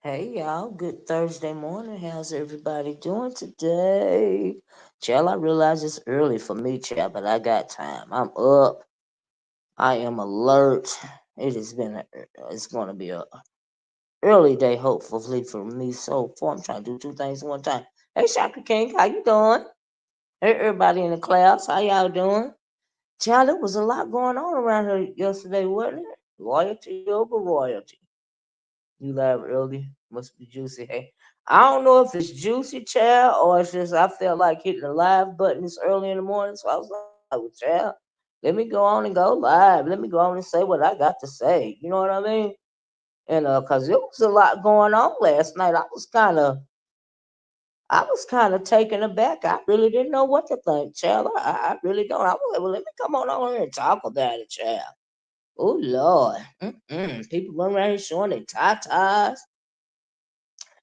Hey y'all, good Thursday morning. How's everybody doing today? Child, I realize it's early for me, child, but I got time. I'm up. I am alert. It's gonna be a early day, hopefully for me. So far, I'm trying to do two things at one time. Hey, Shaka King, how you doing? Hey, everybody in the class, how y'all doing? Child, there was a lot going on around here yesterday, wasn't it? Loyalty over royalty. You laugh early. Must be juicy. Hey, I don't know if it's juicy, child, or it's just I felt like hitting the live button this early in the morning. So I was like, well, child, let me go on and go live. Let me go on and say what I got to say. You know what I mean? And cause it was a lot going on last night. I was kind of taken aback. I really didn't know what to think, child. I really don't. I was like, well, let me come on here and talk about it, child. Oh Lord, people run around here showing their tatas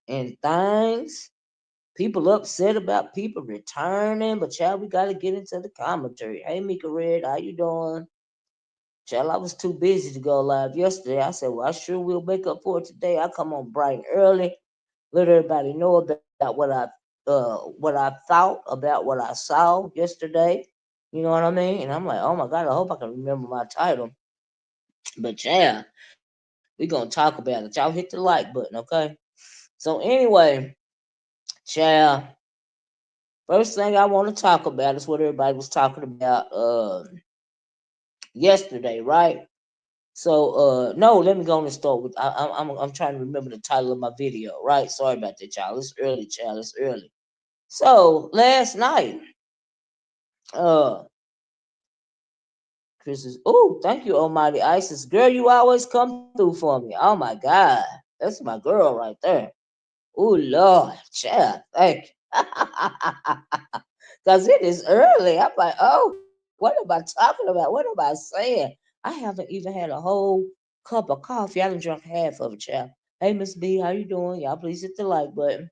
and things. People upset about people returning, but child, we gotta get into the commentary. Hey, Mika Red, how you doing? Child, I was too busy to go live yesterday. I said, well, I sure will make up for it today. I come on bright and early, let everybody know about what I thought about what I saw yesterday. You know what I mean? And I'm like, oh my God, I hope I can remember my title. But yeah, we gonna talk about it. Y'all hit the like button, okay? So anyway, child, first thing I want to talk about is what everybody was talking about yesterday, right? So no, let me go on and start with I'm trying to remember the title of my video, right? Sorry about that, y'all. It's early, child. It's early. So last night, uh Chris is thank you, Almighty Isis. Girl, you always come through for me. Oh my God. That's my girl right there. Oh Lord, child, thank you. Cause it is early. I'm like, oh, what am I talking about? What am I saying? I haven't even had a whole cup of coffee. I done drunk half of it, child. Hey, Miss B, how you doing? Y'all please hit the like button.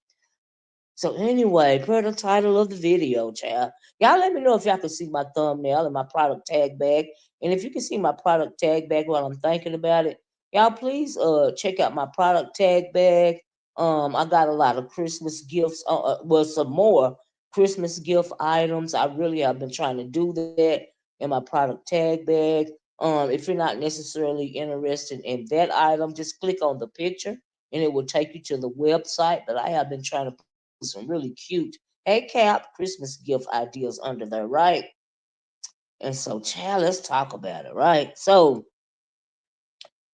So anyway, per the title of the video, child, y'all let me know if y'all can see my thumbnail and my product tag bag. And if you can see my product tag bag while I'm thinking about it, y'all please check out my product tag bag. I got a lot of Christmas gifts. Well, some more Christmas gift items. I really have been trying to do that in my product tag bag. If you're not necessarily interested in that item, just click on the picture and it will take you to the website. But I have been trying to put some really cute, hey Cap, Christmas gift ideas under there, right? And so, child, let's talk about it, right? So,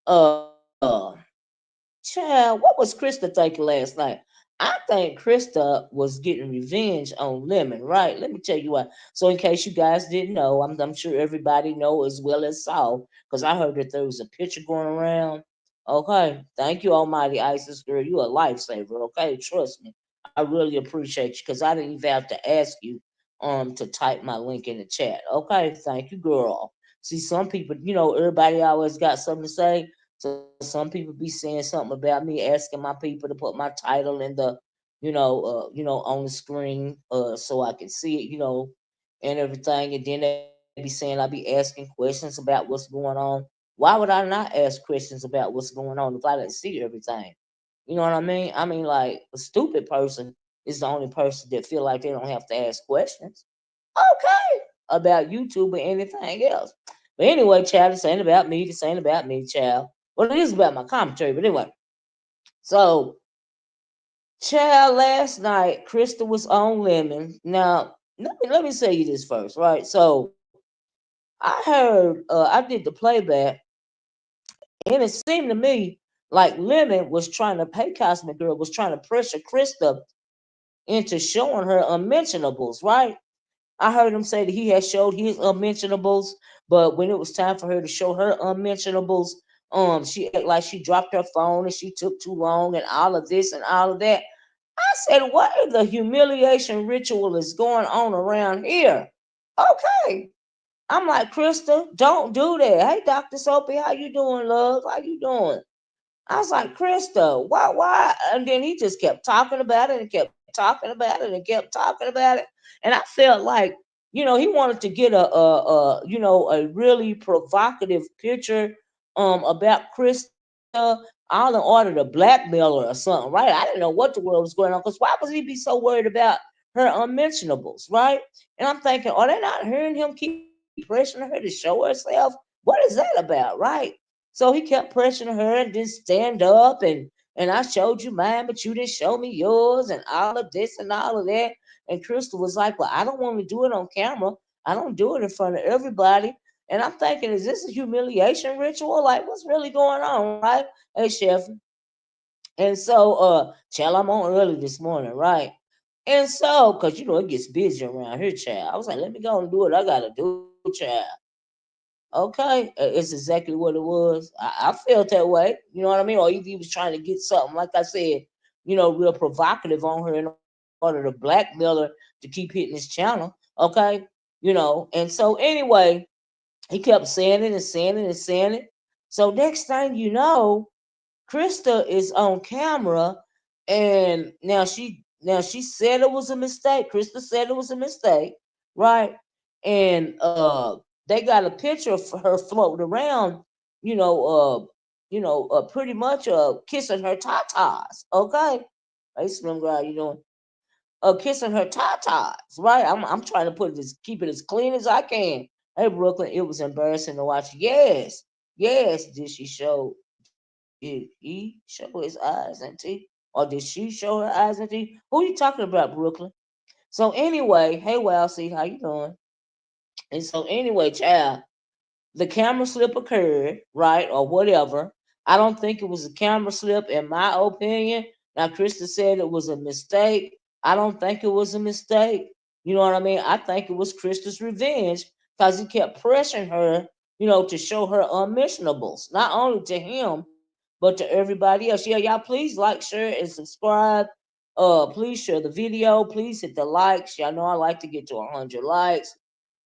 uh, child, what was Krista thinking last night? I think Krista was getting revenge on Lemon, right? Let me tell you why. So, in case you guys didn't know, I'm sure everybody know as well as saw, because I heard that there was a picture going around. Okay, thank you, Almighty Isis girl. You a lifesaver. Okay, trust me. I really appreciate you because I didn't even have to ask you to type my link in the chat. Okay, thank you, girl. See, some people, everybody always got something to say. So some people be saying something about me, asking my people to put my title in the, on the screen, so I can see it, and everything. And then they be saying I be asking questions about what's going on. Why would I not ask questions about what's going on if I didn't see everything? You know what I mean? I mean, like a stupid person is the only person that feel like they don't have to ask questions. Okay. about YouTube or anything else. But anyway, child, this ain't about me. This ain't about me, child. Well, it is about my commentary, but anyway. So, child, last night, Christa was on Lemon. Now, let me say you this first, right? So, I heard, I did the playback, and it seemed to me like Lemon was trying to, hey, Cosmic Girl was trying to pressure Christa into showing her unmentionables, right? I heard him say that he had showed his unmentionables, but when it was time for her to show her unmentionables, she acted like she dropped her phone and she took too long and all of this and all of that. I said, what is the humiliation ritual is going on around here? Okay. I'm like, Krista, don't do that. Hey, Dr. Soapy, how you doing, love? How you doing? I was like, Krista, why? And then he just kept talking about it and kept talking about it and kept talking about it. And I felt like, he wanted to get a really provocative picture about Krista, all in order to blackmail her or something, right? I didn't know what the world was going on because why would he be so worried about her unmentionables, right? And I'm thinking, are they not hearing him keep pressuring her to show herself? What is that about, right? So he kept pressuring her and then stand up and I showed you mine, but you didn't show me yours and all of this and all of that. And Crystal was like, well, I don't want to do it on camera. I don't do it in front of everybody. And I'm thinking, is this a humiliation ritual? Like, what's really going on, right? Hey, Chef. And so, child, I'm on early this morning, right? And so, because, it gets busy around here, child. I was like, let me go and do what I got to do, child. Okay, it's exactly what it was. I felt that way. You know what I mean? Or either he was trying to get something, like I said, real provocative on her in order to blackmail her to keep hitting his channel. Okay, and so anyway, he kept saying it and saying it and saying it. So next thing you know, Krista is on camera, and now she said it was a mistake. Krista said it was a mistake, right? And they got a picture of her floating around, you know, pretty much kissing her tatas. Okay, hey Slim Guy, kissing her tatas, right? I'm trying to keep it as clean as I can. Hey Brooklyn, it was embarrassing to watch. Yes, yes. Did he show his eyes and teeth? Or did she show her eyes and teeth? Who you talking about, Brooklyn? So anyway, hey Wowsy, how you doing? And so anyway, child, the camera slip occurred, right, or whatever. I don't think it was a camera slip, in my opinion. Now, Krista said it was a mistake. I don't think it was a mistake. You know what I mean? I think it was Krista's revenge because he kept pressuring her, to show her unmentionables, not only to him, but to everybody else. Yeah, y'all, please like, share, and subscribe. Please share the video. Please hit the likes. Y'all know I like to get to 100 likes.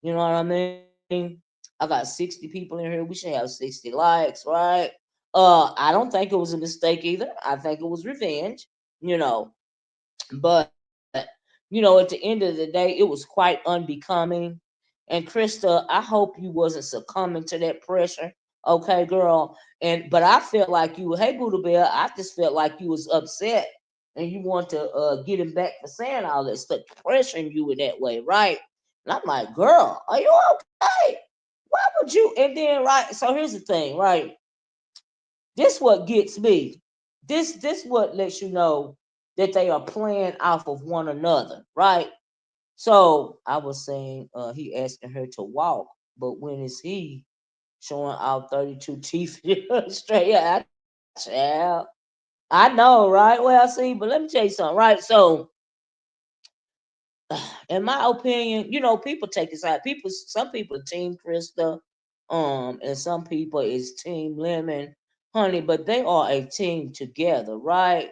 You know what I mean? I got 60 people in here. We should have 60 likes, right? I don't think it was a mistake either. I think it was revenge, you know. But at the end of the day, it was quite unbecoming. And Krista, I hope you wasn't succumbing to that pressure. Okay, girl. But I felt like you, hey Buddha Bear, I just felt like you was upset and you want to get him back for saying all that stuff, pressuring you in that way, right? And I'm like, girl, are you okay? Why would you? And then, right? So here's the thing, right? This what gets me. This what lets you know that they are playing off of one another, right? So I was saying, he asking her to walk, but when is he showing all 32 teeth straight out, child? I know, right? Well, see, but let me tell you something, right? So in my opinion, people take this out. Some people are Team Krista, and some people is Team Lemon, honey. But they are a team together, right?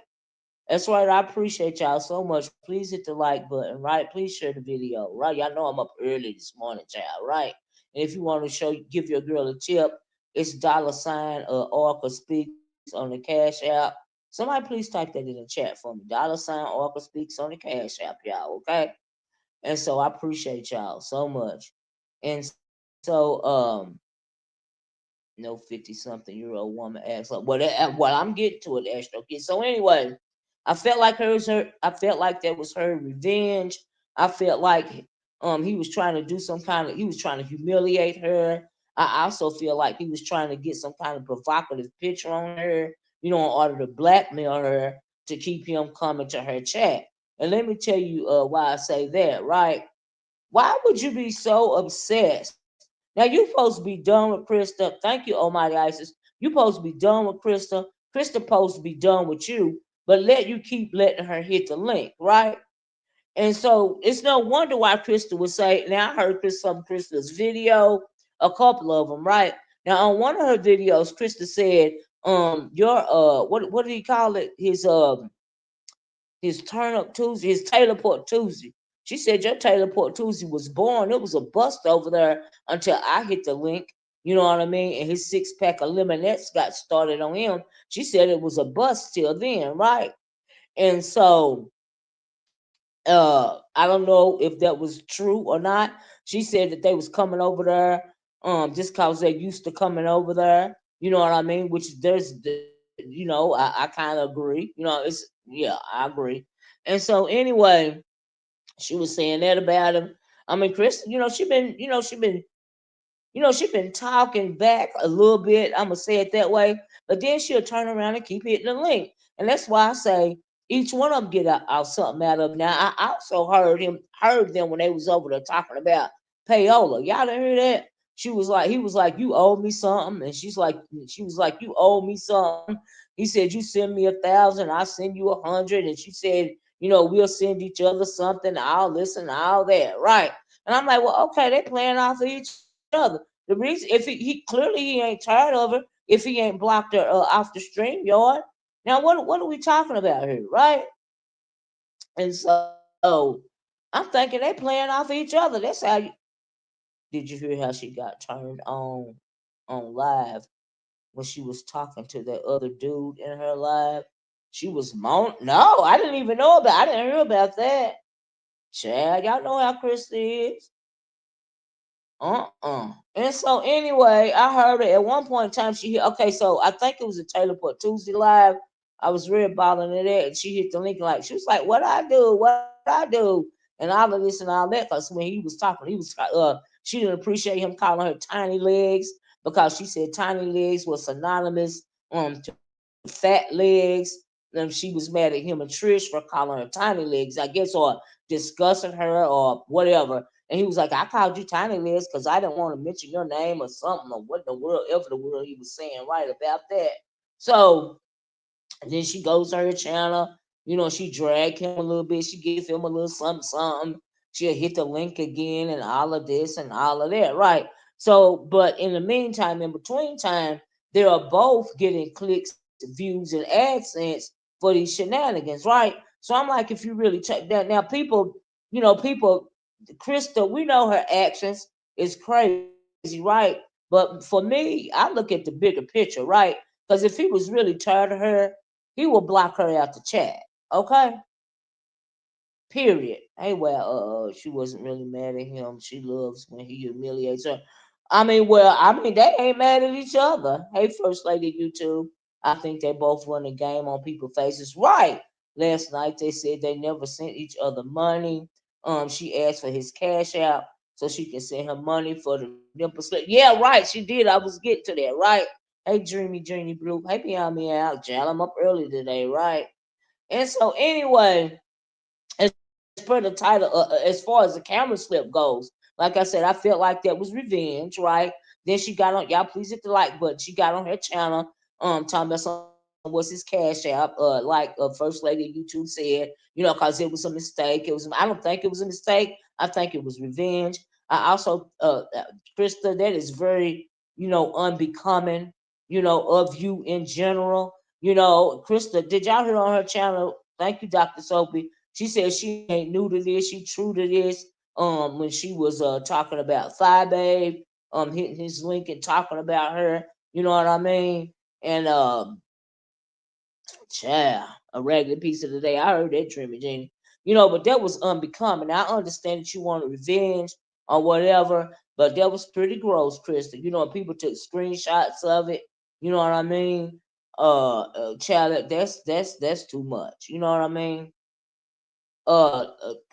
That's right. I appreciate y'all so much. Please hit the like button, right? Please share the video, right? Y'all know I'm up early this morning, child, right? And if you want to give your girl a tip, it's $ Oracle Speaks on the Cash App. Somebody please type that in the chat for me. $ Oracle Speaks on the Cash App, y'all, okay? And so I appreciate y'all so much. And so, no 50-something-year-old woman asked, like, well, I'm getting to it, Astro Kid. So anyway, I felt like that was her revenge. I felt like He was trying to do some kind of, he was trying to humiliate her. I also feel like he was trying to get some kind of provocative picture on her, in order to blackmail her to keep him coming to her chat. And let me tell you why I say that, right? Why would you be so obsessed? Now you supposed to be done with Krista. Thank you, Almighty Isis. You supposed to be done with Krista. Krista supposed to be done with you, but you keep letting her hit the link, right? And so it's no wonder why Krista would say. Now I heard some Krista's video, a couple of them, right? Now on one of her videos, Krista said, your what did he call it? His turn up Tuesday, his Taylor Port Tuesday. She said your Taylor Port Tuesday was born. It was a bust over there until I hit the link. You know what I mean? And his 6 pack of Lemonettes got started on him. She said it was a bust till then, right? And so I don't know if that was true or not. She said that they was coming over there just cause they used to coming over there. You know what I mean? Which I kind of agree. It's yeah, I agree. And so anyway, she was saying that about him. I mean, Chris, she been talking back a little bit. I'm gonna say it that way, but then she'll turn around and keep hitting the link, and that's why I say each one of them get out something out of it. Now I also heard them when they was over there talking about payola. Y'all didn't hear that? He was like, you owe me something, and she was like, you owe me something. He said, you send me 1,000, I send you 100, and she said, we'll send each other something, all this and all that, right? And I'm like, well, okay, they playing off of each other. The reason, if he clearly he ain't tired of her, if he ain't blocked her off the stream yard. Now what are we talking about here, right? And so I'm thinking they playing off each other. That's how you did you hear how she got turned on live when she was talking to that other dude in her live? She was moan. No, I didn't even know about. I didn't hear about that. Chad, y'all know how Christy is. And so anyway, I heard it at one point in time. Okay, so I think it was a Taylor Port Tuesday live. I was real balling at it, and she hit the link like she was like, "What I do? What I do?" And all of this and all that. Because when he was talking, she didn't appreciate him calling her tiny legs because she said tiny legs was synonymous to fat legs. And she was mad at him and Trish for calling her tiny legs, I guess, or discussing her or whatever. And he was like, I called you Tiny Liz because I didn't want to mention your name or something or what in the world, ever the world he was saying right about that. So and then she goes to her channel, she drag him a little bit, she give him a little something, something. She'll hit the link again and all of this and all of that, right? So, but in the meantime, in between time, they are both getting clicks, views, and AdSense for these shenanigans, right? So I'm like, if you really check that now, people, Krista, we know her actions is crazy, right? But for me, I look at the bigger picture, right? Because if he was really tired of her, he will block her out the chat. Okay? Period. Hey, well, she wasn't really mad at him. She loves when he humiliates her. I mean, they ain't mad at each other. Hey, First Lady YouTube. I think they both run the game on people's faces. Right. Last night they said they never sent each other money. She asked for his cash out so she can send her money for the nipple slip. Yeah, right. She did. I was getting to that, right? Hey, Dreamy Blue. Hey, beyond me out. Jal, I'm up early today, right? And so anyway, as per the title, as far as the camera slip goes, like I said, I felt like that was revenge, right? Then she got on, y'all please hit the like button. She got on her channel, talking about some what's his cash app, like First Lady YouTube said, cause it was a mistake. I don't think it was a mistake. I think it was revenge. I also, Krista, that is very, unbecoming, of you in general. Krista, did y'all hear on her channel? Thank you, Dr. Sophie. She said she ain't new to this. She true to this. When she was talking about Fyebaes, hitting his link and talking about her. You know what I mean? And child, a ragged piece of the day. I heard that, Dreamy Jeannie. But that was unbecoming. I understand that you wanted revenge or whatever, but that was pretty gross, Krista. People took screenshots of it. You know what I mean? Child, that's too much. You know what I mean? You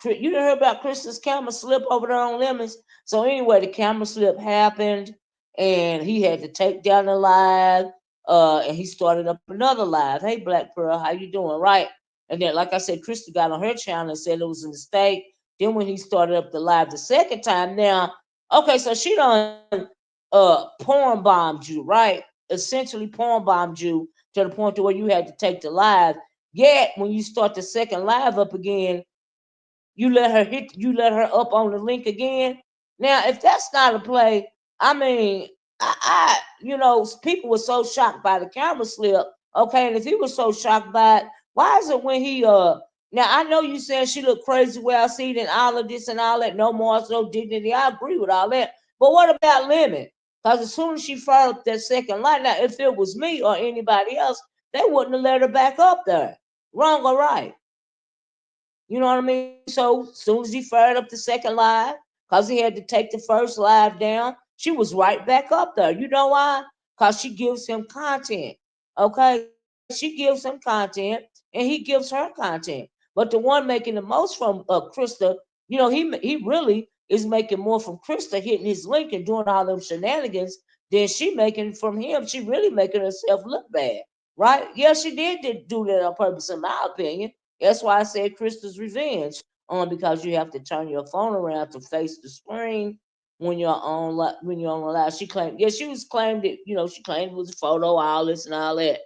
didn't hear about Chris's camera slip over there on Lemons. So anyway, the camera slip happened, and he had to take down the live. And he started up another live. Hey, Black Pearl, how you doing? Right. And then, like I said, Christa got on her channel and said it was a mistake. Then when he started up the live the second time, now, okay, so she done porn bombed you, right? Essentially porn bombed you to the point to where you had to take the live. Yet when you start the second live up again, you let her up on the link again. Now, if that's not a play, I mean, people were so shocked by the camera slip. Okay, and if he was so shocked by it, why is it when he now I know you said she looked crazy, well seen and all of this and all that, no more, no dignity. I agree with all that. But what about Lemon? Because as soon as she fired up that second light, now if it was me or anybody else, they wouldn't have let her back up there. Wrong or right? You know what I mean? So as soon as he fired up the second live, because he had to take the first live down, she was right back up there. You know why? Because she gives him content. Okay? She gives him content and he gives her content. But the one making the most from Christa, he really is making more from Christa hitting his link and doing all them shenanigans than she making from him. She really making herself look bad. Right? Yeah, she did do that on purpose, in my opinion. That's why I said Krista's revenge. Because you have to turn your phone around to face the screen when you're on live. She claimed, yeah, she was claimed it. She claimed it was a photo, all this and all that.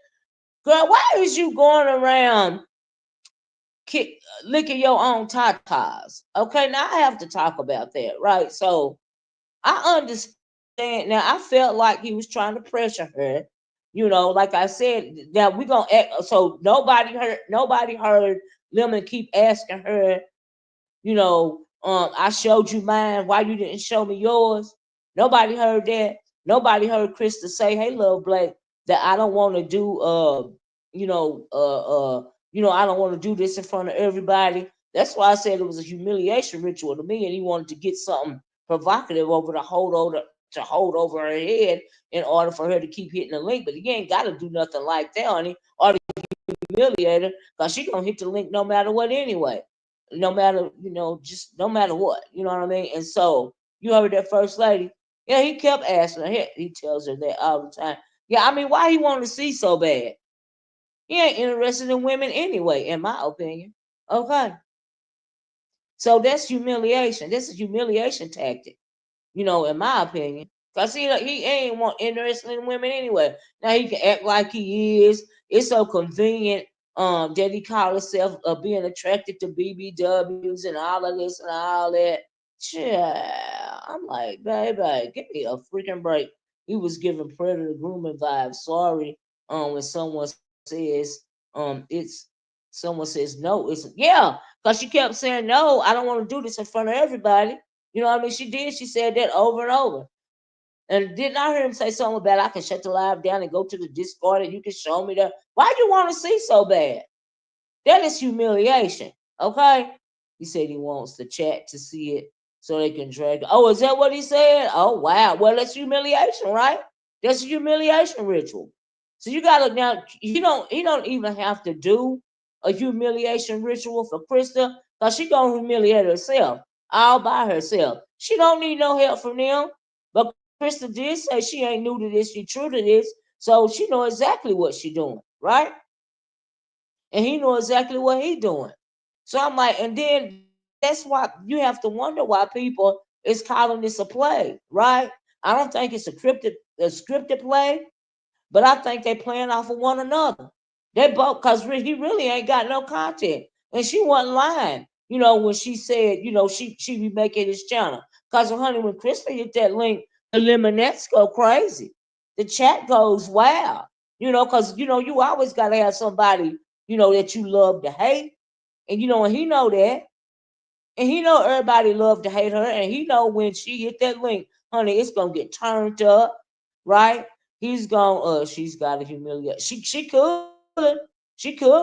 Girl, why is you going around licking your own tatas? Okay, now I have to talk about that, right? So I understand. Now I felt like he was trying to pressure her. Like I said, now we gonna act so nobody heard Lemon keep asking her, I showed you mine. Why you didn't show me yours? Nobody heard that. Nobody heard Krista say, "Hey, Love Blake, that I don't want to do, you know, uh, uh, I don't want to do this in front of everybody." That's why I said it was a humiliation ritual to me, and he wanted to get something provocative over to hold over her head in order for her to keep hitting the link. But he ain't got to do nothing like that, honey, or to humiliate her, because she gonna hit the link no matter what anyway. No matter, just no matter what, you know what I mean? And so you heard that first lady. Yeah, he kept asking her. He tells her that all the time. Yeah, I mean, why he wanted to see so bad? He ain't interested in women anyway, in my opinion. Okay. So that's humiliation. This is humiliation tactic, in my opinion. Cause he ain't interested in women anyway. Now he can act like he is. It's so convenient that he called himself being attracted to BBWs and all of this and all that. Yeah, I'm like, baby, give me a freaking break. He was giving predator grooming vibes. Sorry, when someone says no, it's yeah, because she kept saying no. I don't want to do this in front of everybody. You know what I mean? She did. She said that over and over. And didn't I hear him say something about I can shut the live down and go to the Discord and you can show me that? Why do you want to see so bad? That is humiliation. Okay? He said he wants the chat to see it so they can drag it. Oh, is that what he said? Oh wow. Well, that's humiliation, right? That's a humiliation ritual. So you gotta now he don't even have to do a humiliation ritual for Krista, because she gonna humiliate herself all by herself. She don't need no help from them. But Krista did say she ain't new to this, she true to this, so she know exactly what she doing, right? And he know exactly what he doing. So I'm like, and then that's why you have to wonder why people is calling this a play, right? I don't think it's a scripted play, but I think they playing off of one another. They both, because he really ain't got no content, and she wasn't lying. When she said, she be making his channel. Because honey, when Christa hit that link, the Lemonettes go crazy. The chat goes wow. Because you always gotta have somebody that you love to hate, and he know that. And he know everybody love to hate her, and he know when she hit that link, honey, it's gonna get turned up, right? She's gotta humiliate. She could,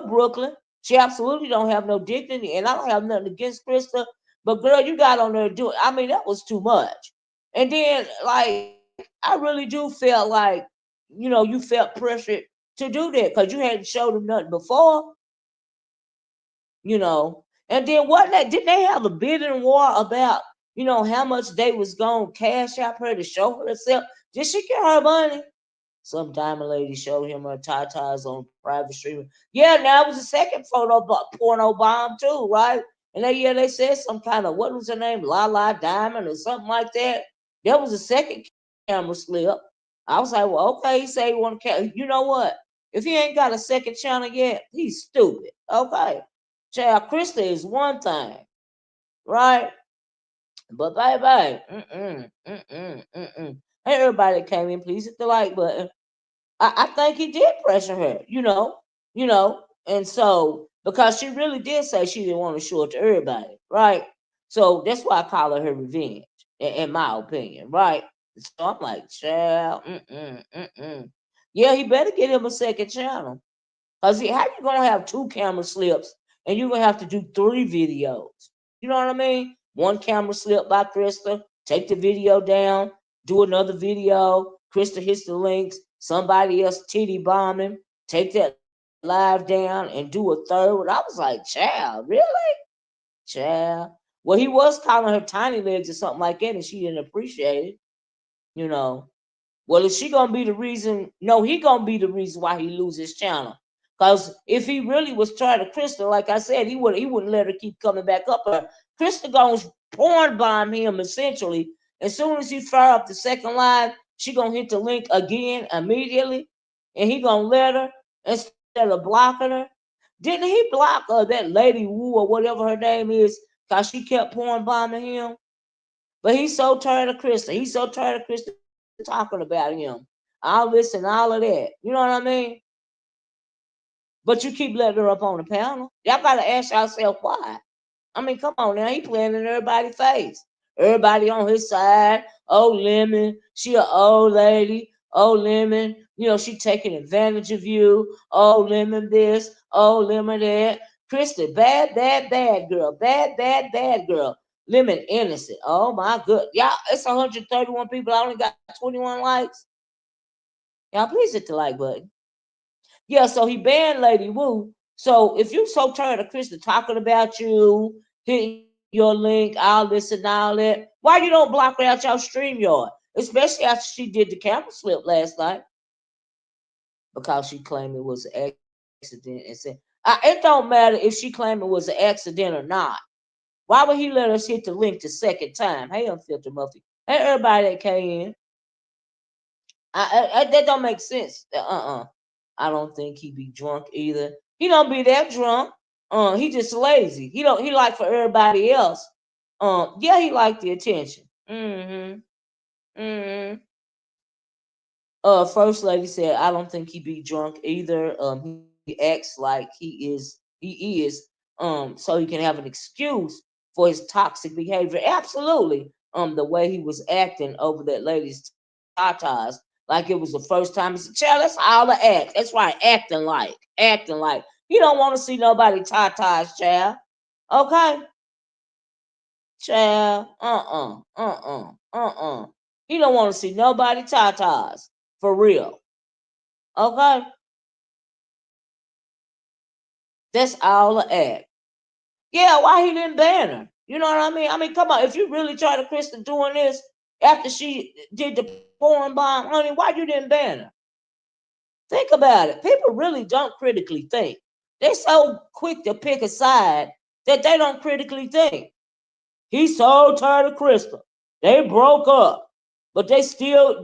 Brooklyn. She absolutely don't have no dignity, and I don't have nothing against Krista. But girl, you got on there doing. I mean, that was too much. And then, like, I really do feel like, you felt pressured to do that because you hadn't showed him nothing before, you know. And then what? Didn't they have a bidding war about how much they was gonna cash out her to show herself? Did she get her money? Some diamond lady showed him her tatas on private streaming. Yeah, now it was a second porno bomb too, right? And they said some kind of, what was her name, La La Diamond or something like that. That was a second camera slip. I was like, well, okay, he say he want to. You know what? If he ain't got a second channel yet, he's stupid. Okay, child, Christa is one thing, right? But bye. Hey, everybody that came in, please hit the like button. I think he did pressure her, and so because she really did say she didn't want to show it to everybody, right? So that's why I call her revenge, in my opinion, right? So I'm like, child, yeah, he better get him a second channel, cause how you gonna have two camera slips and you're gonna have to do three videos? You know what I mean? One camera slip by Christa, take the video down, do another video. Christa hits the links. Somebody else titty bombing, take that live down and do a third one. I was like, child, really? Child. Well, he was calling her tiny legs or something like that, and she didn't appreciate it, you know. Well, is she gonna be the reason? No, he gonna be the reason why he lose his channel. Cause if he really was trying to Christa, like I said, he wouldn't let her keep coming back up. Her Christa gonna porn bomb him essentially. As soon as he fire up the second live, she gonna hit the link again immediately, and he gonna let her instead of blocking her. Didn't he block that lady Wu or whatever her name is? Cause she kept porn bombing him. But he's so tired of Christa. He's so tired of Christa talking about him. All this and all of that. You know what I mean? But you keep letting her up on the panel. Y'all gotta ask yourself why. I mean, come on now. He playing in everybody's face. Everybody on his side. Oh, Lemon. She a old lady. Oh, Lemon. She taking advantage of you. Oh, Lemon this. Oh, Lemon that. Christa, bad girl. Bad girl. Lemon innocent. Oh my good. Y'all, it's 131 people. I only got 21 likes. Y'all, please hit the like button. Yeah, so he banned Lady Wu. So if you so tired of Christa talking about you, hitting your link, all this and all that, why you don't block her out your StreamYard? Especially after she did the camera slip last night. Because she claimed it was an accident and said, it don't matter if she claimed it was an accident or not. Why would he let us hit the link the second time? Hey, Unfiltered Muffy. Hey, everybody that came in. That don't make sense. I don't think he be drunk either. He don't be that drunk. He just lazy. He don't. He like for everybody else. Yeah, he like the attention. First lady said, I don't think he be drunk either. He acts like he is. So he can have an excuse for his toxic behavior. Absolutely. The way he was acting over that lady's tatas, like it was the first time. He said, child, that's all the act. That's right, acting like. You don't want to see nobody tatas, child. Okay, child. He don't want to see nobody tatas for real. Okay, that's all the act. Yeah, why he didn't ban her? You know what I mean? I mean, come on. If you really try to Krista doing this after she did the porn bomb, honey, why you didn't ban her? Think about it. People really don't critically think. They so quick to pick a side that they don't critically think. He's so tired of Krista. They broke up, but they still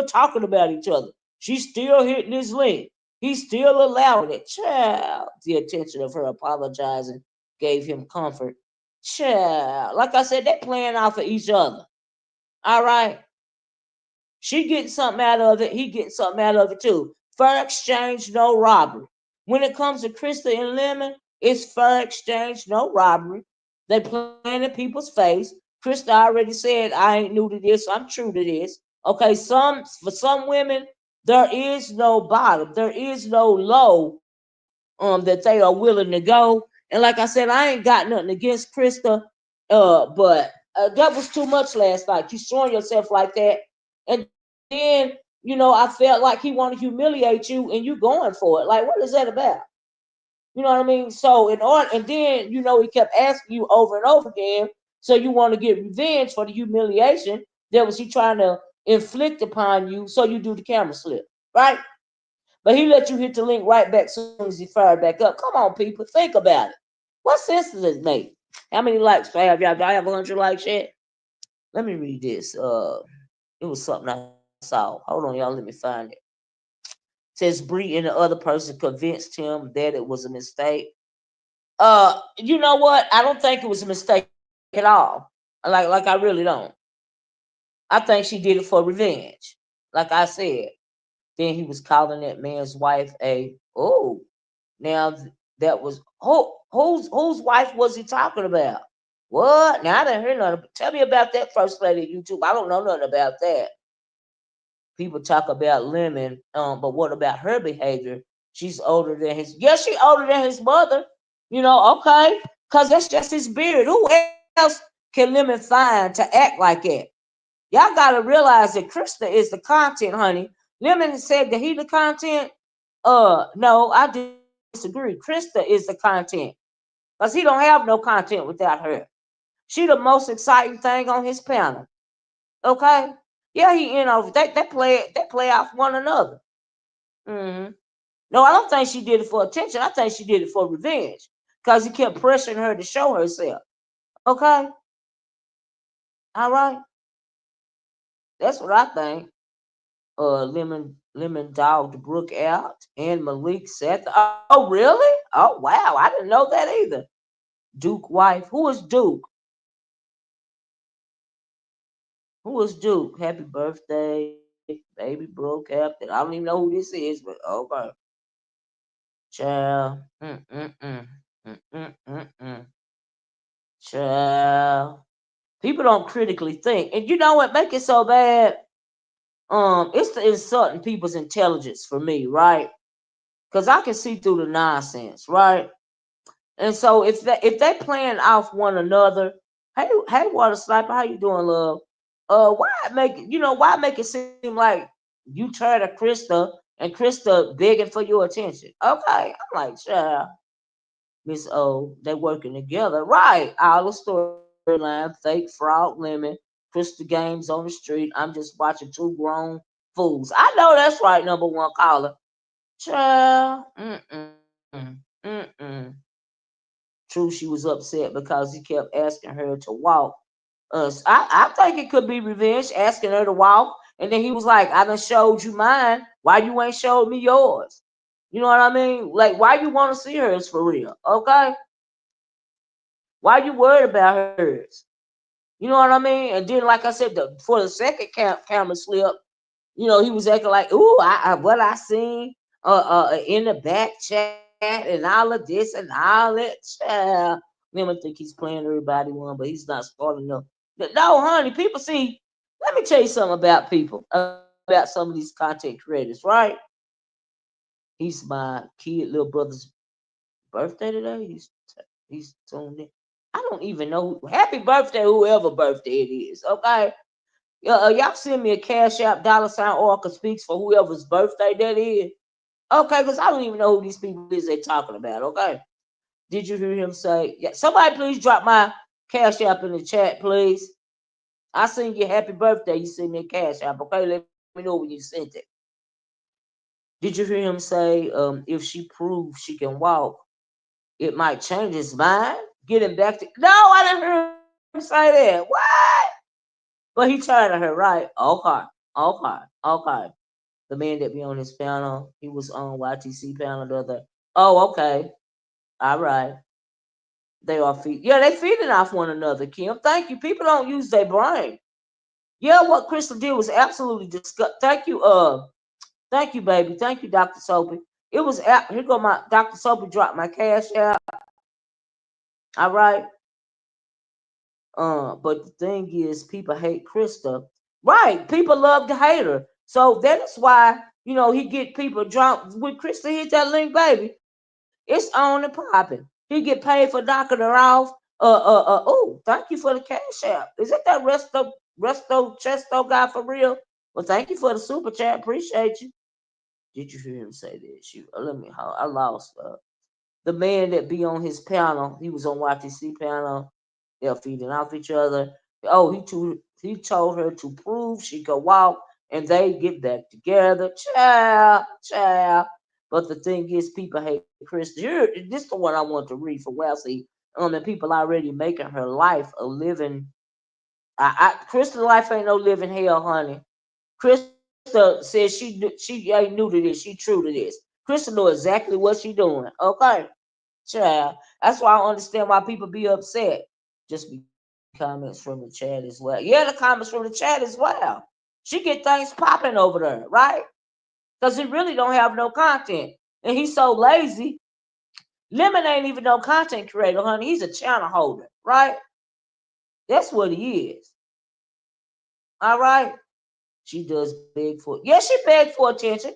talking about each other. She's still hitting his link. He's still allowing it. Child, the attention of her apologizing gave him comfort. Child, like I said, they're playing off of each other. All right. She getting something out of it. He getting something out of it too. Fair exchange, no robbery. When it comes to Krista and Lemon, it's fair exchange, no robbery. They playing in people's face. Krista already said, I ain't new to this. I'm true to this. Okay, for some women, there is no bottom. There is no low that they are willing to go. And like I said, I ain't got nothing against Krista, but that was too much last night. You showing yourself like that, and then I felt like he wanted to humiliate you, and you going for it. Like, what is that about? You know what I mean? So in order, and then he kept asking you over and over again. So you want to get revenge for the humiliation that was he trying to inflict upon you. So you do the camera slip, right? But he let you hit the link right back as soon as he fired back up. Come on, people, think about it. What sense does it make? How many likes do I have? Y'all, do I have 100 likes yet? Let me read this. It was something I saw. Hold on, y'all. Let me find it. Says Bree and the other person convinced him that it was a mistake. You know what? I don't think it was a mistake at all. Like I really don't. I think she did it for revenge. Like I said. Then he was calling that man's wife a now that was whose wife was he talking about? What? Now I didn't hear nothing. Tell me about that first lady of YouTube. I don't know nothing about that. People talk about Lemon, but what about her behavior? She's older than his. Yes, she older than his mother. Okay, cause that's just his beard. Who else can Lemon find to act like that? Y'all gotta realize that Christa is the content, honey. Lemon said that he the content. No, I disagree. Christa is the content. Cause he don't have no content without her. She the most exciting thing on his panel. Okay? Yeah, he over. They play off one another. hmm No, I don't think she did it for attention. I think she did it for revenge. Cause he kept pressuring her to show herself. Okay? All right. That's what I think. Lemon dogged Brooke out and Malik Seth. Oh, really? Oh, wow. I didn't know that either. Duke wife. Who is Duke? Who is Duke? Happy birthday, baby Brooke Captain. I don't even know who this is, but okay. Child. Mm-mm-mm. Child. People don't critically think. And you know what make it so bad? It's the insulting people's intelligence for me, right? Because I can see through the nonsense, right? And so if they playing off one another, hey water sniper, how you doing, love? Why make it seem like you turn to Krista and Krista begging for your attention? Okay, I'm like, child, Miss O, they working together, right? All the storyline, fake fraud, lemon, Krista games on the street. I'm just watching two grown fools. I know that's right, number one caller. Child, mm-mm. True, she was upset because he kept asking her to walk. I think it could be revenge, asking her to walk, and then he was like, "I done showed you mine. Why you ain't showed me yours?" You know what I mean? Like, why you want to see hers for real? Okay, why you worried about hers? You know what I mean? And then, like I said, for the second camera slip, he was acting like, "Ooh, what I seen in the back chat and all of this and all that." Child. Women think he's playing everybody one, but he's not smart enough. No, honey, people see. Let me tell you something about people, about some of these content creators, right? He's my kid, little brother's birthday today. He's tuned in. I don't even know. Happy birthday, whoever birthday it is. Okay. Y'all send me a cash app $ Oracle speaks for whoever's birthday that is. Okay, because I don't even know who these people is they talking about. Okay. Did you hear him say? Yeah. Somebody please drop my cash app in the chat, please. I sing you happy birthday. You send me a cash app. Okay. Let me know when you sent it. Did you hear him say, if she proves she can walk, it might change his mind? Get him back to. No, I didn't hear him say that. What? But he turned to her, right? Okay. The man that be on his panel, he was on YTC panel the other. Oh, okay. All right. They are feed. Yeah, they feeding off one another, Kim. Thank you. People don't use their brain. Yeah, what Crystal did was absolutely disgusting. Thank you, baby. Thank you, Dr. Soapy. It was here go my Dr. Soapy dropped my cash out. All right. But the thing is, people hate Krista. Right. People love to hate her. So that is why, he get people drunk with Krista hit that link, baby. It's on and popping. He get paid for knocking her off. Thank you for the cash app. Is it that Resto Chesto guy for real? Well, thank you for the super chat. Appreciate you. Did you hear him say this? Let me. I lost. the man that be on his panel, he was on YTC panel. They're feeding off each other. Oh, he told her to prove she could walk, and they get back together. Child, child. But the thing is, people hate Chris. Here, this is the one I want to read for Wealthy. And people already making her life a living. Krista's life ain't no living hell, honey. Krista says she ain't new to this. She true to this. Krista know exactly what she doing. Okay, child. That's why I understand why people be upset. Just be comments from the chat as well. Yeah, the comments from the chat as well. She get things popping over there, right? Because he really don't have no content. And he's so lazy. Lemon ain't even no content creator, honey. He's a channel holder, right? That's what he is. All right. She does beg for, yes, she begs for attention.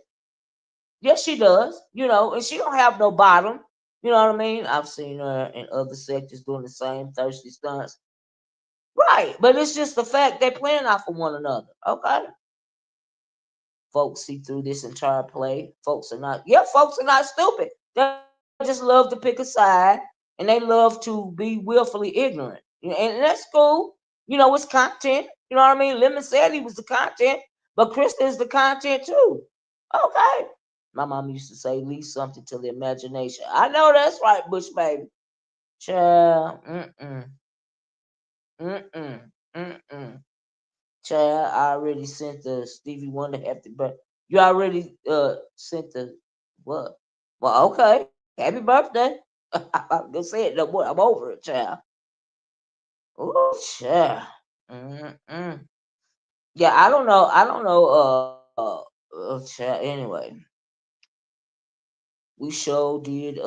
Yes, she does. And she don't have no bottom. You know what I mean? I've seen her in other sectors doing the same thirsty stunts. Right. But it's just the fact they're playing off of one another. Okay. Folks see through this entire play. Folks are not stupid. They just love to pick a side, and they love to be willfully ignorant. And that's cool. It's content. You know what I mean? Lemon said he was the content, but Krista is the content too. Okay. My mom used to say, leave something to the imagination. I know that's right, Bush baby. Child, mm-mm, mm-mm. Child, I already sent the Stevie Wonder happy birthday. You already sent the what? Well, okay. Happy birthday. I'm gonna say it no more. I'm over it, child. Oh, child. Mm-mm. Yeah, I don't know. I don't know. Child. Anyway, we sure did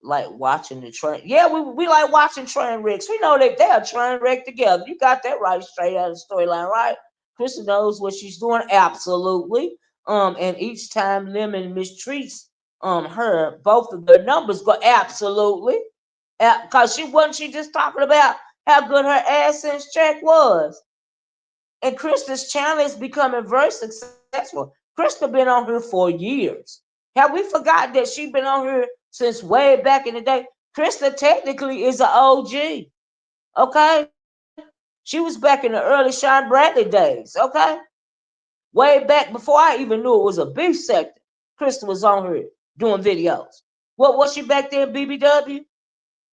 like watching the train. Yeah, we like watching train wrecks. We know that they're train wreck together. You got that right straight out of the storyline, right? Krista knows what she's doing, absolutely. And each time Lemon mistreats her, both of their numbers go absolutely. Cause she just talking about how good her AdSense check was. And Krista's channel is becoming very successful. Krista been on here for years. Have we forgot that she been on here since way back in the day? Krista technically is an OG. Okay? She was back in the early Sean Bradley days. Okay? Way back before I even knew it was a beef sector. Krista was on here doing videos. What was she back there, BBW?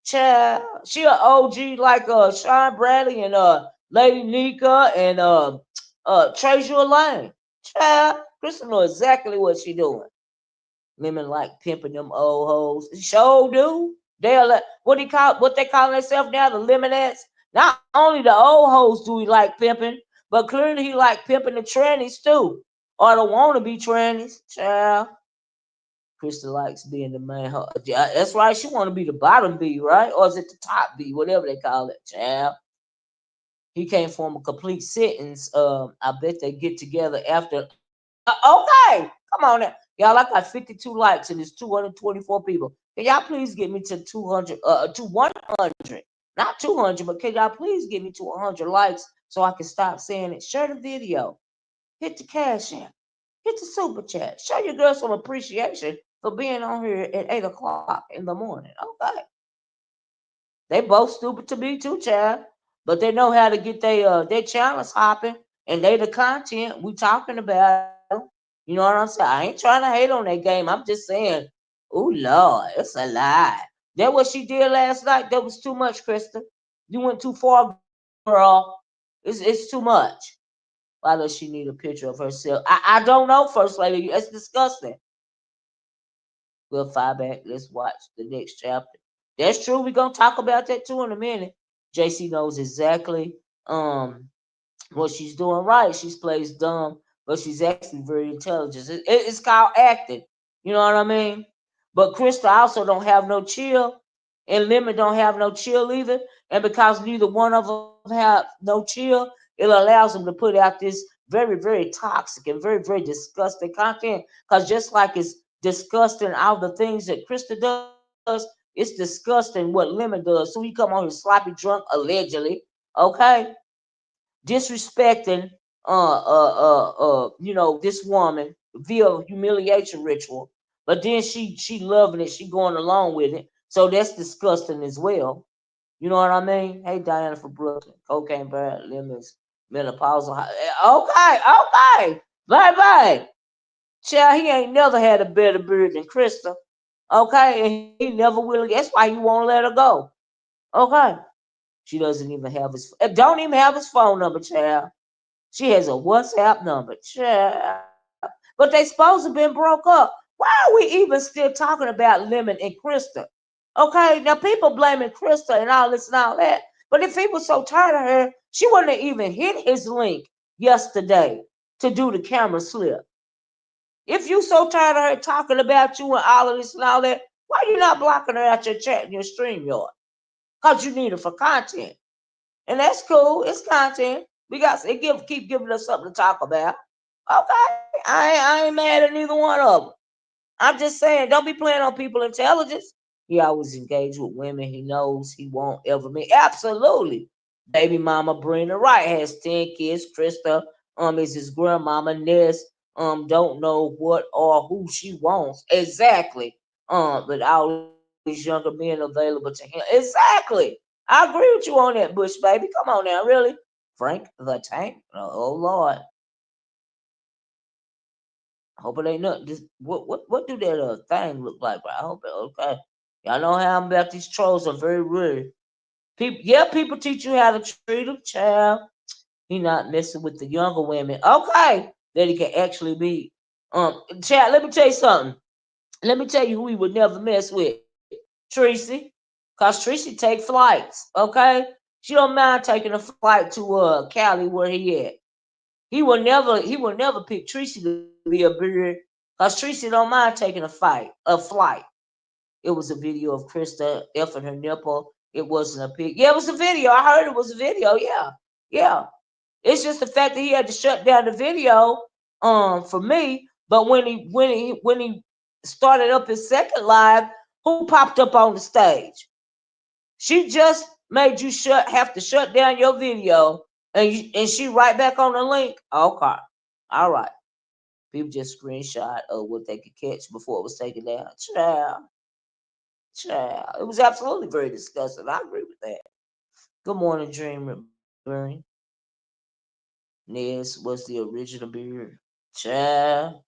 Child, she an OG like Sean Bradley and Lady Nika and Treasure Lane. Child, Krista know exactly what she doing. Women like pimping them old hoes. Sure do. They're like what they call themselves now, the Lemonettes. Not only the old hoes do he like pimping, but clearly he like pimping the trannies too. Or the wannabe trannies. Child. Krista likes being the main hoe. Yeah, that's right. She want to be the bottom B, right? Or is it the top B, whatever they call it, child? He can't form a complete sentence. I bet they get together after. Okay, come on now, y'all. I got 52 likes and it's 224 people. Can y'all please get me to 200? To 100, not 200, but can y'all please get me to 100 likes so I can stop saying it? Share the video. Hit the cash app. Hit the super chat. Show your girl some appreciation for being on here at 8 o'clock in the morning. Okay. They both stupid to me too, child. But they know how to get their channels hopping and they the content we talking about them. You know what I'm saying? I ain't trying to hate on that game. I'm just saying, oh Lord, it's a lie. That what she did last night. That was too much, Krista. You went too far, girl. It's too much. Why does she need a picture of herself? I don't know, First Lady. It's disgusting. We'll fire back. Let's watch the next chapter. That's true. We're gonna talk about that too in a minute. JC knows exactly what she's doing right. She plays dumb, but she's actually very intelligent. It's called acting. You know what I mean? But Krista also don't have no chill, and Lemon don't have no chill either. And because neither one of them have no chill, it allows them to put out this very, very toxic and very, very disgusting content. Because just like it's disgusting all the things that Krista does, it's disgusting what Lemon does. So he come on here sloppy drunk allegedly, okay? Disrespecting this woman via humiliation ritual, but then she loving it, she going along with it. So that's disgusting as well. You know what I mean? Hey, Diana from Brooklyn. Cocaine bear, lemons, menopausal. Okay, okay. Bye bye. Child, he ain't never had a better beard than Christa. Okay, and he never will. That's why he won't let her go. Okay. She doesn't even have his, don't even have his phone number, child. She has a WhatsApp number, child. But they supposed to been broke up. Why are we even still talking about Lemon and Christa? Okay, now people blaming Christa and all this and all that. But if he was so tired of her, she wouldn't have even hit his link yesterday to do the camera slip. If you so tired of her talking about you and all of this and all that, why you not blocking her out your chat and your stream yard? Because you need her for content. And that's cool. It's content. We got it keep giving us something to talk about. Okay. I ain't mad at neither one of them. I'm just saying, don't be playing on people's intelligence. He always engaged with women he knows he won't ever meet. Absolutely. Baby mama Brenda Wright has 10 kids. Christa is his grandmama. Ness don't know what or who she wants. Exactly. But all these younger men available to him. Exactly. I agree with you on that, Bush baby. Come on now, really? Frank the Tank. Oh Lord. I hope it ain't nothing. Just, what do that thing look like? Bro? I hope it okay. Y'all know how I'm about these trolls are very rude. People, yeah, people teach you how to treat a child. He not messing with the younger women. Okay, that he can actually be. Child, let me tell you something. Let me tell you who he would never mess with. Tracy. Cause Tracy take flights. Okay, she don't mind taking a flight to Cali where he at. He will never pick Tracy to be a beard. Cause Tracy don't mind taking a flight. It was a video of Christa effing her nipple. It wasn't a pic. Yeah, it was a video. I heard it was a video. Yeah, yeah. It's just the fact that he had to shut down the video for me. But when he started up his second live, who popped up on the stage? She just made you have to shut down your video, and she right back on the link. Okay, all right. People just screenshot of what they could catch before it was taken down. Child, child. It was absolutely very disgusting. I agree with that. Good morning, Dream Burning. Ness was the original beard. Child,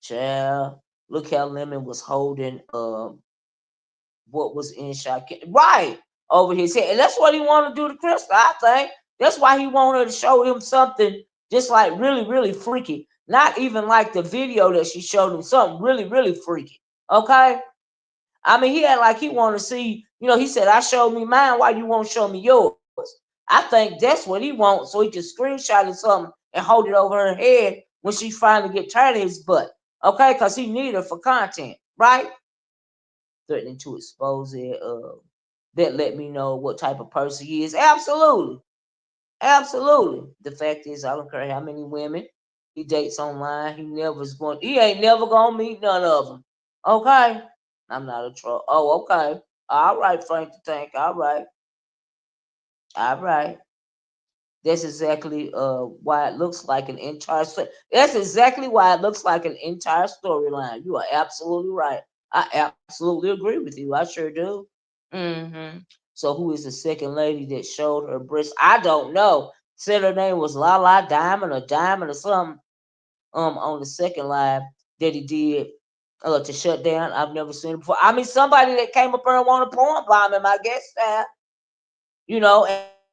child. Look how Lemon was holding what was in Shaq right over his head. And that's what he wanted to do to Krista, I think. That's why he wanted to show him something just like really, really freaky. Not even like the video that she showed him, something really, really freaky. Okay? I mean, he had like he wanted to see, he said, I showed me mine, why you won't show me yours? I think that's what he wants, so he can screenshot it something and hold it over her head when she finally get tired of his butt. Okay? Because he need her for content, right? Threatening to expose it. That let me know what type of person he is. Absolutely. Absolutely. The fact is, I don't care how many women he dates online. He ain't never gonna meet none of them. Okay? I'm not a troll. Oh, okay. All right, Frank the Tank. All right. All right. That's exactly why it looks like an entire story. That's exactly why it looks like an entire storyline. You are absolutely right. I absolutely agree with you. I sure do. Hmm. So who is the second lady that showed her breast? I don't know. Said her name was Lala Diamond or something. On the second live that he did to shut down. I've never seen it before. I mean, somebody that came up there and wanted to porn bomb him, I guess that.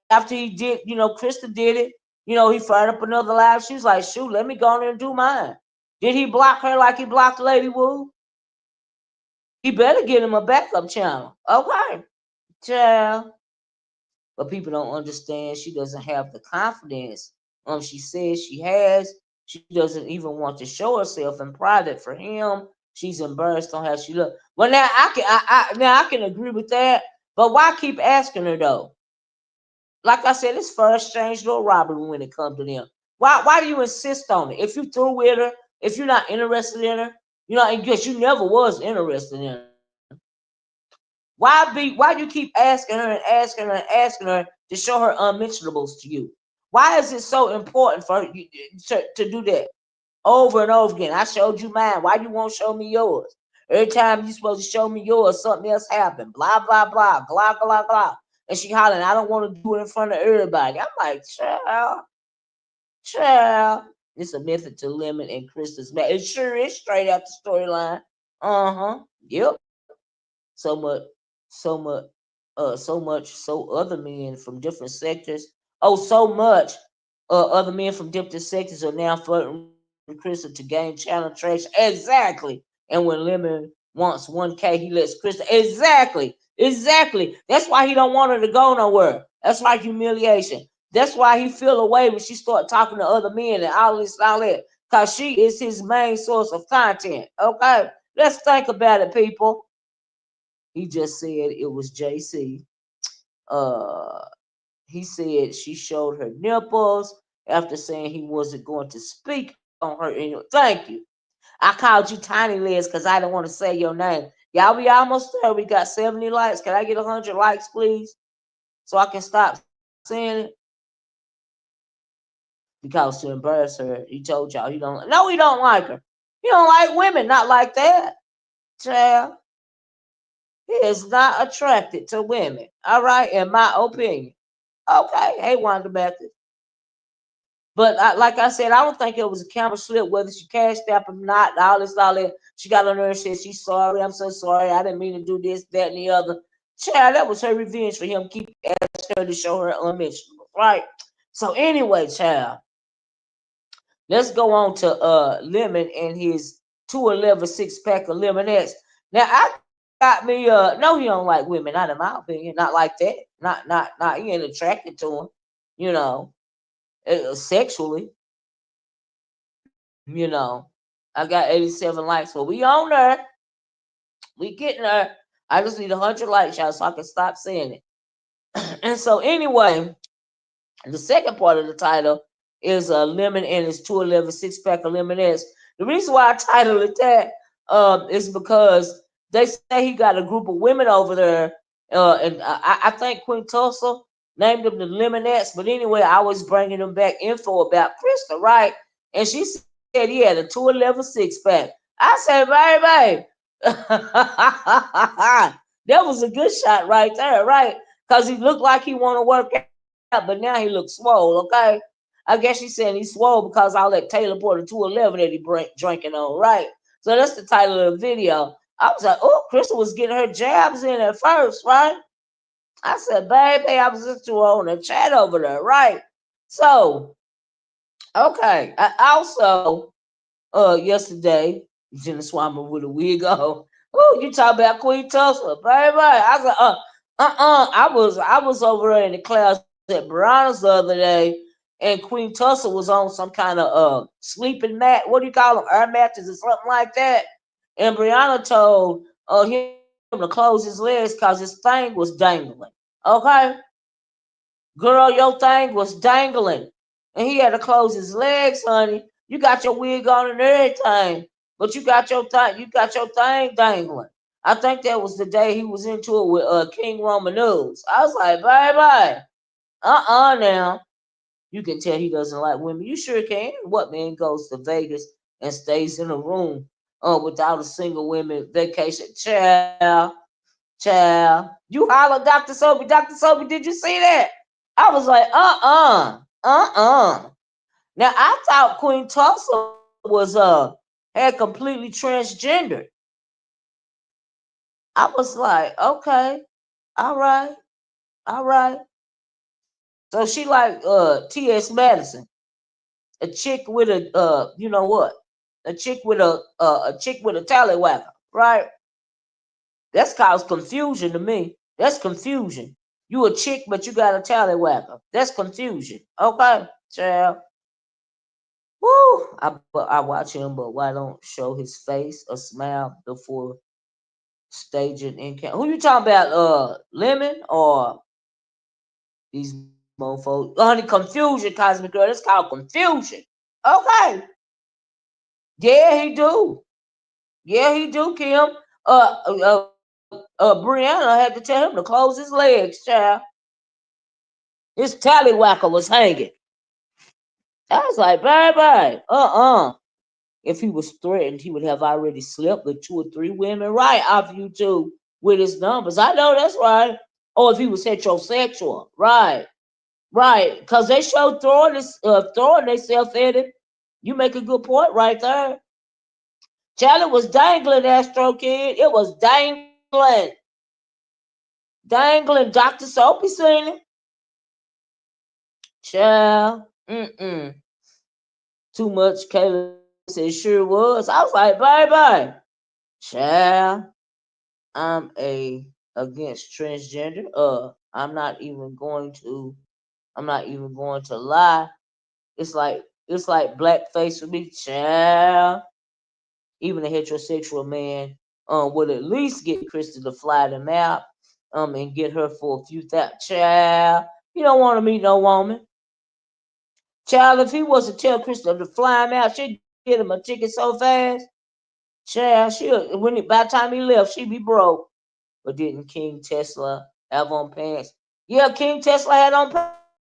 After he did, Krista did it. He fired up another live. She was like, shoot, let me go in there and do mine. Did he block her like he blocked Lady Wu? He better get him a backup channel. Okay. Child. But people don't understand she doesn't have the confidence she says she has. She doesn't even want to show herself in private for him. She's embarrassed on how she looks. Well, now I can agree with that. But why keep asking her though? Like I said, it's first exchange or robbery when it comes to them. Why do you insist on it? If you through with her, if you're not interested in her, I guess you never was interested in her. Why you keep asking her and asking her and asking her to show her unmentionables to you? Why is it so important for you to do that over and over again? I showed you mine. Why you won't show me yours? Every time you supposed to show me yours, something else happened. Blah, blah, blah, blah, blah, blah. And she hollering, I don't want to do it in front of everybody. I'm like, child. It's a method to Lemon and Christa's match. It sure is straight out the storyline. Uh-huh. Yep. So much, so much, so other men from different sectors. Oh, so much other men from different sectors are now flirting with Christa to gain channel traction. Exactly. And when Lemon wants 1K, he lets Christa. Exactly. That's why he don't want her to go nowhere. That's like humiliation. That's why he feel away when she start talking to other men and all this and all that. Cause she is his main source of content. Okay, let's think about it, people. He just said it was JC. Uh, he said she showed her nipples after saying he wasn't going to speak on her. Thank you. I called you Tiny Liz because I didn't want to say your name. Y'all, we almost there. We got 70 likes. Can I get 100 likes, please? So I can stop saying it? Because to embarrass her, he told y'all he don't. No, he don't like her. He don't like women. Not like that. Child. He is not attracted to women. All right, in my opinion. Okay, hey, Wanda Methodist. But like I said, I don't think it was a camera slip, whether she cashed up or not, all this, all that. She got on there and said, she's sorry, I'm so sorry, I didn't mean to do this, that, and the other. Child, that was her revenge for him keep asking her to show her unmentionables, right? So anyway, child, let's go on to Lemon and his 211 6-pack of Lemonettes. Now I got me no, he don't like women, not in my opinion, not like that. Not he ain't attracted to him, you know, sexually, you know. I got 87 likes, but we on there. We getting there. I just need 100 likes, y'all, so I can stop saying it. And so anyway, the second part of the title is Lemon and his 211 6-pack of Lemonettes. The reason why I titled it that is because they say he got a group of women over there, and I think Queen Tulsa named them the Lemonettes. But anyway, I was bringing them back info about Christa, right? And she said he had a 211 6-pack. I said, baby, that was a good shot right there, right? Because he looked like he want to work out, but now he looks swole, okay? I guess she's saying he's swole because all that Taylor Porter 211 that he drinking on, right? So that's the title of the video. I was like, oh, Crystal was getting her jabs in at first, right? I said, baby, I was just on a chat over there, right? So, okay. I also, yesterday, Jenna Swammer with a wig on. Oh, you talk about Queen Tulsa, baby. I said, I was over there in the class at Brianna's the other day, and Queen Tulsa was on some kind of sleeping mat. What do you call them? Air mattress or something like that. And Brianna told him to close his legs because his thing was dangling. Okay, girl, your thing was dangling, and he had to close his legs, honey. You got your wig on and everything, but you got your thing dangling. I think that was the day he was into it with King Roman News. I was like, bye. Now. You can tell he doesn't like women. You sure can. What man goes to Vegas and stays in a room without a single women vacation? Child. You holler, Dr. Sophie. Dr. Sophie, did you see that? I was like, Now I thought Queen Tulsa was had completely transgendered. I was like, okay, all right, all right. So she like T.S. Madison, a chick with a you know what? A chick with a tallywhacker, right? That's caused confusion to me. That's confusion. You a chick, but you got a tallywhacker. That's confusion. Okay, child. Woo! I watch him, but why don't show his face or smile before staging encounter? Who you talking about? Lemon or these mofos? Honey, confusion, Cosmic Girl. That's called confusion. Okay. Yeah, he do. Yeah, he do, Kim. Brianna had to tell him to close his legs, child. His tallywhacker was hanging. I was like, bye. if he was threatened, he would have already slept with 2 or 3 women right off YouTube with his numbers. I know that's right. Or if he was heterosexual, right, right, because they show throwing themselves at it. You make a good point right there. Charlie was dangling, Astro Kid. It was dangling. Dangling. Dr. Soapy seen it. Child. Too much. Kayla said sure was. I was like, bye. Child. I'm against transgender. I'm not even going to lie. It's like blackface for me, child. Even a heterosexual man would at least get Christa to fly them out and get her for a few thousand. Child, you don't want to meet no woman. Child, if he was to tell Christa to fly him out, she'd get him a ticket so fast. Child, by the time he left, she'd be broke. But didn't King Tesla have on pants? Yeah, King Tesla had on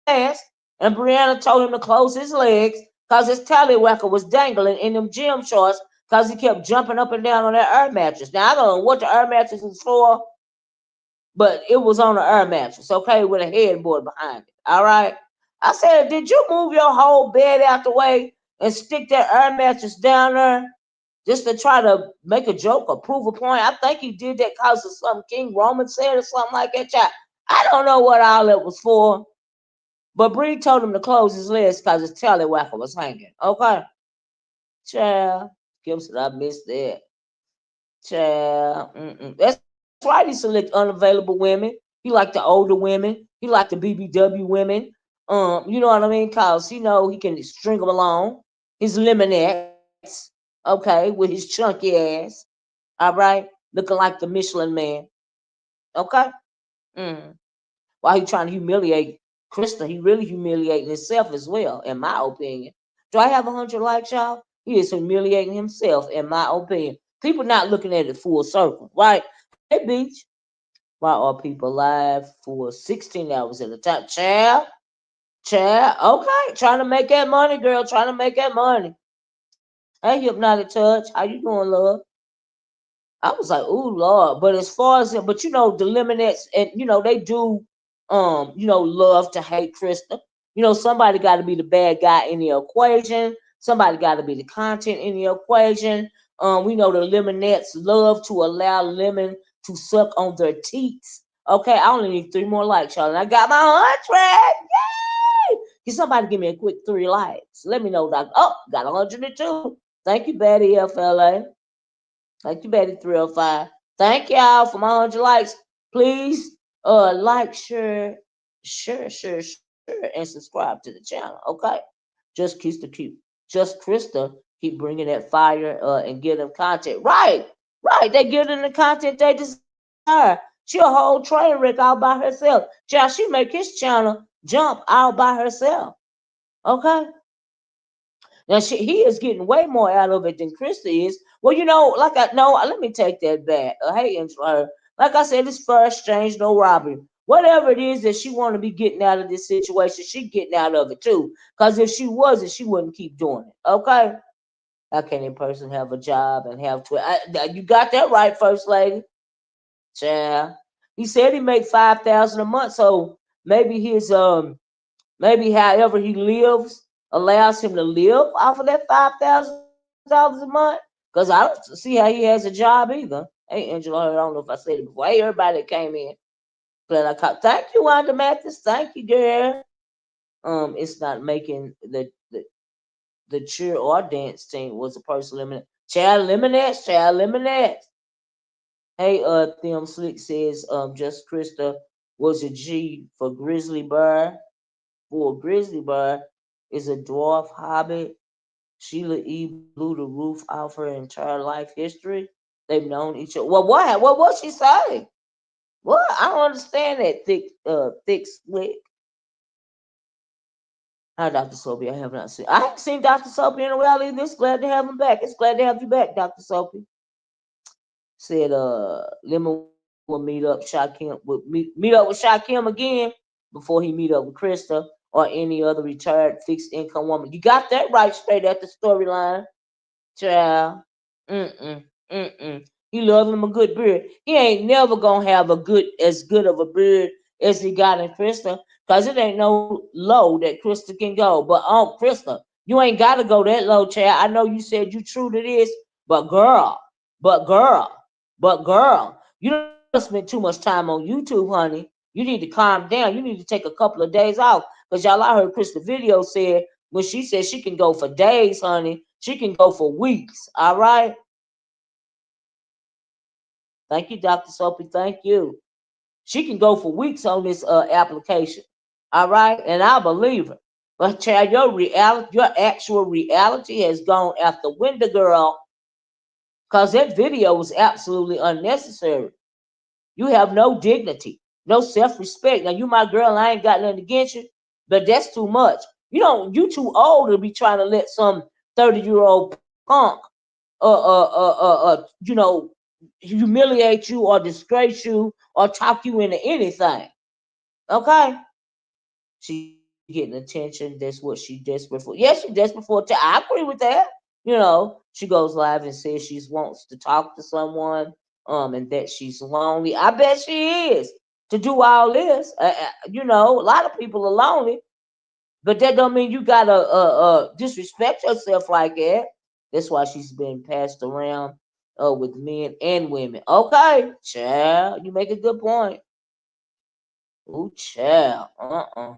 pants. And Brianna told him to close his legs because his tallywhacker was dangling in them gym shorts because he kept jumping up and down on that air mattress. Now, I don't know what the air mattress was for, but it was on an air mattress, okay, with a headboard behind it. All right. I said, did you move your whole bed out the way and stick that air mattress down there just to try to make a joke or prove a point? I think he did that because of something King Roman said or something like that. Child. I don't know what all that was for, but Bree told him to close his legs because his tallywhacker was hanging. Okay. Child. Kim said, I missed that. Child. That's right. He select unavailable women. He like the older women. He like the BBW women. You know what I mean? Cause he can string them along. His Lemonettes, okay, with his chunky ass. All right, looking like the Michelin man. Okay. Mm. While he trying to humiliate Christa, he really humiliating himself as well, in my opinion. Do I have 100 likes, y'all? He is humiliating himself, in my opinion. People not looking at it full circle, right? Hey, Beach. Why are people live for 16 hours at a time? Child, okay. Trying to make that money, girl. Trying to make that money. Hey, Hypnotic Touch. How you doing, love? I was like, "Ooh, Lord!" But as far as the Lemonettes, and they do, love to hate Krista. Somebody got to be the bad guy in the equation. Somebody got to be the content in the equation. We know the Lemonettes love to allow lemon to suck on their teats. Okay, I only need 3 more likes, y'all, and I got my 100. Yay! Can somebody give me a quick 3 likes? Let me know, Doc. Oh, got 102. Thank you, Betty FLA. Thank you, Betty 305. Thank y'all for my 100 likes. Please, like, share, and subscribe to the channel. Okay, just Krista keep bringing that fire and give them content. Right, right. They give them the content they desire. She a whole train wreck all by herself. Child, she make his channel jump all by herself. Okay. Now he is getting way more out of it than Christa is. Well, let me take that back. Hey, Angela, like I said, it's fair exchange, no robbery. Whatever it is that she want to be getting out of this situation, she getting out of it too. Because if she wasn't, she wouldn't keep doing it. Okay. How can a person have a job and have you got that right, First Lady? Child. He said he made 5,000 a month, so maybe maybe however he lives allows him to live off of that $5,000 a month. Because I don't see how he has a job either. Hey, Angela, I don't know if I said it before. Hey, everybody that came in. Glad I caught. Thank you, Wanda Mathis. Thank you, girl. It's not making the cheer or dance team was a person limit. Child Lemonettes. Hey, Them Slick says, just Krista was a G for Grizzly Bear. For a Grizzly Bear is a dwarf hobbit. Sheila E. blew the roof off her entire life history. They've known each other. Well, what she say? What? I don't understand that thick slick. Hi, Dr. Soapy. I haven't seen Dr. Soapy in a while either. It's glad to have him back. It's glad to have you back, Dr. Soapy. Said Lemon will meet up meet up with Shakim again before he meet up with Krista or any other retired fixed income woman. You got that right straight at the storyline. Child. Mm-mm. Mm-mm. He love him a good beard. He ain't never gonna have a good as good of a beard as he got in Krista, cause it ain't no low that Krista can go. But Krista, you ain't gotta go that low, child. I know you said you true to this, but girl, but girl, but girl, you don't spend too much time on YouTube, honey. You need to calm down. You need to take a couple of days off. Cause y'all, I heard Krista video said when she said she can go for days, honey, she can go for weeks. All right. Thank you, Dr. Soapy. Thank you. She can go for weeks on this application. All right. And I believe her. But child, your reality, your actual reality has gone out the window, girl. Because that video was absolutely unnecessary. You have no dignity, no self-respect. Now you my girl, I ain't got nothing against you, but that's too much. You too old to be trying to let some 30-year-old punk humiliate you or disgrace you or talk you into anything. Okay? She getting attention. That's what she desperate for. Yes, she desperate for. I agree with that. She goes live and says she wants to talk to someone, and that she's lonely. I bet she is to do all this. A lot of people are lonely, but that don't mean you gotta disrespect yourself like that. That's why she's been passed around with men and women. Okay, child, you make a good point. Ooh, child. Uh-uh.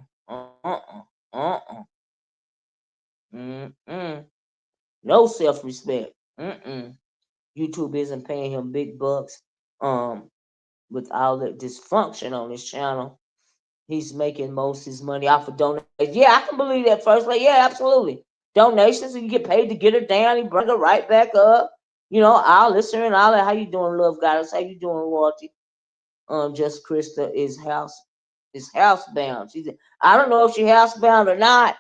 Mm-mm. No self-respect. Mm-mm. YouTube isn't paying him big bucks. Um, with all that dysfunction on his channel, he's making most of his money off of donations. Yeah, I can believe that first. Like, yeah, absolutely. Donations, and you get paid to get her down. He bring her right back up. I'll listen and all that. How you doing, love goddess? How you doing, royalty? Just Krista is housebound. I don't know if she housebound or not,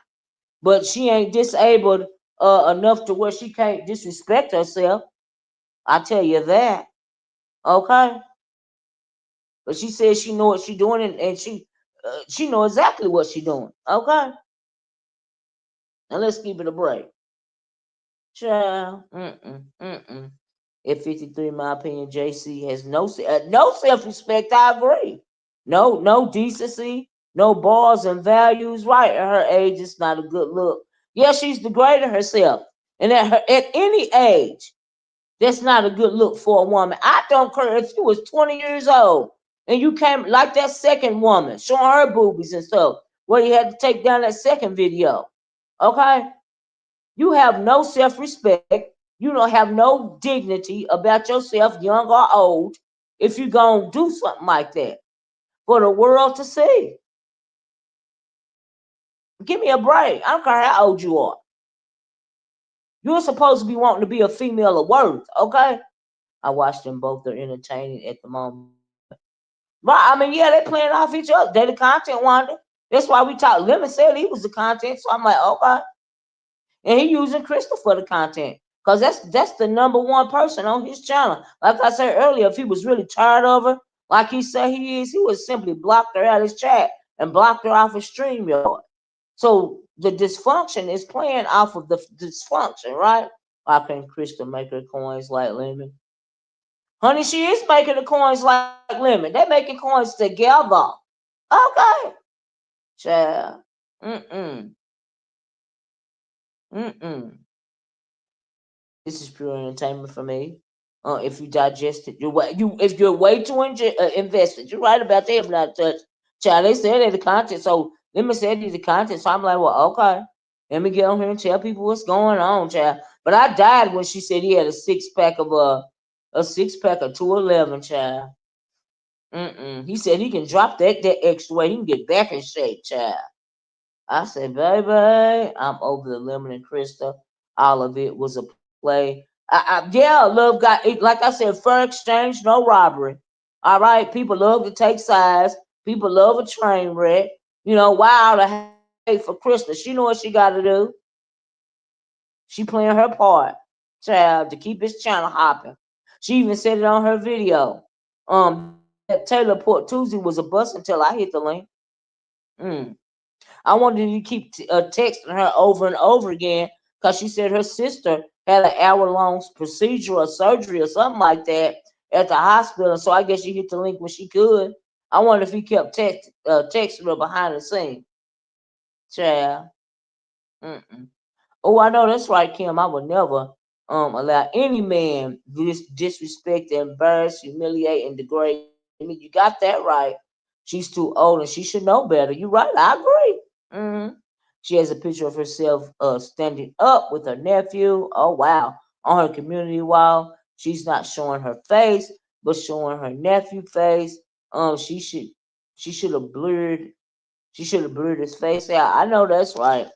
but she ain't disabled enough to where she can't disrespect herself. I tell you that. Okay, but she says she know what she doing, and she know exactly what she doing. Okay, now let's keep it a break. Child, mm-mm. At 53, in my opinion, JC has no self respect. I agree. No decency, no balls and values. Right at her age, it's not a good look. Yeah, she's degrading herself, and at any age, that's not a good look for a woman. I don't care if you was 20 years old and you came like that second woman showing her boobies and stuff. Well, you had to take down that second video. Okay? You have no self-respect. You don't have no dignity about yourself, young or old, if you're going to do something like that for the world to see. Give me a break. I don't care how old you are. You're supposed to be wanting to be a female of worth, okay? I watch them both. They're entertaining at the moment. But I mean, yeah, they playing off each other. They the content wonder. That's why we talk. Lemon said he was the content, so I'm like, okay. And he using Christa for the content. Cause that's the number one person on his channel. Like I said earlier, if he was really tired of her, like he said he is, he would simply block her out of his chat and blocked her off his StreamYard. So the dysfunction is playing off of the dysfunction, right? Why can Christa make her coins like Lemon? Honey, she is making the coins like Lemon. They're making coins together. Okay. Child. Mm-mm. Mm-mm. This is pure entertainment for me. If you digest it, if you're way too invested, you're right about that. If not touch, child, they said they're the content. So let me say they're the content. So I'm like, well, okay. Let me get on here and tell people what's going on, child. But I died when she said he had a 6 pack of 211, child. Mm-mm. He said he can drop that extra weight. He can get back in shape, child. I said, baby, I'm over the lemon and Krista. All of it was a play. Yeah, love got it. Like I said, fair exchange, no robbery. All right, people love to take sides. People love a train wreck. Wow, to hate for Krista. She know what she got to do. She playing her part, child, to keep his channel hopping. She even said it on her video. That Taylor Port Tuesday was a bust until I hit the link. Mm. I wanted you to keep texting her over and over again because she said her sister had an hour-long procedure or surgery or something like that at the hospital. So I guess she hit the link when she could. I wonder if he kept texting her behind the scene. Child. Mm-mm. Oh, I know that's right, Kim. I would never allow any man disrespect, embarrass, humiliate, and degrade me. You got that right. She's too old and she should know better. You're right. I agree. Hmm. She has a picture of herself standing up with her nephew. Oh wow, on her community wall. She's not showing her face, but showing her nephew face. She should have blurred. She should have blurred his face out. I know that's right.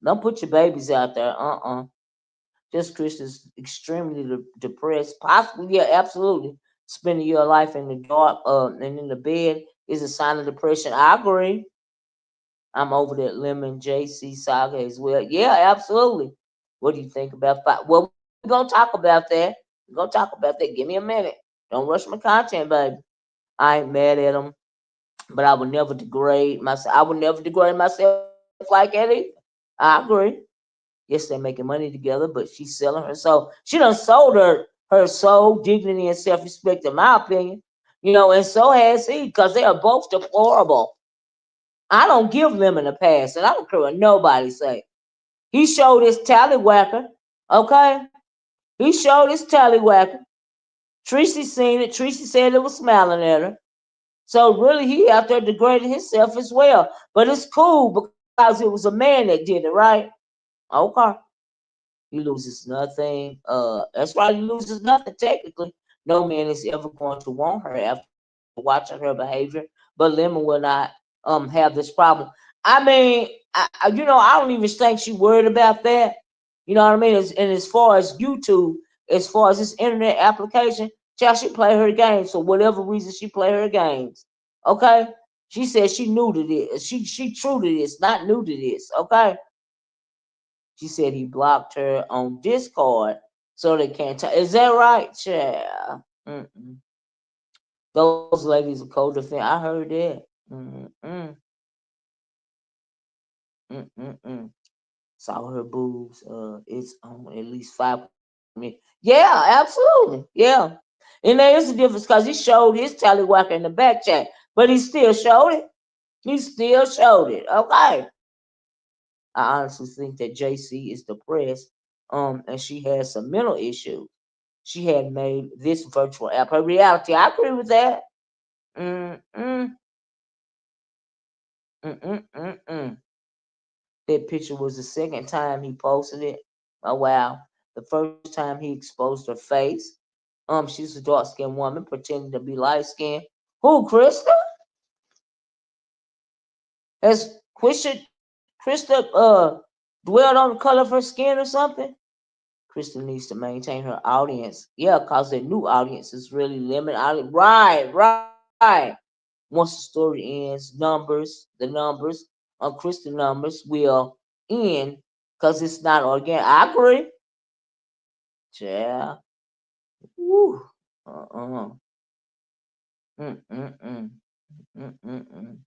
Don't put your babies out there. Just Christians extremely depressed. Possibly, yeah, absolutely. Spending your life in the dark and in the bed is a sign of depression. I agree. I'm over that Lemon JC saga as well. Yeah, absolutely. What do you think about that? Well, we're gonna talk about that. We're gonna talk about that. Give me a minute. Don't rush my content, baby. I ain't mad at them, but I would never degrade myself. I would never degrade myself like that either. I agree. Yes, they're making money together, but she's selling her soul. She done sold her soul, dignity, and self respect, in my opinion. And so has he, because they are both deplorable. I don't give Lemon a pass, and I don't care what nobody say. He showed his tallywhacker, okay? He showed his tallywhacker. Tracy seen it. Tracy said it was smiling at her. So really, he out there degrading himself as well. But it's cool because it was a man that did it, right? Okay. He loses nothing. That's right. He loses nothing technically. No man is ever going to want her after watching her behavior. But Lemon will not have this problem. I mean, I don't even think she worried about that. You know what I mean? And as far as YouTube, as far as this internet application, child, she play her games for whatever reason she play her games. Okay. She said she knew to this. She true to this, not new to this. Okay. She said he blocked her on Discord so they can't talk. Is that right, child? Mm-mm. Those ladies are co-defendant. I heard that. Mm-mm. Mm-mm-mm. Saw her boobs. It's on at least 5 minutes. Yeah, absolutely. Yeah. And there is a difference because he showed his tallywhacker in the back chat, but he still showed it. He still showed it. Okay. I honestly think that JC is depressed, and she has some mental issues. She had made this virtual app her reality. I agree with that. Mm mm mm mm mm. Mm. That picture was the second time he posted it. Oh wow! The first time he exposed her face. She's a dark skinned woman pretending to be light skinned. Who, Krista? Has Krista dwelled on the color of her skin or something? Krista needs to maintain her audience. Yeah, because the new audience is really limited. Right, right. Once the story ends, the numbers on Krista numbers will end because it's not organic. I agree. Yeah. Woo. Uh-uh. Mm-mm-mm. Mm-mm-mm.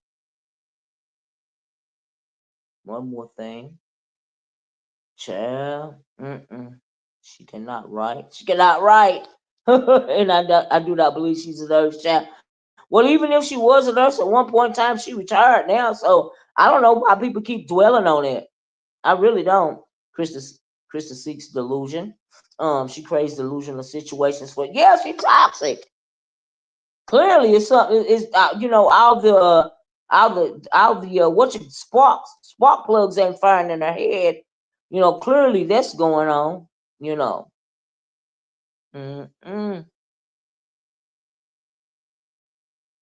One more thing. Child. Mm-mm. She cannot write. She cannot write. And I do not believe she's a nurse child. Well, even if she was a nurse at one point in time, she retired now. So I don't know why people keep dwelling on it. I really don't. Krista Krista seeks delusion. She creates delusional situations for. Yeah, she's toxic. Clearly, it's something. It's all the what you spark plugs ain't firing in her head. Clearly that's going on. You know. Mm-mm,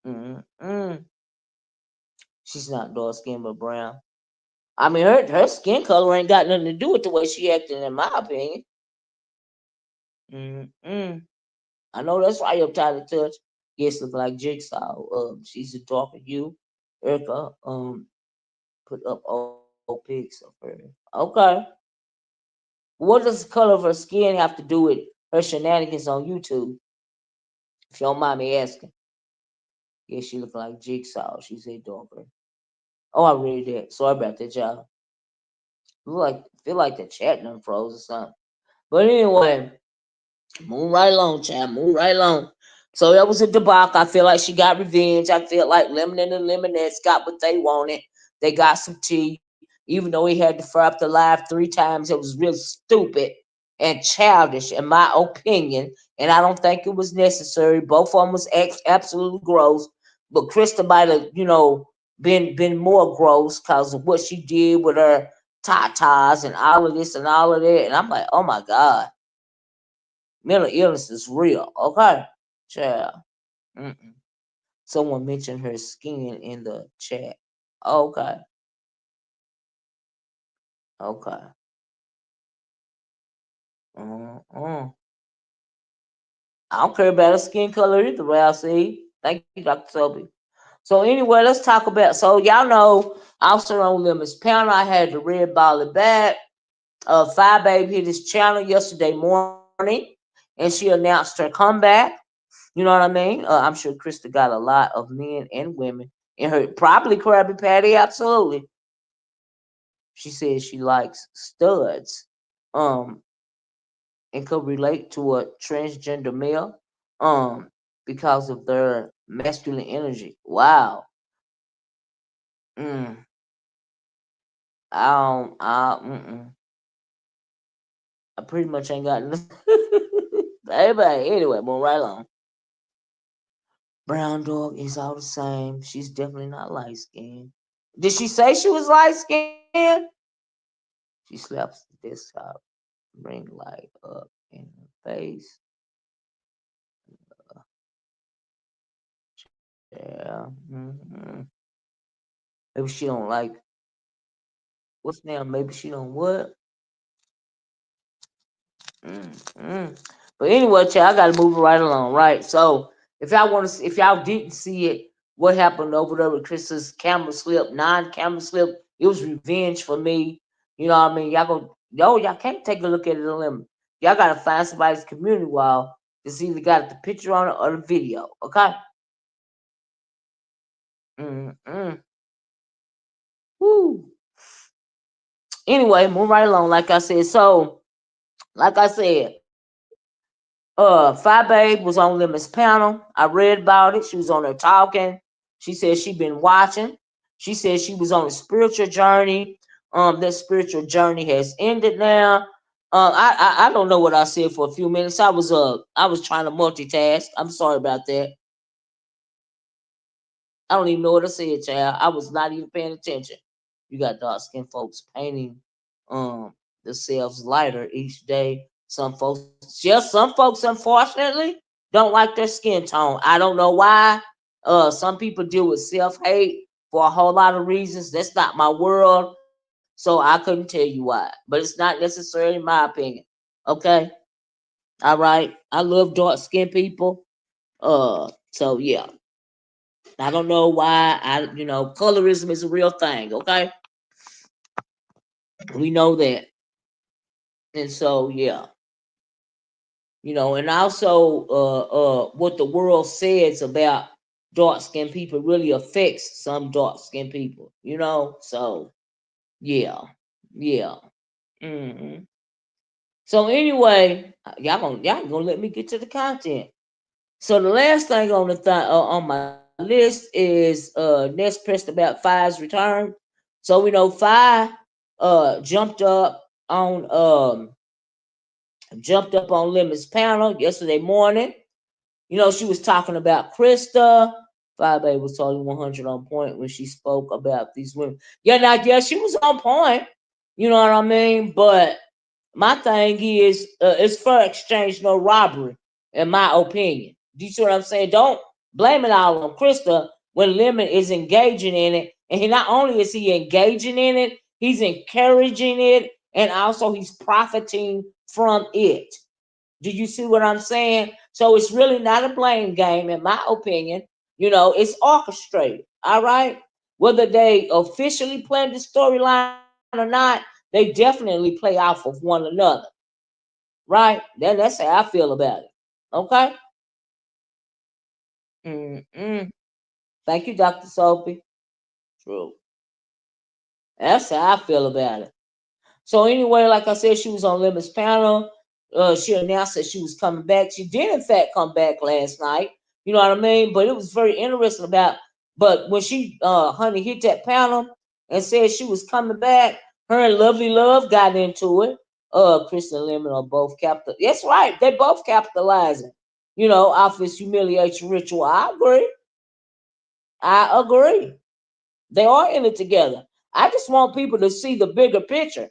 mm-mm. She's not dark skinned but brown. I mean, her skin color ain't got nothing to do with the way she acting, in my opinion. Mm-mm. I know that's why you're tired of touch. Yes, look like Jigsaw. She's a darker you. Erica put up old pics of her. Okay. What does the color of her skin have to do with her shenanigans on YouTube? If you don't mind me asking. Yeah, she look like Jigsaw. She's a darker. Oh, I read that. Sorry about that, y'all. Feel like the chat done froze or something. But anyway, move right along, child. Move right along. So that was a debacle. I feel like she got revenge. I feel like Lemon and the Lemonettes got what they wanted. They got some tea. Even though he had to fire up the live 3 times, it was real stupid and childish, in my opinion. And I don't think it was necessary. Both of them was absolutely gross. But Krista might have, been more gross because of what she did with her tatas and all of this and all of that. And I'm like, oh my God, mental illness is real. Okay, child. Mm-mm. Someone mentioned her skin in the chat. Okay, okay. Uh-uh. I don't care about her skin color either, Ralph. See, thank you, Dr. Sophie. So anyway, let's talk about. So y'all know, also on Lemons Panel, I had the red ball it back. Fyebaes hit his channel yesterday morning, and she announced her comeback. You know what I mean? I'm sure Krista got a lot of men and women in her, probably Krabby Patty, absolutely. She says she likes studs, um, and could relate to a transgender male, um, because of their masculine energy. Wow. Mm, mm-mm. I pretty much ain't got nothing. Everybody, anyway, moving right along. Brown dog is all the same. She's definitely not light skinned. Did she say she was light skinned? She slaps the desktop, ring light up in her face. Yeah. Maybe she don't like what's now? Maybe she don't what? Mm. But anyway, child, I gotta move it right along, right? So if y'all didn't see it, what happened over there with Chris's camera slip, non-camera slip, it was revenge for me. You know what I mean? Y'all can't take a look at it on them. Y'all gotta find somebody's community wall to see if they got the picture on it or the video. Okay. Mm. Woo. Anyway, move right along. Like I said, like I said, Fyebaes was on Lemon's panel. I read about it. She was on there talking. She said she been watching. She said she was on a spiritual journey. That spiritual journey has ended now. I don't know what I said for a few minutes. I was trying to multitask. I'm sorry about that. I don't even know what I said, child. I was not even paying attention. You got dark skinned folks painting um themselves lighter each day. Some folks unfortunately don't like their skin tone. I don't know why. Some people deal with self-hate for a whole lot of reasons. That's not my world. So I couldn't tell you why. But it's not necessarily my opinion. Okay? All right. I love dark skinned people. So yeah. I don't know why. Colorism is a real thing. Okay, we know that, and so yeah, and also, what the world says about dark skinned people really affects some dark skinned people. So yeah, yeah. hmm So anyway, y'all gonna let me get to the content. So the last thing on on my list is Ness pressed about Fye's return. So we know Fye jumped up on Lemon's panel yesterday morning. She was talking about Christa. Fyebaes was totally 100 on point when she spoke about these women. Yeah, she was on point. You know what I mean? But my thing is, it's fair exchange, no robbery, in my opinion. Do you see what I'm saying? Don't blame it all on Krista when Lemon is engaging in it. And not only is he engaging in it, he's encouraging it, and also he's profiting from it. Do you see what I'm saying? So it's really not a blame game, in my opinion. It's orchestrated. All right. Whether they officially planned the storyline or not, they definitely play off of one another. Right? That's how I feel about it. Okay. Mm-mm. Thank you, Dr. Sophie. True. That's how I feel about it. So anyway, like I said, she was on Lemon's panel. She announced that she was coming back. She did, in fact, come back last night. You know what I mean? But it was very interesting about. But when she, honey, hit that panel and said she was coming back, her and Lovely Love got into it. Christa and Lemon are both capital. That's right. They both capitalizing. Off this humiliation ritual. I agree. I agree. They are in it together. I just want people to see the bigger picture.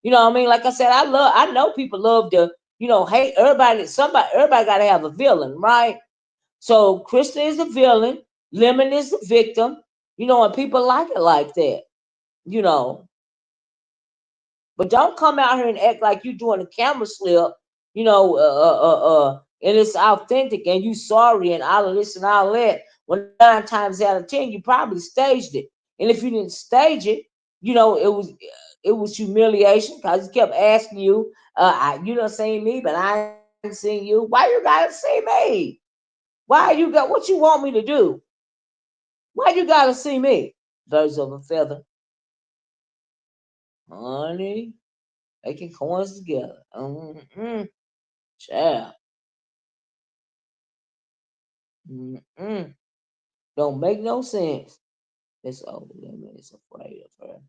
You know what I mean? Like I said, I know people love to, hate everybody gotta have a villain, right? So Krista is the villain, Lemon is the victim, and people like it like that, you know. But don't come out here and act like you doing a camera slip, and it's authentic and you sorry and all of this and all that. When 9 times out of 10, you probably staged it. And if you didn't stage it, it was humiliation because he kept asking you, you don't see me, but I ain't seen you. Why you gotta see me? Why you got what you want me to do? Why you gotta see me? Birds of a feather, honey, making coins together. Child. Mm-mm. Don't make no sense. This old woman is afraid of her.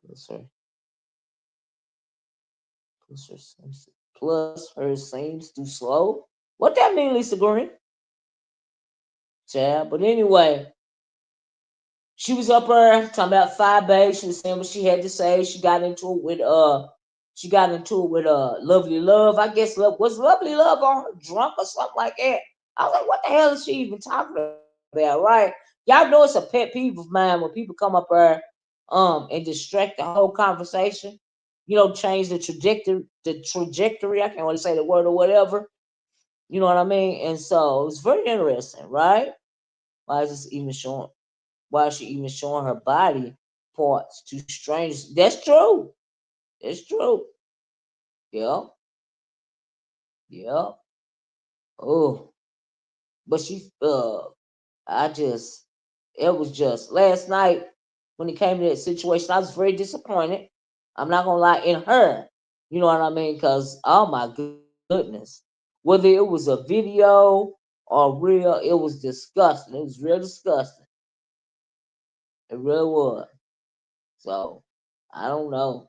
Plus her, plus her seems too slow. What that mean, Lisa Green? Child. But anyway, she was up there talking about Fyebaes. She was saying what she had to say. She got into it with Lovely Love. I guess was Lovely Love on her drunk or something like that. I was like, what the hell is she even talking about, right? Y'all know it's a pet peeve of mine when people come up there and distract the whole conversation. Change the trajectory. I can't really say the word or whatever. You know what I mean? And so it's very interesting, right? Why is this even showing? Why is she even showing her body parts to strangers? That's true. It's true. Yep. Yep. Oh, but I just, it was just last night when it came to that situation, I was very disappointed. I'm not gonna lie in her. You know what I mean? Because oh my goodness, whether it was a video or real, it was disgusting. It was real disgusting. It really was. So I don't know.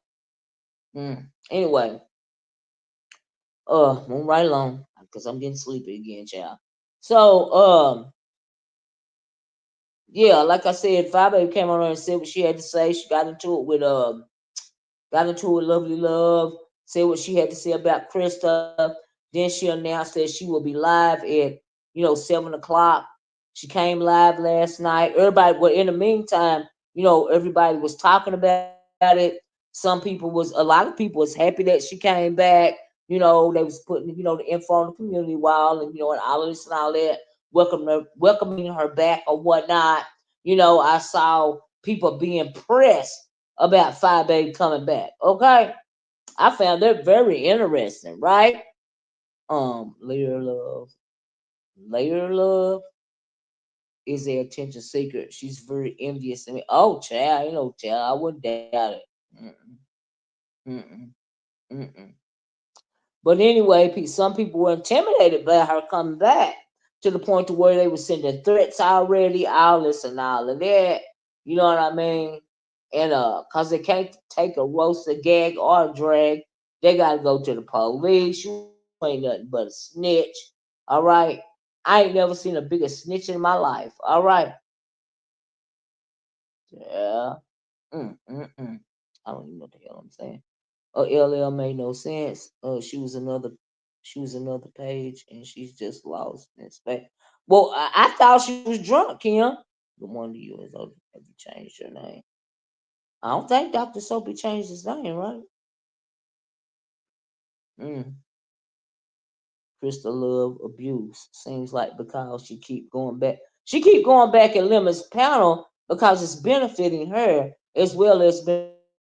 Anyway, move right along because I'm getting sleepy again, child. So yeah, like I said, Fyebae came on her and said what she had to say. She got into it, Lovely Love, said what she had to say about Christa. Then she announced that she will be live at 7 o'clock. She came live last night. Everybody, well, in the meantime, everybody was talking about it. A lot of people was happy that she came back. They was putting the info on the community wall and and all of this and all that, welcoming her back or whatnot. I saw people being pressed about Fyebae coming back. Okay, I found that very interesting, right? Layer love, layer love is a attention seeker. She's very envious of me. Oh, child, child, I wouldn't doubt it. Mm-mm, mm-mm, mm-mm. But anyway, some people were intimidated by her coming back to the point to where they were sending threats already, all this and all of that. You know what I mean? And cause they can't take a roast, a gag, or a drag, they gotta go to the police. You ain't nothing but a snitch. All right. I ain't never seen a bigger snitch in my life. All right. Yeah. Mm. I don't even know what the hell I'm saying. LL made no sense. She was another page, and she's just lost in space. Well, I thought she was drunk, Kim. The one to you is, have you changed your name? I don't think Dr. Soapy changed his name, right? Mm. Krista love abuse. Seems like because she keep going back. She keep going back in Lemon's panel because it's benefiting her as well as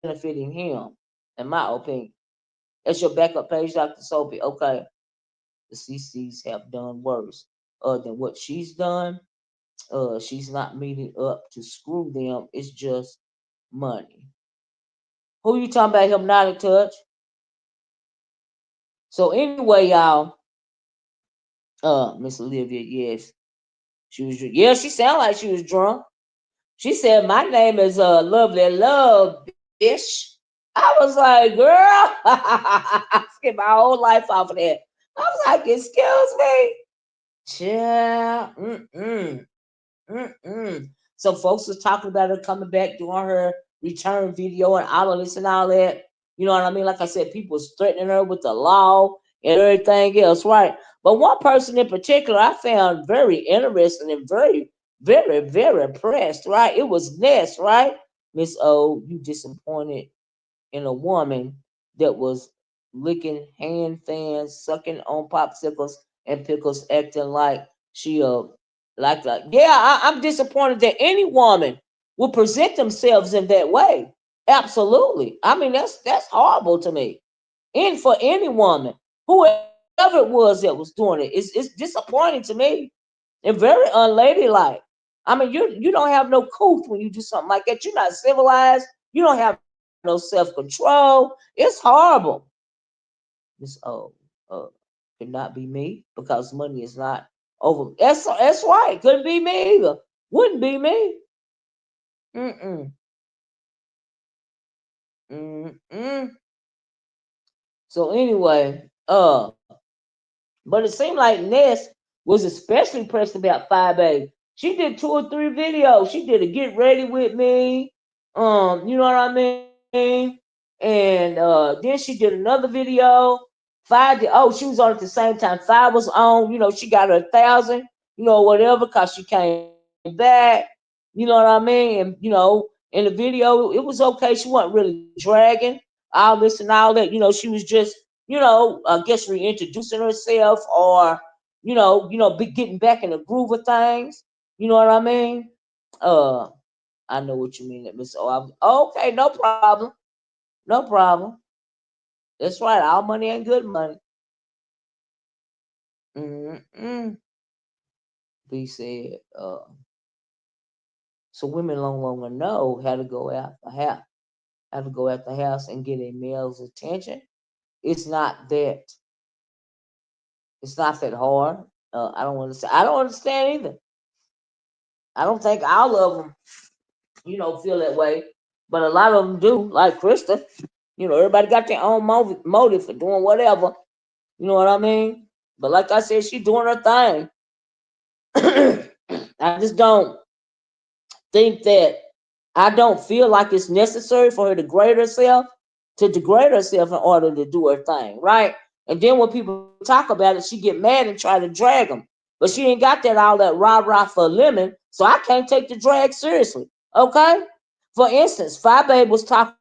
benefiting him, in my opinion. That's your backup page, Dr. Soapy. Okay. The CCs have done worse than what she's done. She's not meeting up to screw them. It's just money. Who you talking about? Hypnotic touch? So anyway, y'all, Miss Olivia, yes, she was. Yeah, she sounded like she was drunk. She said, "My name is Lovely Love, bitch." I was like, "Girl," I skipped my whole life off of that. I was like, "Excuse me, child." Mm-mm. So folks was talking about her coming back doing her return video and all of this and all that. You know what I mean? Like I said, people was threatening her with the law and everything else, right? But one person in particular I found very interesting and very, very, very impressed, right? It was Ness, right? Miss O, you disappointed in a woman that was licking hand fans, sucking on popsicles and pickles, acting like she like that. Yeah, I'm disappointed that any woman would present themselves in that way. Absolutely. I mean, that's horrible to me. And for any woman, whoever it was that was doing it, it's disappointing to me and very unladylike. I mean, you don't have no couth when you do something like that. You're not civilized. You don't have no self control. It's horrible. This could not be me because money is not over. That's right. Couldn't be me either. Wouldn't be me. Mm-mm. Mm-mm. So anyway, but it seemed like Ness was especially pressed about Fyebaes. She did 2 or 3 videos. She did a get ready with me. You know what I mean? And then she did another video. Oh, she was on at the same time. Fye was on. You know, she got her 1,000. You know, whatever, cause she came back. You know what I mean? And in the video, it was okay. She wasn't really dragging all this and all that. She was just I guess reintroducing herself or, getting back in the groove of things. You know what I mean? Uh, I know what you mean, Miss O. Okay, no problem, no problem. That's right. All money ain't good money. Mm-mm. B said. So women no longer know how to go out the house, how to go out the house and get a male's attention. It's not that. It's not that hard. I don't understand. I don't understand either. I don't think all of them, feel that way. But a lot of them do, like Christa. Everybody got their own motive for doing whatever. You know what I mean? But like I said, she doing her thing. I just don't think that I don't feel like it's necessary for her to degrade herself in order to do her thing, right? And then when people talk about it, she get mad and try to drag them. But she ain't got that all that rah rah for a lemon, so I can't take the drag seriously. Okay? For instance, Fyebaes was talking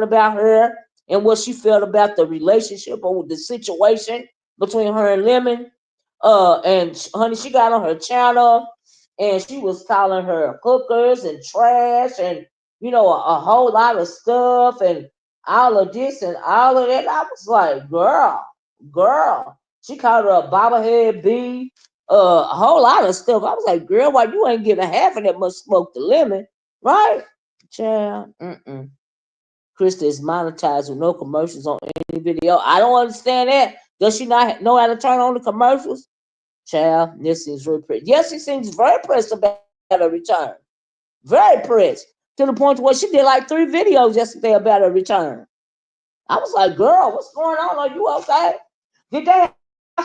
about her and what she felt about the relationship or the situation between her and Lemon. And honey, she got on her channel and she was calling her hookers and trash and a whole lot of stuff and all of this and all of that. I was like, girl. She called her a bobblehead bee, a whole lot of stuff. I was like, girl, why you ain't getting half of that much smoke to Lemon, right? Child, Christa is monetized with no commercials on any video. I don't understand that. Does she not know how to turn on the commercials? Child, this seems very pressed. Yes, she seems very pressed about her return. Very pressed. To the point where she did like 3 videos yesterday about her return. I was like, girl, what's going on? Are you okay? Did they have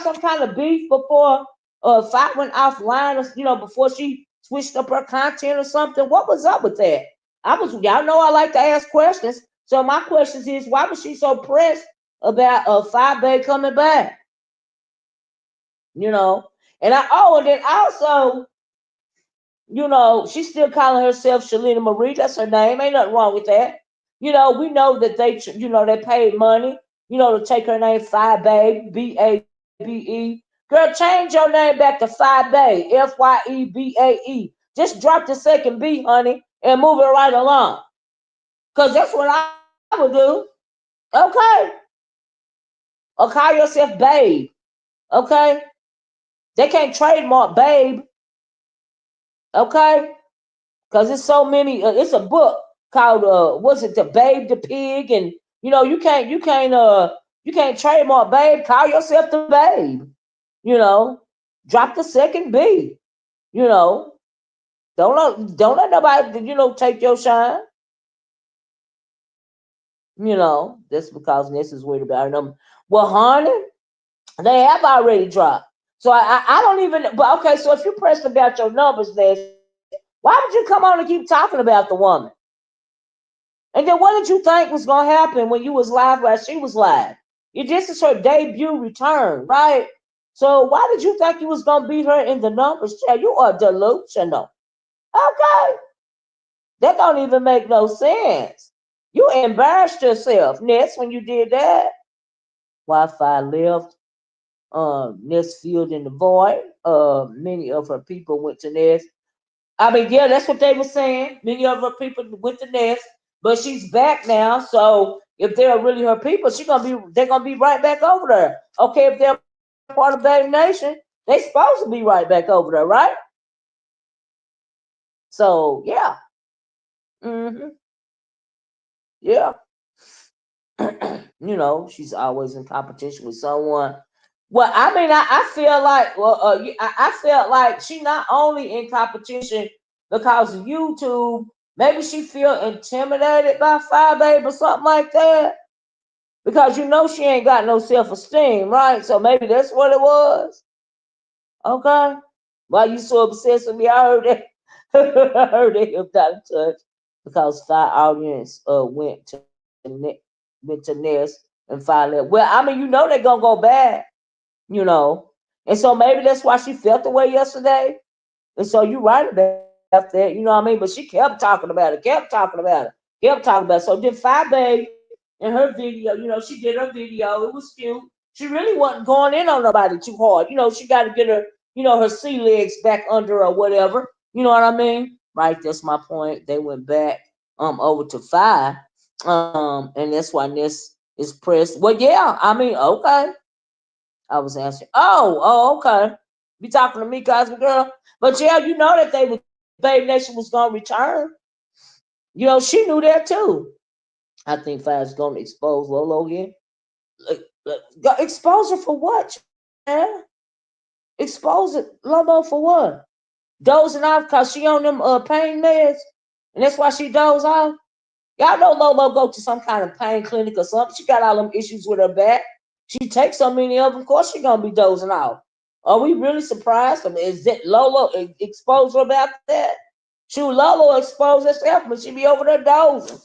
some kind of beef before Fight went offline, or, before she switched up her content or something? What was up with that? Y'all know I like to ask questions. So my questions is, why was she so pressed about Fyebaes coming back? You know, and then also, she's still calling herself Shalina Marie. That's her name. Ain't nothing wrong with that. We know that they paid money, to take her name Fyebaes, Babe. Girl, change your name back to Fyebaes, Fyebae. Just drop the second B, honey, and move it right along. Cause that's what I would do. Okay. Or call yourself Babe. Okay. They can't trademark Babe. Okay. Cause it's so many. It's a book called what's it? The Babe the Pig, and you can't You can't trademark babe. Call yourself the babe. You know, drop the second B. You know, don't let nobody take your shine. That's because Ness is worried about them. Well, honey, they have already dropped. So I don't even. But okay, so if you pressed about your numbers, Ness, why would you come on and keep talking about the woman? And then what did you think was gonna happen when you was live while she was live? This is her debut return, right? So why did you think you was gonna beat her in the numbers? Child, you are delusional. Okay, that don't even make no sense. You embarrassed yourself, Ness, when you did that. Wi-Fi left. Ness filled in the void. Many of her people went to Ness. I mean, yeah, that's what they were saying. Many of her people went to Ness, but she's back now. So if they're really her people, they're gonna be right back over there. Okay, if they're part of Bad Nation, they supposed to be right back over there, right? So yeah, hmm yeah. She's always in competition with someone. Well, I mean, I feel like, I felt like she not only in competition because of YouTube. Maybe she feel intimidated by Fyebaes or something like that because she ain't got no self esteem, right? So maybe that's what it was. Okay, why you so obsessed with me? I heard that. I heard that him got in touch because Fye audience went to Ness and found that. Well, I mean, they're gonna go bad, you know. And so maybe that's why she felt the way yesterday. And so you're right about that, you know what I mean? But she kept talking about it, kept talking about it, kept talking about it. So then Fyebaes in her video, she did her video. It was cute. She really wasn't going in on nobody too hard. She got to get her, her sea legs back under or whatever. You know what I mean? Right, that's my point. They went back over to Fye. And that's why this is pressed. Well, yeah, I mean, okay. I was answering. Oh, okay. You talking to me, Cosby girl? But yeah, you know that Baby Nation was gonna return. She knew that too. I think Five's gonna expose Lolo again. Expose her for what, man? Expose it, Lolo for what? Dozing off cause she on them pain meds, and that's why she doze off. Y'all know Lolo go to some kind of pain clinic or something. She got all them issues with her back. She takes so many of them. Of course, she gonna be dozing off. Are we really surprised? I mean, is that Lolo exposed her about that? Shoot, Lolo exposed herself, but she be over there dozing.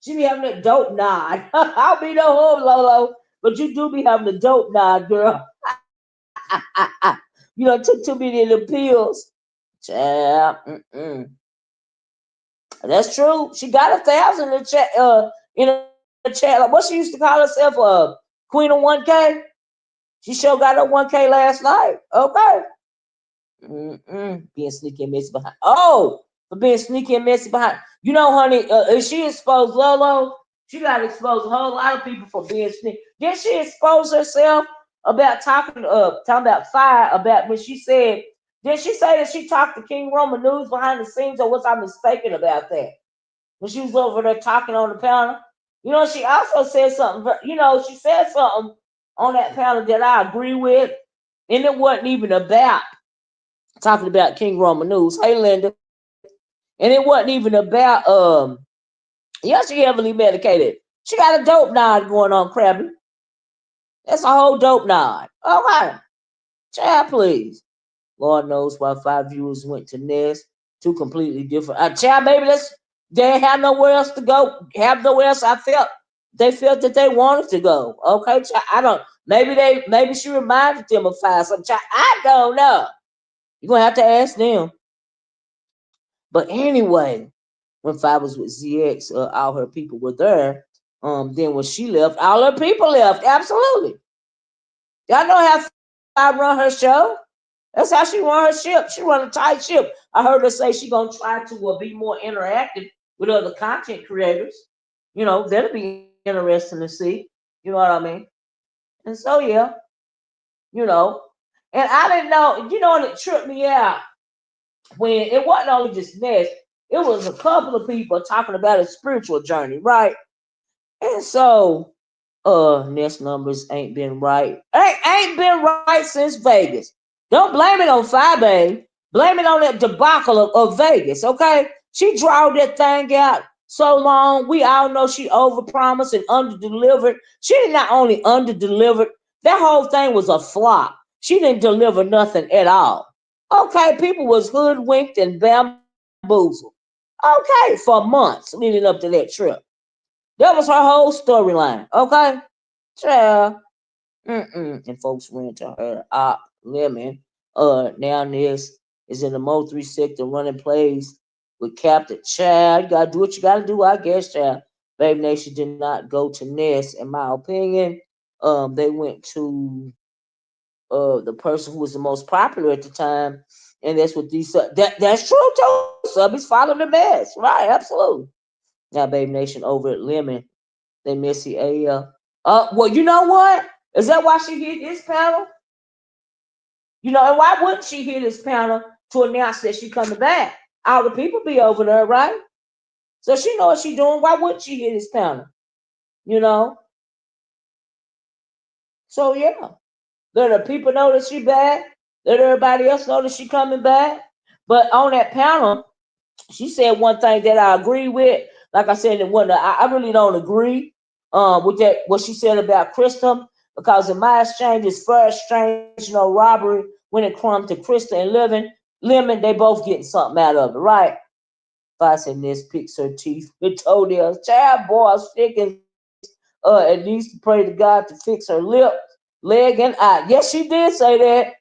She be having a dope nod. I'll be no home, Lolo, but you do be having a dope nod, girl. Took too many of the pills. Yeah, that's true. She got 1,000 in the chat. In the chat, like what she used to call herself, Queen of 1K. She sure got her 1K last night. Okay. Being sneaky and messy behind. Oh, for being sneaky and messy behind. Honey, if she exposed Lolo, she got to expose a whole lot of people for being sneaky. Did she expose herself about talking about Fire about when she said? Did she say that she talked to King Roman News behind the scenes, or was I mistaken about that? When she was over there talking on the panel, she also said something. She said something on that panel that I agree with, and it wasn't even about talking about King Roman News. Hey, Linda. And it wasn't even about yeah, she heavily medicated. She got a dope nod going on, Krabby. That's a whole dope nod. Okay. Child, please. Lord knows why 5 viewers went to Ness. Two completely different. Child, maybe they have nowhere else to go. Have nowhere else. They felt that they wanted to go. Okay, child, I don't. Maybe she reminded them of Five. Some child, I don't know. You're gonna have to ask them. But anyway, when Five was with ZX, all her people were there. Then when she left, all her people left. Absolutely. Y'all know how Five run her show. That's how she run her ship. She run a tight ship. I heard her say she gonna try to be more interactive with other content creators. That'll be interesting to see. You know what I mean? And so yeah, you know. And I didn't know. And it tripped me out when it wasn't only just Ness. It was a couple of people talking about a spiritual journey, right? And so Ness numbers ain't been right. Ain't been right since Vegas. Don't blame it on Fyebaes. Blame it on that debacle of Vegas, okay? She drawed that thing out so long. We all know she overpromised and underdelivered. She did not only underdelivered, that whole thing was a flop. She didn't deliver nothing at all. Okay, people was hoodwinked and bamboozled. Okay, for months leading up to that trip. That was her whole storyline. Okay, child. And folks went to her Lemon. Now this is in the Mo 3 sector running plays with Captain Child. You gotta do what you gotta do, I guess, child. Baby Nation did not go to Ness, in my opinion. They went to the person who was the most popular at the time, and that's what these that's true too. Subbies follow the mess, right? Absolutely. Now, Baby Nation over at Lemon, they Missy AF. Well, you know what? Is that why she hit this panel? You know, and why wouldn't she hit this panel to announce that she coming back? All the people be over there, right? So she know what she doing. Why wouldn't she hit this panel? You know? So yeah. Let the people know that she back. Let everybody else know that she coming back. But on that panel, she said one thing that I agree with. Like I said, I really don't agree with that what she said about Christa, because in my exchange, it's fair exchange, robbery when it comes to Christa and Lemon, they both getting something out of it, right? If I said this picks her teeth with toenails, child boy Stickens, at least pray to God to fix her lip, leg, and eye. Yes, she did say that.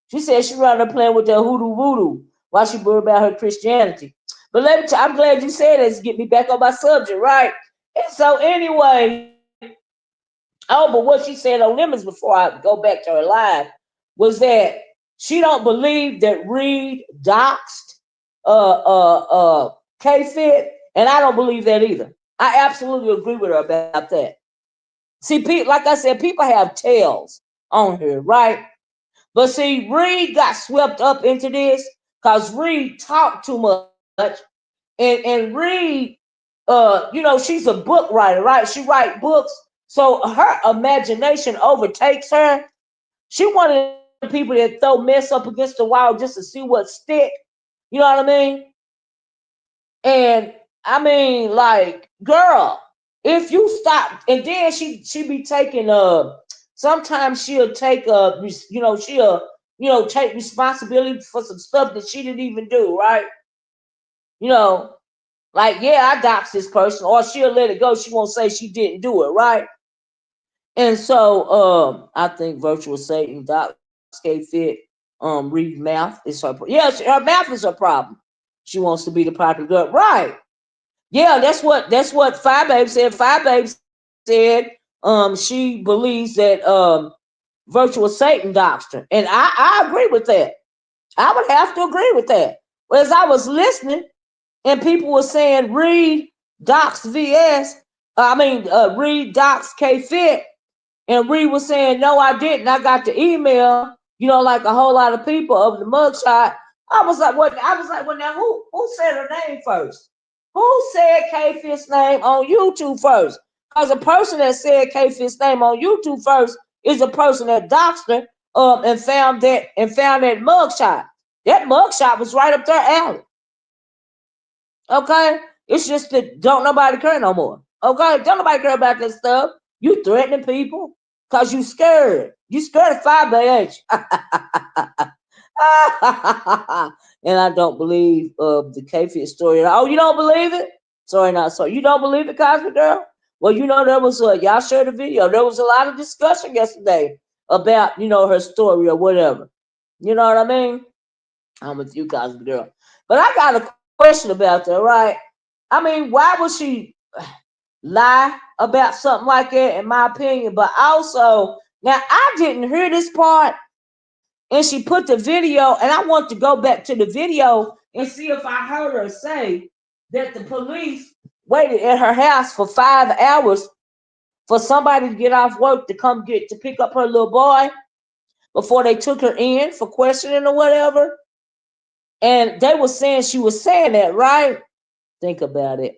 She said she around there playing with that hoodoo voodoo while she worried about her Christianity. But let me I'm glad you said that to get me back on my subject, right? And so anyway, but what she said on Lemons before I go back to her live was that she don't believe that Reed doxed K Fit, and I don't believe that either. I absolutely agree with her about that. See, like I said, people have tails on her, right? But see, Reed got swept up into this because Reed talked too much, and Reed, she's a book writer, right? She write books, so her imagination overtakes her. She one of the people that throw mess up against the wall just to see what stick. You know what I mean? And I mean, like, girl, if you stop, and then she be taking sometimes she'll take she'll take responsibility for some stuff that she didn't even do, right? You know, like, yeah, I doxed this person, or she'll let it go. She won't say she didn't do it, right? And so I think virtual Satan docs K Fit Reed math is her her math is her problem. She wants to be the popular girl, right? Yeah, that's what Fyebaes said. Fyebaes said she believes that virtual Satan doctrine, and I agree with that. I would have to agree with that. Whereas I was listening, and people were saying read docs VS. Read docs K Fit, and Reed was saying, no, I didn't. I got the email, like a whole lot of people of the mugshot. I was like, what? I was like, well, now who said her name first? Who said K Fit's name on YouTube first? Because the person that said K Fit's name on YouTube first is the person that doxed her and found that mugshot. That mugshot was right up their alley. Okay? It's just that don't nobody care no more. Okay? Don't nobody care about this stuff. You threatening people because you scared. You scared of Fye, ain't you? And I don't believe the K-Fit story. Oh, you don't believe it? Sorry, not sorry. You don't believe it, Cosby Girl? Well, there was y'all shared a video. There was a lot of discussion yesterday about her story or whatever. You know what I mean? I'm with you, Cosby Girl. But I got a question about that, right? I mean, why would she lie about something like that, in my opinion? But also, now I didn't hear this part, and she put the video, and I want to go back to the video and see if I heard her say that the police waited at her house for 5 hours for somebody to get off work to come to pick up her little boy before they took her in for questioning or whatever. And they were saying she was saying that, right? Think about it.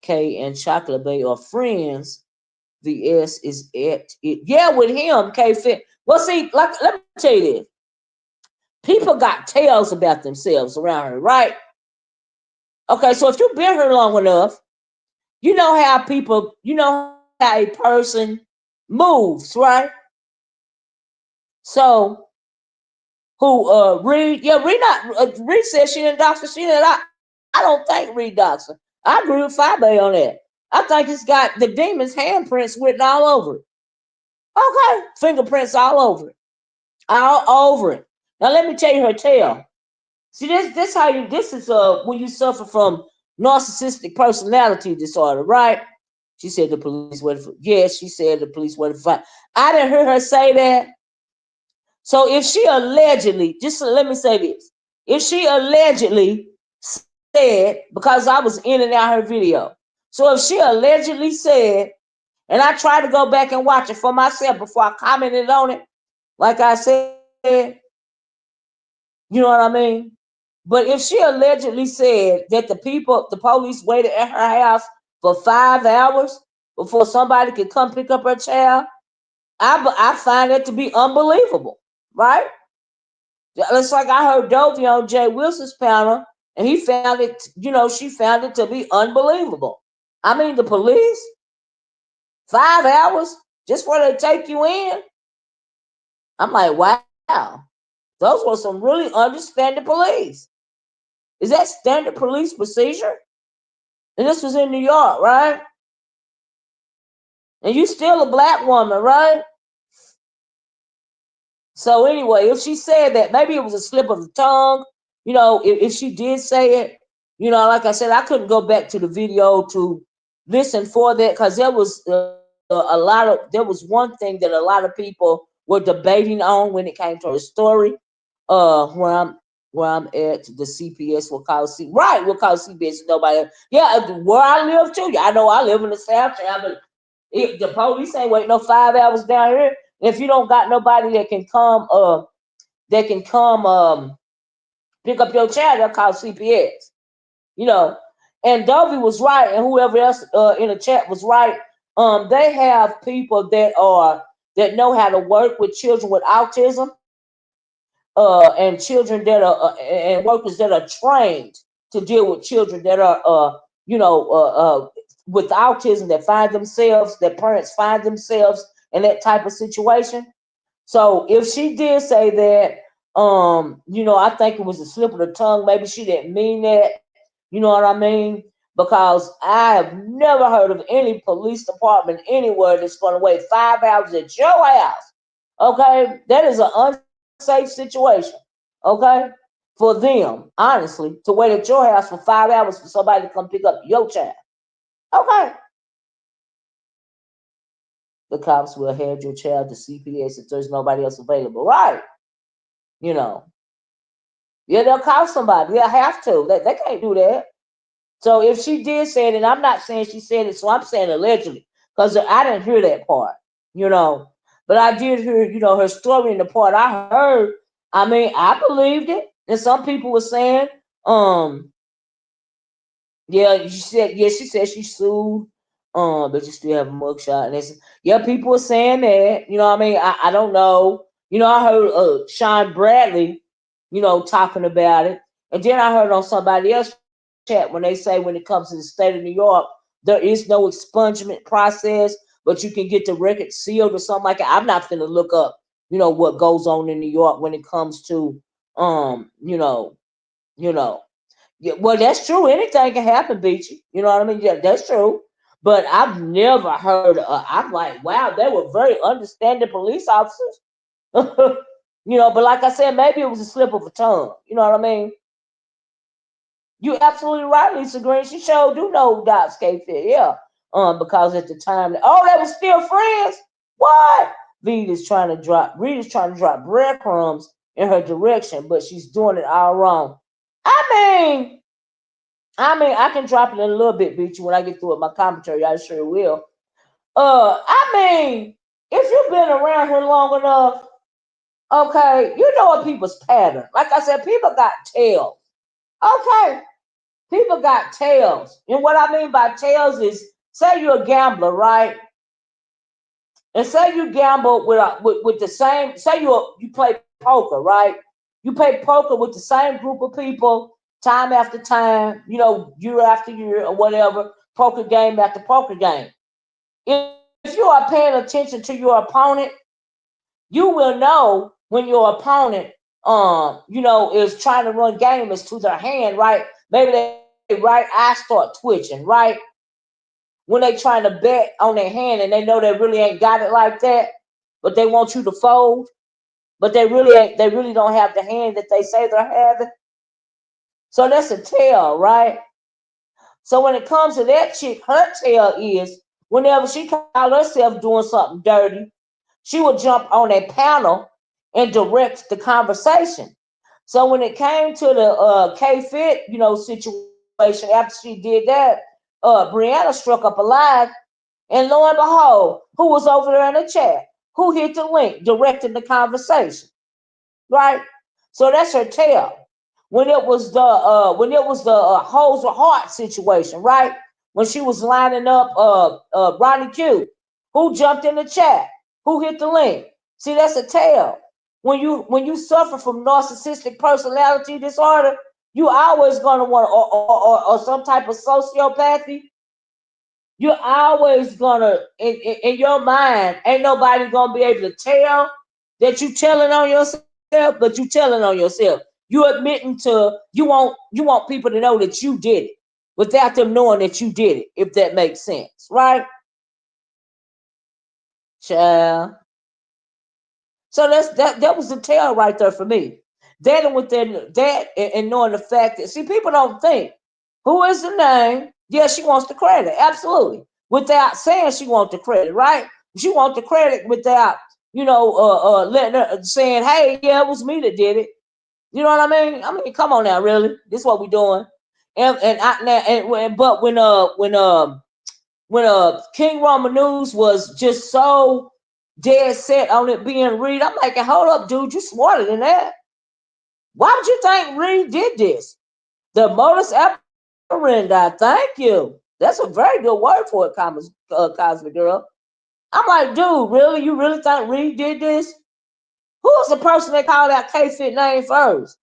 Kay and Chocolate Bay are friends. VS is it. Yeah, with him, K-Fit. Well, see, like, let me tell you this. People got tales about themselves around here, right? Okay, so if you've been here long enough, you know how people, you know how a person moves, right? So who Reed, yeah, Reed not Reed said she didn't doctor, she didn't. I don't think Reed doctor. I agree with Fyebaes on that. I think it's got the demon's handprints written all over it. Okay, fingerprints all over it. All over it. Now let me tell you her tale. See, this how you this is when you suffer from narcissistic personality disorder, right? She said the police waited for, yes, she said the police waited for. I didn't hear her say that. So if she allegedly, just let me say this, if she allegedly said, because I was in and out her video, so if she allegedly said, and I tried to go back and watch it for myself before I commented on it, like I said, you know what I mean? But if she allegedly said that the police waited at her house for 5 hours before somebody could come pick up her child, I find that to be unbelievable, right? It's like I heard Dovey on Jay Wilson's panel, and he found it, she found it to be unbelievable. I mean, the police, 5 hours just for they take you in. I'm like, wow, those were some really understanding police. Is that standard police procedure? And this was in New York, right? And you still a black woman, right? So anyway, if she said that, maybe it was a slip of the tongue. If she did say it, like I said, I couldn't go back to the video to listen for that because there was one thing that a lot of people were debating on when it came to her story. Where I'm at, the CPS will call right, we'll call CPS. Nobody, yeah, where I live too. I know I live in the South. But if the police ain't waiting no 5 hours down here, if you don't got nobody that can come pick up your child, they'll call CPS. You know, and Dovey was right, and whoever else in the chat was right. They have people that know how to work with children with autism, and children that are and workers that are trained to deal with children that are with autism, that parents find themselves in that type of situation. So if she did say that, I think it was a slip of the tongue. Maybe she didn't mean that. You know what I mean? Because I have never heard of any police department anywhere that's going to wait 5 hours at your house. Okay, that is an unsafe situation. Okay, for them, honestly, to wait at your house for 5 hours for somebody to come pick up your child. Okay, the cops will hand your child to CPS if there's nobody else available. Right? You know, yeah, they'll call somebody. They'll have to. They can't do that. So if she did say it, and I'm not saying she said it, so I'm saying allegedly, because I didn't hear that part, you know. But I did hear, her story and the part I heard. I mean, I believed it. And some people were saying, um, she said she sued, but you still have a mugshot. And it's, yeah, people were saying that, you know what I mean? I don't know. I heard Sean Bradley, talking about it. And then I heard on somebody else chat when they say when it comes to the state of New York, there is no expungement process, but you can get the record sealed or something like that. I'm not going to look up, what goes on in New York when it comes to, you know, yeah, well, that's true. Anything can happen, Beachy. You know what I mean? Yeah, that's true. But I've never heard. I'm like, wow, they were very understanding police officers. But like I said, maybe it was a slip of a tongue. You know what I mean? You absolutely right, Lisa Green. She sure do know Doc Fit, yeah. Because at the time, they was still friends. What? Reed is trying to drop breadcrumbs in her direction, but she's doing it all wrong. I I can drop it in a little bit, Beachy, when I get through with my commentary. I sure will. If you've been around here long enough, okay, you know what people's pattern. Like I said, people got tails. Okay, people got tails. And what I mean by tails is, say you're a gambler, right? And say you gamble with the same, say you play poker, right? You play poker with the same group of people time after time, year after year or whatever, poker game after poker game. If you are paying attention to your opponent, you will know when your opponent is trying to run game is to their hand, right? Maybe they right eye start twitching, right? When they trying to bet on their hand and they know they really ain't got it like that, but they want you to fold, but they really don't have the hand that they say they're having. So that's a tell, right? So when it comes to that chick, her tell is whenever she called herself doing something dirty, she would jump on a panel and direct the conversation. So when it came to the K-Fit, situation, after she did that, Brianna struck up a live, and lo and behold, who was over there in the chat? Who hit the link, directing the conversation, right? So that's her tell. When it was the Hoes with Heart situation, right? When she was lining up Ronnie Q, who jumped in the chat? Who hit the link? See, that's a tell. When you suffer from narcissistic personality disorder, you always gonna want or some type of sociopathy. You're always gonna in your mind, ain't nobody gonna be able to tell that you telling on yourself, but you telling on yourself. You admitting to you want people to know that you did it without them knowing that you did it, if that makes sense, right? Child. So that was the tell right there for me. Then within that and knowing the fact that see people don't think who is the name. Yeah, she wants the credit, absolutely, without saying she wants the credit, right? She wants the credit without letting her saying, hey, yeah, it was me that did it. You know what I mean? I mean, come on now, really? This is what we doing. And I now but when King Roman News was just so dead set on it being Reed, I'm like, hold up, dude, you smarter than that. Why would you think Reed did this? The modus operandi. Thank you. That's a very good word for it, Cosmic Girl. I'm like, dude, really? You really think Reed did this? Who was the person that called out K-Fit name first?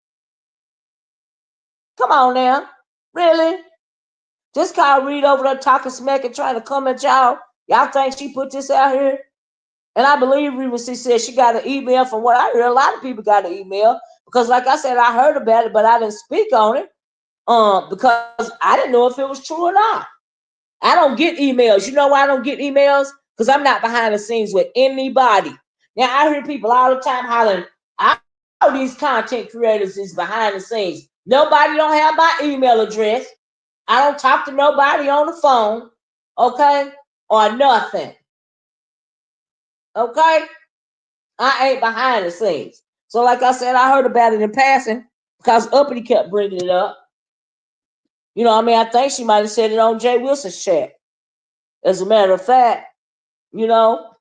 Come on now. Really? Just call Reed over there talking smack and trying to come at y'all. Y'all think she put this out here? And I believe when she said she got an email, from what I heard, a lot of people got an email. Because like I said, I heard about it, but I didn't speak on it. Because I didn't know if it was true or not. I don't get emails. You know why I don't get emails? Because I'm not behind the scenes with anybody. Now I hear people all the time hollering, all these content creators is behind the scenes. Nobody don't have my email address. I don't talk to nobody on the phone, okay? Or nothing. Okay? I ain't behind the scenes. So like I said, I heard about it in passing because Uppity kept bringing it up. I mean, I think she might have said it on Jay Wilson's chat. As a matter of fact, you know.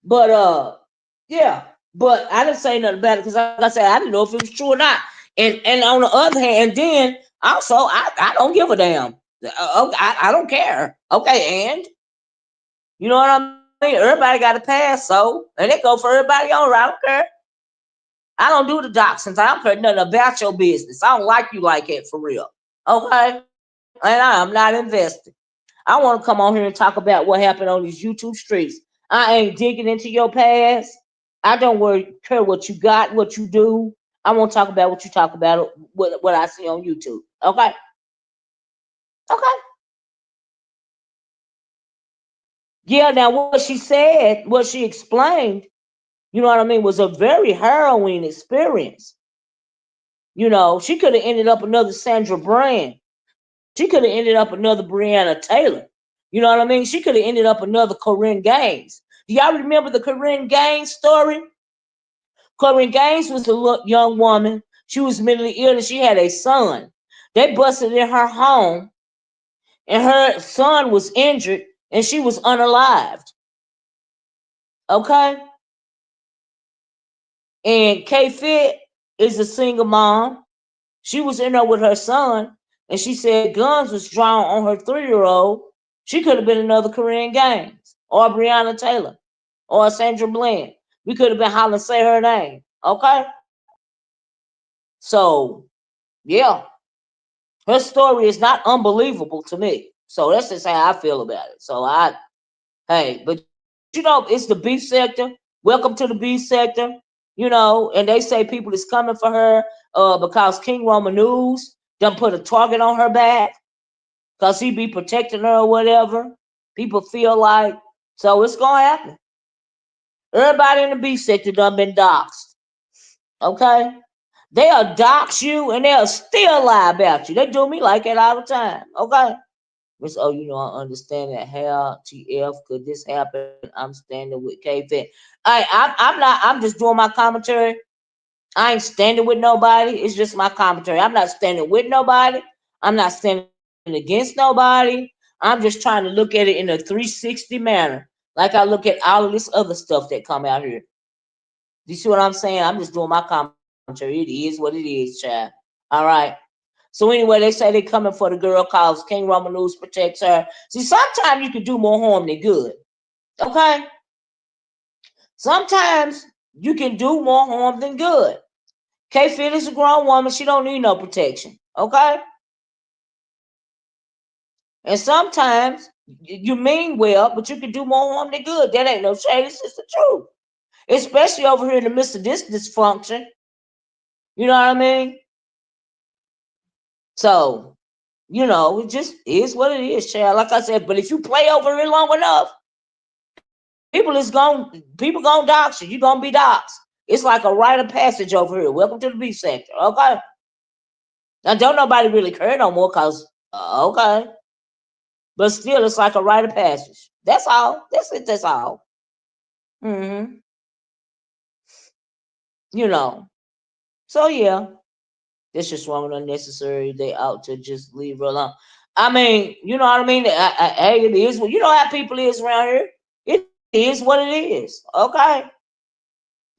But yeah. But I didn't say nothing about it because, like I said, I didn't know if it was true or not. And on the other hand, and then also, I don't give a damn. I don't care. Okay, and you know what I mean? Everybody got a pass, so and it go for everybody on. I don't care. I don't do the doxing. I don't care nothing about your business. I don't like you like that for real. Okay, and I am not invested. I want to come on here and talk about what happened on these YouTube streets. I ain't digging into your past. I don't care what you got, what you do. I want to talk about what you talk about, what I see on YouTube. Okay, okay. Yeah. Now, what she said, what she explained, you know what I mean, was a very harrowing experience. She could have ended up another Sandra Brand. She could have ended up another Breonna Taylor. You know what I mean? She could have ended up another Corinne Gaines. Do y'all remember the Corinne Gaines story? Corinne Gaines was a young woman. She was mentally ill and she had a son. They busted in her home and her son was injured and she was unalived. Okay? And K Fit is a single mom. She was in there with her son and she said guns was drawn on her 3-year-old. She could have been another Corinne Gaines or Breonna Taylor or Sandra Bland. We could have been hollering, say her name. Okay? So, yeah, her story is not unbelievable to me. So that's just how I feel about it. So hey, but it's the beef sector. Welcome to the beef sector. And they say people is coming for her because King Roman News done put a target on her back because he be protecting her or whatever. People feel like, so it's gonna happen. Everybody in the beef sector done been doxxed. Okay? They'll dox you and they'll still lie about you. They do me like that all the time. Okay? Miss, oh, I understand that. How TF could this happen? I'm standing with K-Fit. I'm just doing my commentary. I ain't standing with nobody. It's just my commentary. I'm not standing with nobody. I'm not standing against nobody. I'm just trying to look at it in a 360 manner. Like I look at all of this other stuff that come out here. You see what I'm saying? I'm just doing my commentary. It is what it is, child. All right. So anyway, they say they coming for the girl cause King Roman News protects her. See, sometimes you can do more harm than good. Okay? Sometimes you can do more harm than good. K-Fit is a grown woman. She don't need no protection. Okay? And sometimes you mean well, but you can do more harm than good. That ain't no shade. It's just the truth. Especially over here in the midst of this dysfunction. You know what I mean? So, it just is what it is, child. Like I said, but if you play over it long enough, people gonna dox you. You gonna be doxxed. It's like a rite of passage over here. Welcome to the beef sector. Okay. Now don't nobody really care no more because okay. But still it's like a rite of passage. That's all. That's it, that's all. Mm-hmm. You know. So yeah. That's just wrong and unnecessary. They ought to just leave her alone. I mean, you know what I mean? Hey, it is what you know how people is around here. It is what it is. Okay.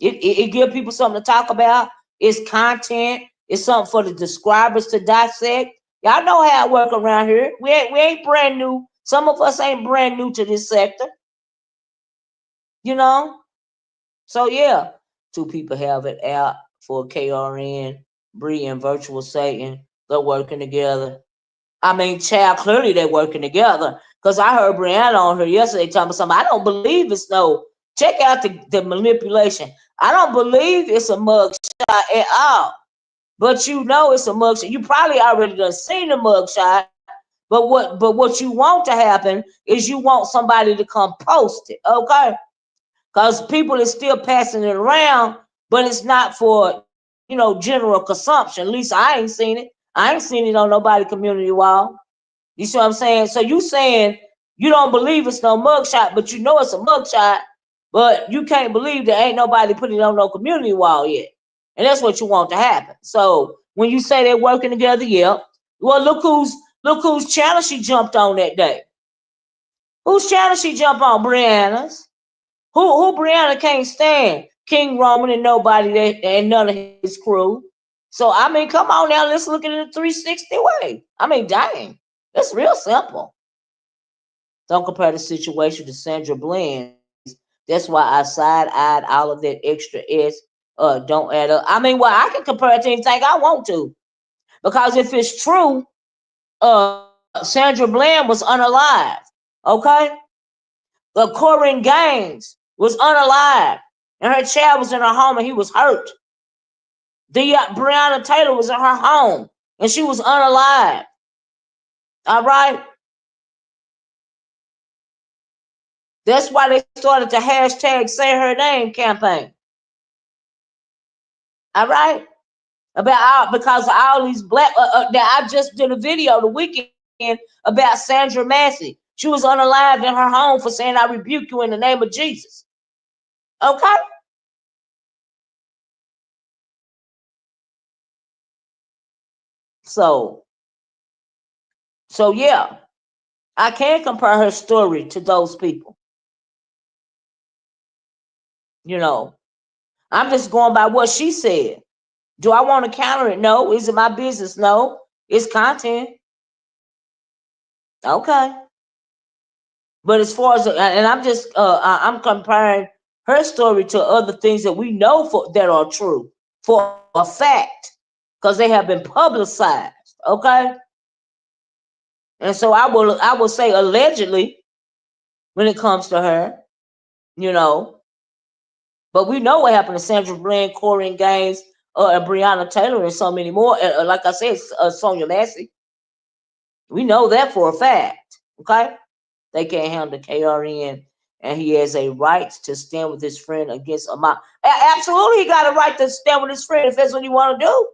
It give people something to talk about. It's content. It's something for the describers to dissect. Y'all know how it work around here. We ain't brand new. Some of us ain't brand new to this sector. You know? So yeah. Two people have it out for KRN, Bree and Virtual Satan. They're working together. I mean, child, clearly they're working together. Because I heard Brianna on her yesterday talking about something. I don't believe it's no. Check out the manipulation. I don't believe it's a mug shot at all. But it's a mug shot. You probably already done seen the mug shot. But what you want to happen is you want somebody to come post it, okay? Because people is still passing it around, but it's not for general consumption. At least I ain't seen it. I ain't seen it on nobody community wall. You see what I'm saying? So you saying you don't believe it's no mugshot, but you know it's a mugshot, but you can't believe there ain't nobody put it on no community wall yet. And that's what you want to happen. So when you say they're working together, yeah. Well, look whose channel she jumped on that day. Whose channel she jumped on? Brianna's. Who Brianna can't stand? King Roman and nobody that and none of his crew. So I mean, come on now, let's look at it in a 360 way. I mean, dang. It's real simple. Don't compare the situation to Sandra Bland's. That's why I side-eyed all of that extra S. Don't add up. I mean, well, I can compare it to anything I want to. Because if it's true, Sandra Bland was unalive. Okay? The Corinne Gaines was unalive. And her child was in her home and he was hurt. The Breonna Taylor was in her home and she was unalive. All right? That's why they started the hashtag Say Her Name campaign. All right? Because of all these black that I just did a video the weekend about Sandra Massey. She was unalive in her home for saying I rebuke you in the name of Jesus. Okay? So yeah, I can compare her story to those people. You know, I'm just going by what she said. Do I want to counter it? No. Is it my business? No. It's content. Okay. But as far as and I'm just I'm comparing her story to other things that we know that are true for a fact, because they have been publicized. Okay, and so I will say allegedly when it comes to her, you know. But we know what happened to Sandra Bland, Corrine Gaines, and Breonna Taylor, and so many more. Like I said, Sonia Massey. We know that for a fact. Okay, they can't handle KRN, and he has a right to stand with his friend against a mob. Absolutely, he got a right to stand with his friend if that's what he want to do.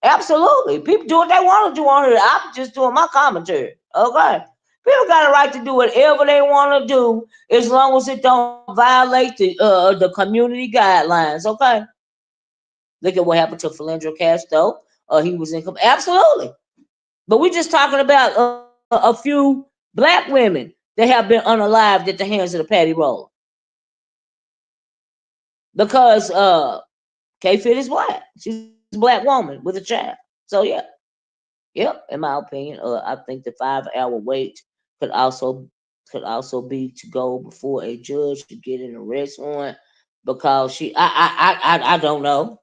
Absolutely, people do what they want to do on here. I'm just doing my commentary. Okay, people got a right to do whatever they want to do as long as it don't violate the community guidelines. Okay, look at what happened to Philando Castro. He was in absolutely, but we're just talking about a few black women that have been unalived at the hands of the Patty Roller because K Fit is black. She's a black woman with a child. So yeah, yep. In my opinion, I think the 5 hour wait could also be to go before a judge to get an arrest warrant because I don't know.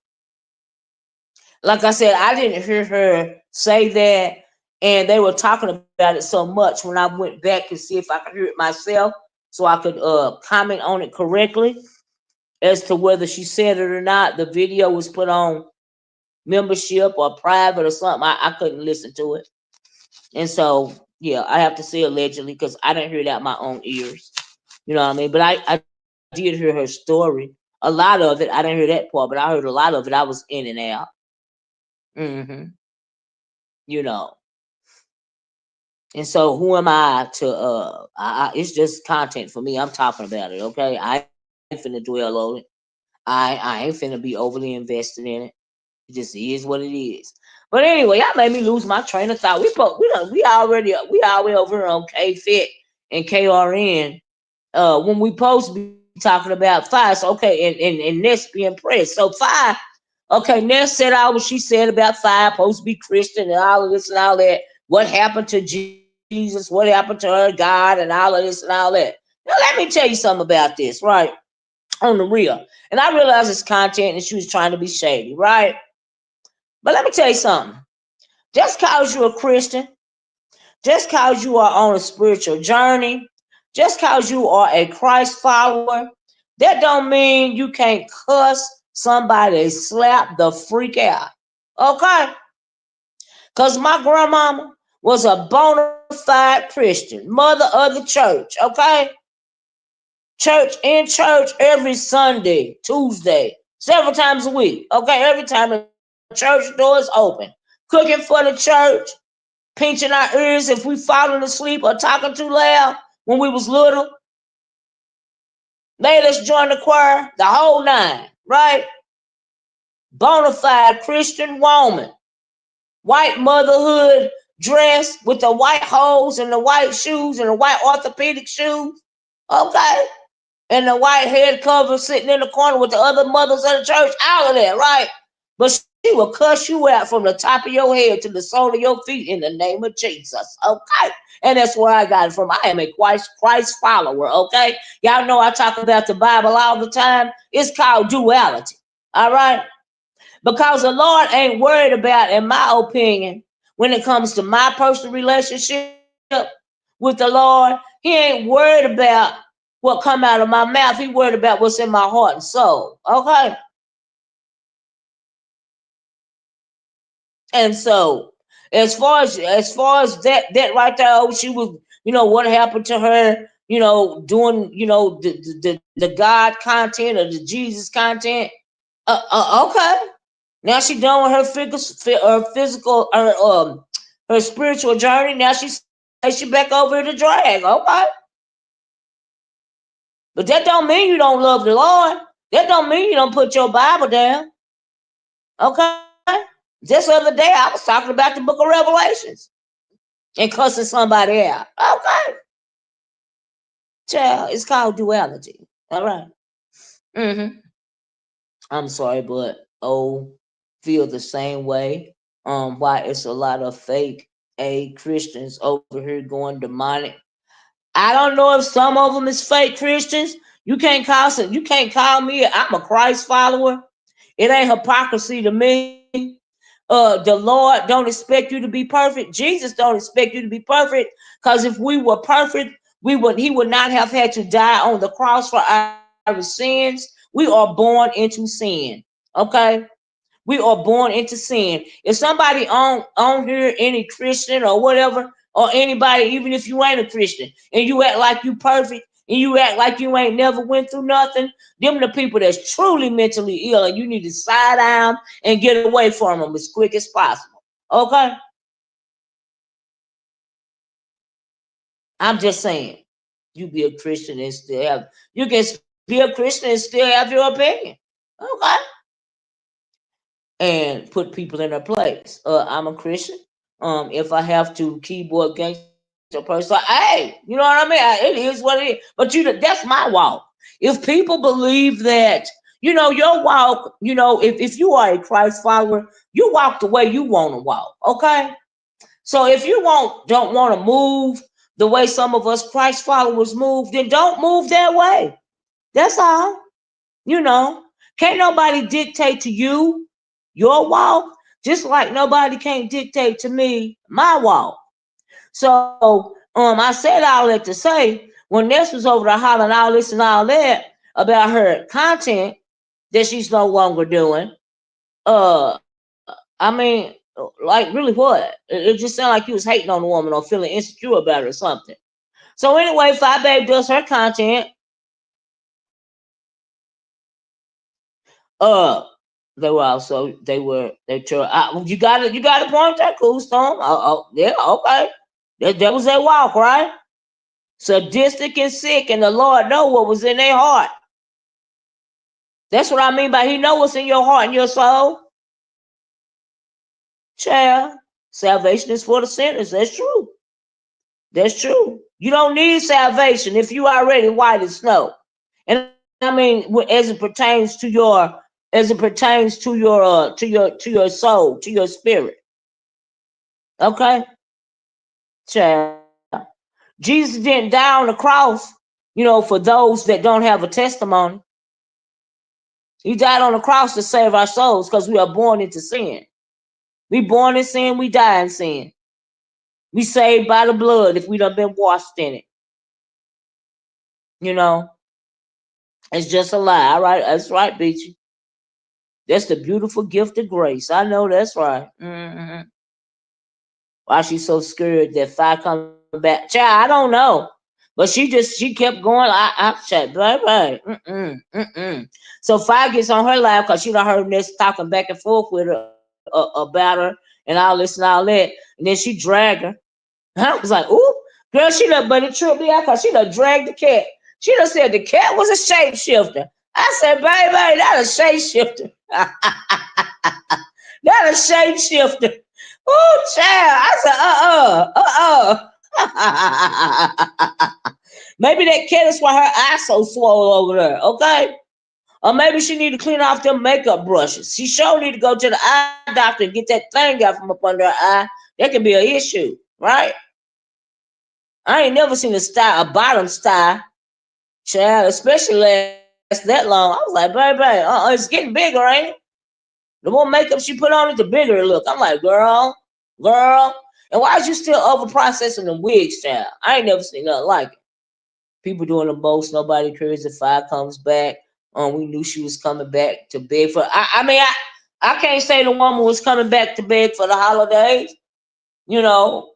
Like I said, I didn't hear her say that, and they were talking about it so much when I went back and see if I could hear it myself, so I could comment on it correctly as to whether she said it or not. The video was put on membership or private or something. I couldn't listen to it, and so yeah, I have to say allegedly because I didn't hear it out my own ears. You know what I mean? But I did hear her story. A lot of it, I didn't hear that part, but I heard a lot of it. I was in and out. hmm You know. And so who am I to it's just content for me. I'm talking about it, okay? I ain't finna dwell on it. I ain't finna be overly invested in it. It just is what it is. But anyway, y'all made me lose my train of thought. We already over here on K Fit and KRN when we supposed to be talking about Fye. So okay, and Ness being pressed. So Fye, okay, Ness said all what she said about Fye, supposed to be Christian and all of this and all that. What happened to Jesus? What happened to her God and all of this and all that? Now let me tell you something about this, right? On the real. And I realized it's content and she was trying to be shady, right? But let me tell you something. Just cause you're a Christian, just cause you are on a spiritual journey, just cause you are a Christ follower, that don't mean you can't cuss somebody, slap the freak out. Okay? Because my grandmama was a bona fide Christian, mother of the church. Okay? Church every Sunday, Tuesday, several times a week. Okay? Every time the church door is open. Cooking for the church, pinching our ears if we falling asleep or talking too loud when we was little. Made us join the choir, the whole nine, right? Bona fide Christian woman. White motherhood dress with the white hose and the white shoes and the white orthopedic shoes. Okay? And the white head cover sitting in the corner with the other mothers of the church, all of that, right? But she will cuss you out from the top of your head to the sole of your feet in the name of Jesus, okay? And that's where I got it from. I am a Christ follower, okay? Y'all know I talk about the Bible all the time. It's called duality, all right? Because the Lord ain't worried about, in my opinion, when it comes to my personal relationship with the Lord, He ain't worried about what come out of my mouth. He worried about what's in my heart and soul. Okay? And so as far as that right there, oh, she was, what happened to her, doing, the God content or the Jesus content. Okay. Now she done with her physical, her spiritual journey. Now she back over to drag. Okay, but that don't mean you don't love the Lord. That don't mean you don't put your Bible down. Okay. Just the other day I was talking about the Book of Revelations and cussing somebody out. Okay, child, it's called duality. All right. Mm-hmm. I'm sorry, but feel the same way. Why it's a lot of fake Christians over here going demonic. I don't know if some of them is fake Christians. You can't call me. I'm a Christ follower. It ain't hypocrisy to me. The Lord don't expect you to be perfect. Jesus don't expect you to be perfect. Because if we were perfect, he would not have had to die on the cross for our sins. We are born into sin. Okay? We are born into sin. If somebody on here, any Christian or whatever, or anybody, even if you ain't a Christian, and you act like you perfect, and you act like you ain't never went through nothing, them the people that's truly mentally ill, and you need to side down and get away from them as quick as possible. Okay? I'm just saying, you be a Christian and still have you can be a Christian and still have your opinion. Okay? And put people in their place. I'm a Christian. If I have to keyboard gangster person, hey, you know what I mean? It is what it is. But that's my walk. If people believe that, your walk, if you are a Christ follower, you walk the way you want to walk. Okay. So if you don't want to move the way some of us Christ followers move, then don't move that way. That's all. You know, can't nobody dictate to you your walk, just like nobody can't dictate to me my walk. So I said all that to say when Ness was over there hollering all this and all that about her content that she's no longer doing, I mean, like really what? It just sounded like you was hating on the woman or feeling insecure about it or something. So anyway, Fyebaes does her content. Uh, you got to point that cool storm. Yeah, okay. That was their walk, right? Sadistic and sick, and the Lord know what was in their heart. That's what I mean by He know what's in your heart and your soul. Child, salvation is for the sinners. That's true. That's true. You don't need salvation if you already white as snow. And I mean, as it pertains to your soul, to your spirit. Okay, child. Jesus didn't die on the cross, for those that don't have a testimony. He died on the cross to save our souls because we are born into sin. We born in sin, we die in sin. We saved by the blood if we done been washed in it. You know, it's just a lie. All right, that's right, Beachy. That's the beautiful gift of grace. I know that's right. Why she's so scared that Fye coming back? Child, I don't know. But she kept going. I said, bye. So Fye gets on her live because she done heard Ness talking back and forth with her about her and all this and all that. And then she dragged her. I was like, ooh, girl, she done, but it tripped me out because she done dragged the cat. She done said the cat was a shapeshifter. I said, baby, that a shapeshifter. That a shapeshifter. Oh, child. I said, Maybe that cat is why her eyes so swollen over there, okay? Or maybe she need to clean off them makeup brushes. She sure need to go to the eye doctor and get that thing out from up under her eye. That can be an issue, right? I ain't never seen a bottom style, child, especially last that long. I was like, baby, it's getting bigger, ain't it? The more makeup she put on it, the bigger it look. I'm like, girl. And why is you still over processing them wigs, child? I ain't never seen nothing like it. People doing the most. Nobody cares if Fye comes back. We knew she was coming back to beg for. I can't say the woman was coming back to beg for the holidays,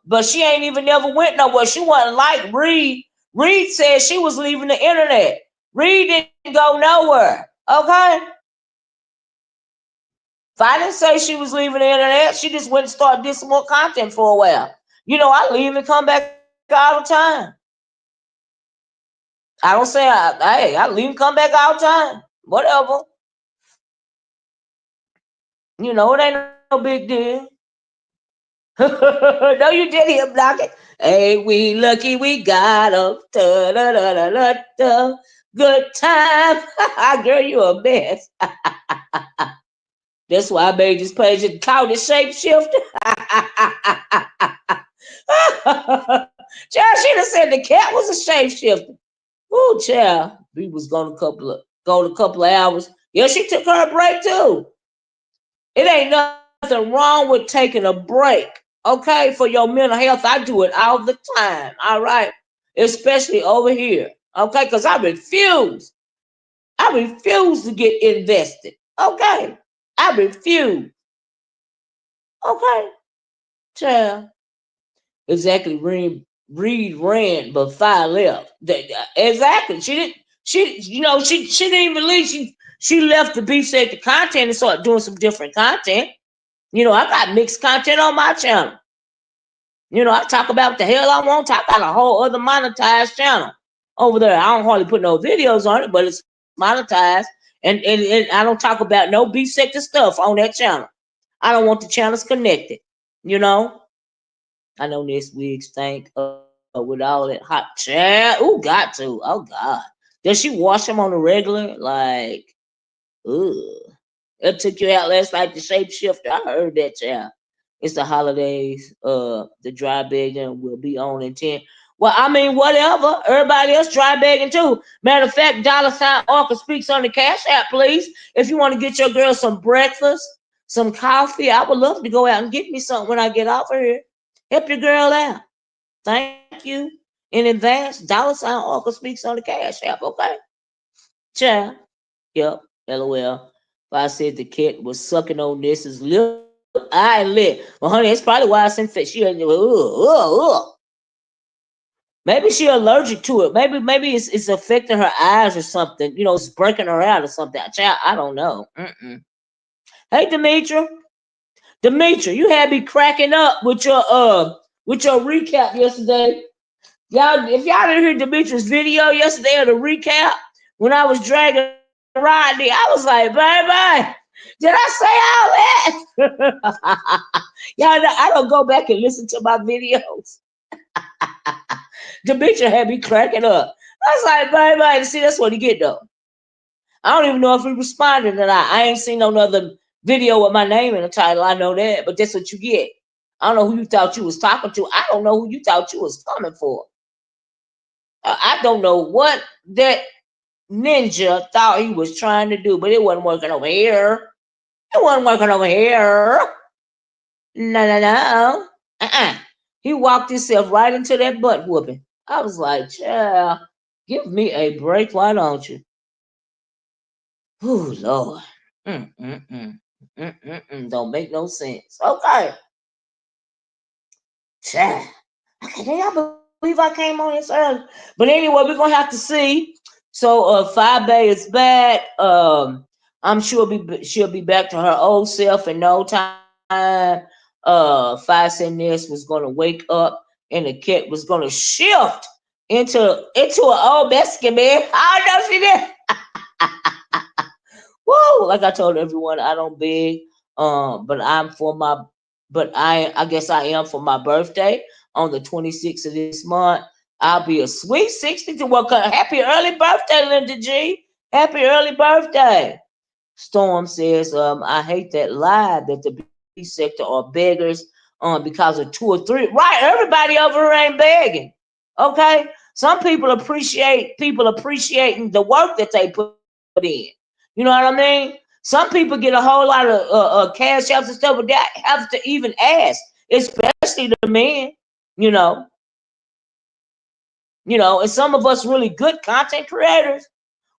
but she ain't even never went nowhere. She wasn't like Reed. Reed said she was leaving the internet. Reed didn't go nowhere. Okay. If I didn't say she was leaving the internet, she just went and started doing some more content for a while. I leave and come back all the time. I don't say, hey, I leave and come back all the time. Whatever. It ain't no big deal. No, you did hear him knocking. Hey, we lucky we got a good time. Girl, you a mess. That's why I made this page and called it shapeshifter. Child, she done said the cat was a shapeshifter. Ooh, child. We was gone a couple of hours. Yeah, she took her a break too. It ain't nothing wrong with taking a break, okay, for your mental health. I do it all the time, all right? Especially over here, okay? Because I refuse. I refuse to get invested, okay? I refuse, okay? Child. Exactly. Reed ran, but Fye left. Exactly. She didn't. She didn't even leave. She left the beef safety content and started doing some different content. I got mixed content on my channel. I talk about what the hell I want. I got a whole other monetized channel over there. I don't hardly put no videos on it, but it's monetized. And I don't talk about no beef sector stuff on that channel. I don't want the channels connected. You know. I know this wig stank with all that hot chat. Ooh, got to. Oh God. Does she wash them on the regular? Like, ugh. It took you out last night to shapeshifter. I heard that, child. It's the holidays. The dry begging will be on in 10. Well, I mean, whatever. Everybody else dry begging too. Matter of fact, $ Orca speaks on the Cash App, please. If you want to get your girl some breakfast, some coffee, I would love to go out and get me something when I get off of here. Help your girl out. Thank you in advance. $ Orca speaks on the Cash App, okay? Child. Yep. LOL. If I said the cat was sucking on this lip eyelid. Well, honey, it's probably why I sent that maybe she allergic to it. Maybe it's affecting her eyes or something. It's breaking her out or something. Child, I don't know. Hey, Demetri, you had me cracking up with your recap yesterday. Y'all, if y'all didn't hear Demetrius' video yesterday of the recap, when I was dragging Rodney, I was like, bye. Did I say all that? Y'all know, I don't go back and listen to my videos. Demetrius had me cracking up. I was like, bye. See, that's what he get though. I don't even know if he responded or not. I ain't seen no other video with my name in the title. I know that, but that's what you get. I don't know who you thought you was talking to. I don't know who you thought you was coming for. I don't know what that ninja thought he was trying to do, but it wasn't working over here. It wasn't working over here. No. Uh-uh. He walked himself right into that butt whooping. I was like, child, give me a break. Why don't you? Oh, Lord. Don't make no sense. Okay. Child. Okay, can y'all believe I came on this early? But anyway, we're gonna have to see. So Fyebaes is back. I'm sure she'll be back to her old self in no time. Fyebaes Ness was gonna wake up and the cat was gonna shift into an old Mexican man. I know she did. Woo! Like I told everyone, I don't beg. But I guess I am for my birthday on the 26th of this month. I'll be a sweet 62. Well, happy early birthday, Linda G. Happy early birthday. Storm says, I hate that lie that the B sector are beggars because of 2 or 3. Right, everybody over here ain't begging. Okay? Some people appreciating the work that they put in. You know what I mean? Some people get a whole lot of cash outs and stuff, but that have to even ask, especially the men. You know, and some of us really good content creators,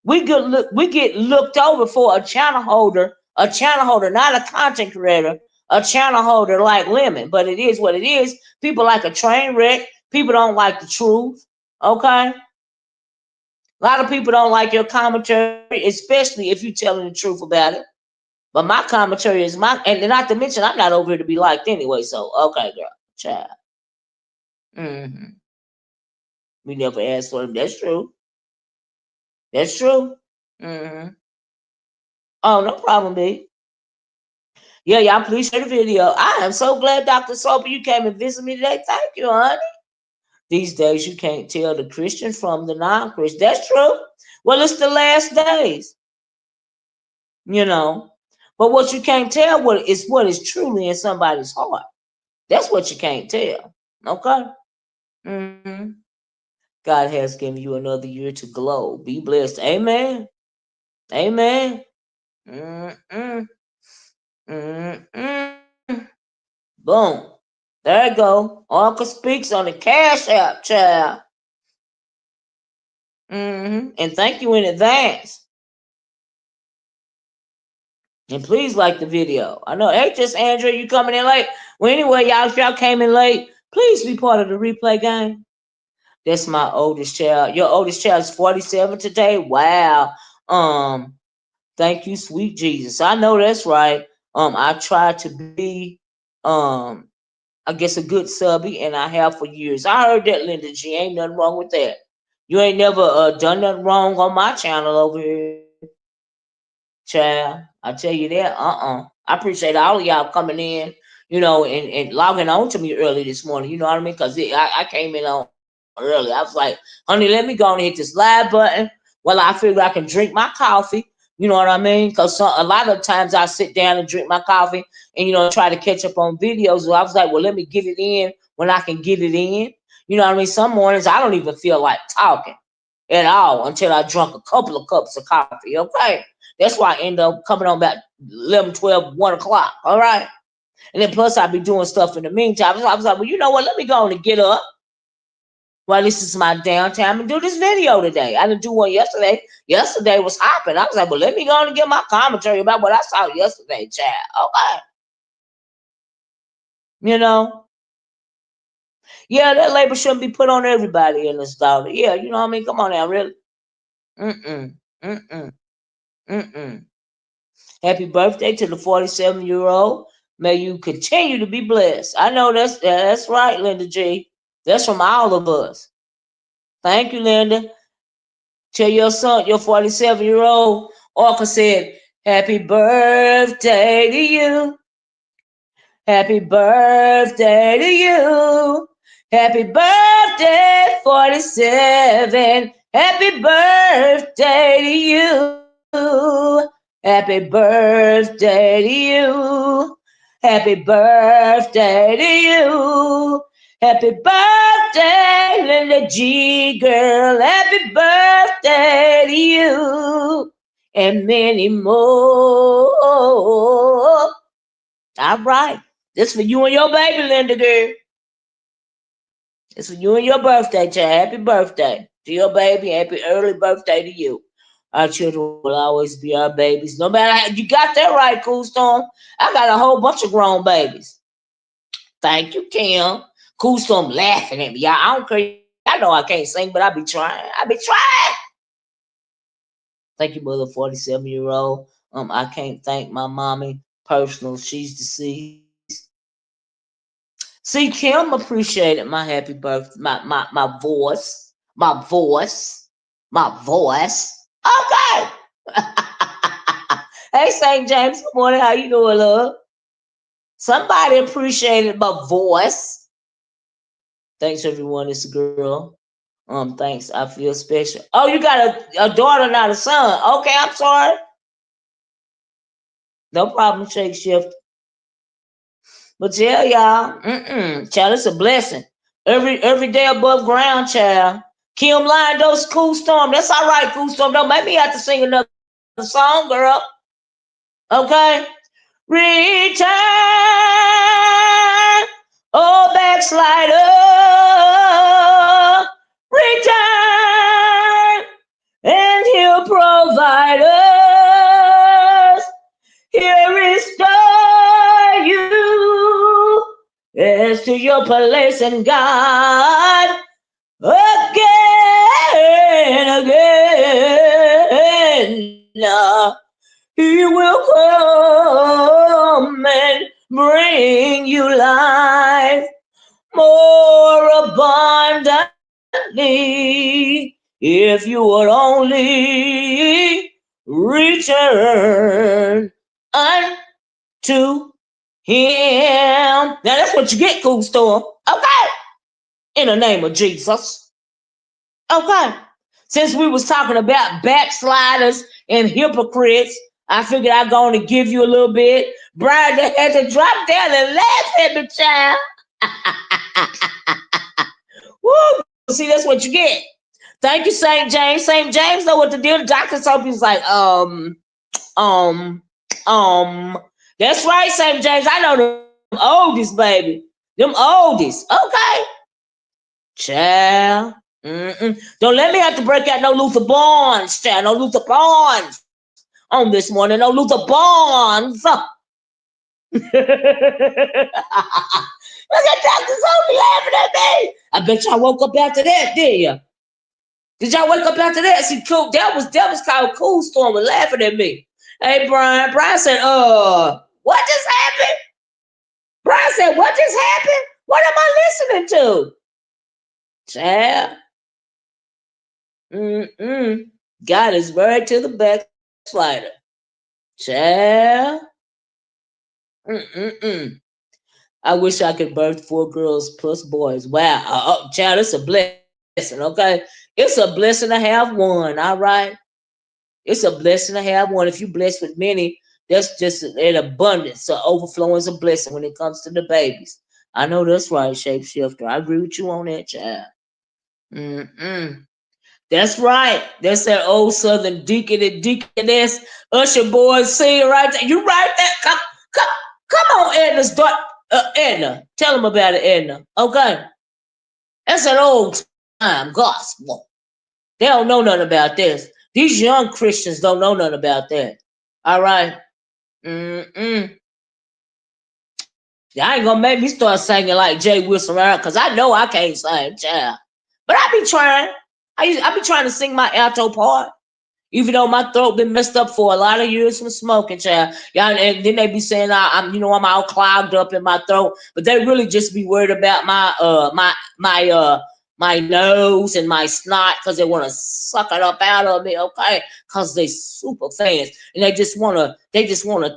we get looked over for a channel holder, not a content creator, a channel holder like Lemon. But it is what it is. People like a train wreck. People don't like the truth. Okay. A lot of people don't like your commentary, especially if you're telling the truth about it. But my commentary is and not to mention, I'm not over here to be liked anyway. So, okay, girl, child. hmm We never asked for them. That's true. That's true. hmm Oh, no problem, B. Yeah, y'all, please share the video. I am so glad, Dr. Soper, you came and visited me today. Thank you, honey. These days, you can't tell the Christian from the non-Christian. That's true. Well, it's the last days, you know. But what you can't tell what is truly in somebody's heart. That's what you can't tell. Okay? Mm-hmm. God has given you another year to glow. Be blessed. Amen. Amen. Mm-mm. Mm-mm. Boom. There you go. Uncle speaks on the Cash App, child. And thank you in advance. And please like the video. I know, hey, just Andrew, you coming in late. Well, anyway, y'all, if y'all came in late, please be part of the replay game. That's my oldest child. Your oldest child is 47 today. Wow. Thank you, sweet Jesus. I know that's right. I try to be, I guess, a good subby, and I have for years. I heard that, Linda G. Ain't nothing wrong with that. You ain't never done nothing wrong on my channel over here, child. I tell you that. I appreciate all of y'all coming in, and logging on to me early this morning. You know what I mean? Because I came in on early. I was like, honey, let me go and hit this live button. Well, I figure I can drink my coffee. You know what I mean? Because a lot of times I sit down and drink my coffee and, try to catch up on videos. So I was like, well, let me get it in when I can get it in. You know what I mean? Some mornings I don't even feel like talking at all until I drunk a couple of cups of coffee. Okay. That's why I end up coming on about 11, 12, 1 o'clock. All right. And then plus I be doing stuff in the meantime. So I was like, well, you know what? Let me go on and get up while this is my downtime and do this video today. I didn't do one yesterday. Yesterday was hopping. I was like, well, let me go on and get my commentary about what I saw yesterday, child. Okay. You know? Yeah, that label shouldn't be put on everybody in this daughter. Yeah, you know what I mean? Come on now, really? Mm-mm. Mm-mm. Mm-mm. Happy birthday to the 47-year-old. May you continue to be blessed. I know that's right, Linda G. That's from all of us. Thank you, Linda. Tell your son, your 47-year-old Orca said, happy birthday to you. Happy birthday to you. Happy birthday, 47. Happy birthday to you. Happy birthday to you. Happy birthday to you. Happy birthday, Linda G girl. Happy birthday to you. And many more. All right. This for you and your baby, Linda girl. It's for you and your birthday, child. Happy birthday to your baby. Happy early birthday to you. Our children will always be our babies. No matter how you got that right, Cool Storm. I got a whole bunch of grown babies. Thank you, Kim. Cool Storm laughing at me. Y'all, I don't care. I know I can't sing, but I be trying. I be trying. Thank you, mother, 47-year-old. I can't thank my mommy personal. She's deceased. See, Kim appreciated my happy birthday, my voice, my voice, my voice. Okay. Hey, St. James, good morning. How you doing, love? Somebody appreciated my voice. Thanks, everyone. It's a girl. Thanks. I feel special. Oh, you got a daughter, not a son. Okay, I'm sorry. No problem, Shake Shift. But yeah, y'all, child, it's a blessing. Every day above ground, child. Kim Line, those Cool Storm. That's all right, Cool Storm. Don't make me have to sing another song, girl. Okay? Return, oh backslider. Return, and he'll provide us. He'll restore you as to your place in God again. He will come and bring you life more abundantly if you would only return unto him. Now that's what you get, Cool Storm. Okay. In the name of Jesus. Okay. Since we was talking about backsliders and hypocrites, I figured I'd go on and give you a little bit. Brian had to drop down and laugh at me, child. Woo! See, that's what you get. Thank you, St. James. St. James know what to do. The doctor told me, he's like, um, that's right, St. James. I know them oldest, baby. Them oldest. Okay. Child. Don't let me have to break out no Luther Bonds, child. No Luther Bonds on this morning. No Luther Bonds. Look at Dr. Sophie laughing at me. I bet y'all woke up after that, did you? Did y'all wake up after that? See, cool. That was called Cool Storm was laughing at me. Hey, Brian. Brian said, what just happened? Brian said, what just happened? What am I listening to? Child. God is married to the backslider. Child. I wish I could birth 4 girls plus boys. Wow. Child, it's a blessing, okay? It's a blessing to have one, all right? It's a blessing to have one. If you blessed with many, that's just an abundance. So overflow is a blessing when it comes to the babies. I know that's right, shapeshifter. I agree with you on that, child. Mm-mm. That's right. That's that old Southern deacon and deaconess usher boy singing right there. You right there? Come, come on, Edna's daughter. Edna, tell them about it, Edna. Okay, that's an old time gospel. They don't know nothing about this. These young Christians don't know nothing about that. All right. Mm-mm. Y'all ain't gonna make me start singing like Jay Wilson around because I know I can't sing, child. But I be trying. I be trying to sing my alto part. Even though my throat been messed up for a lot of years from smoking, child. Y'all, and then they be saying I'm all clogged up in my throat, but they really just be worried about my nose and my snot because they want to suck it up out of me, okay? Because they super fans and they just wanna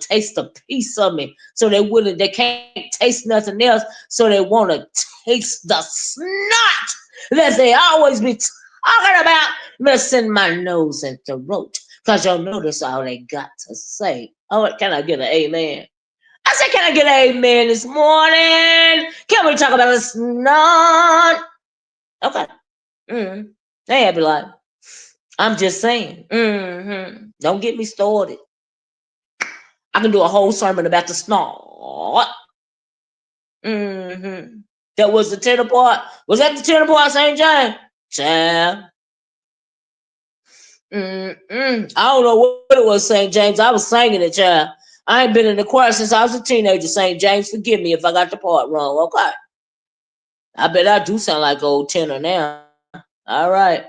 taste a piece of me, so they can't taste nothing else, so they want to taste the snot that they always be talking about messing my nose and throat. Because you'll notice all they got to say. Oh, can I get an amen? I said, can I get an amen this morning? Can we talk about the snot? Okay. Mm-hmm. They happy like, I'm just saying. Don't get me started. I can do a whole sermon about the snot. That was the tenor part. Was that the tenor part, St. John? Child. I don't know what it was, St. James. I was singing it, child. I ain't been in the choir since I was a teenager, St. James. Forgive me if I got the part wrong, okay? I bet I do sound like old tenor now. All right.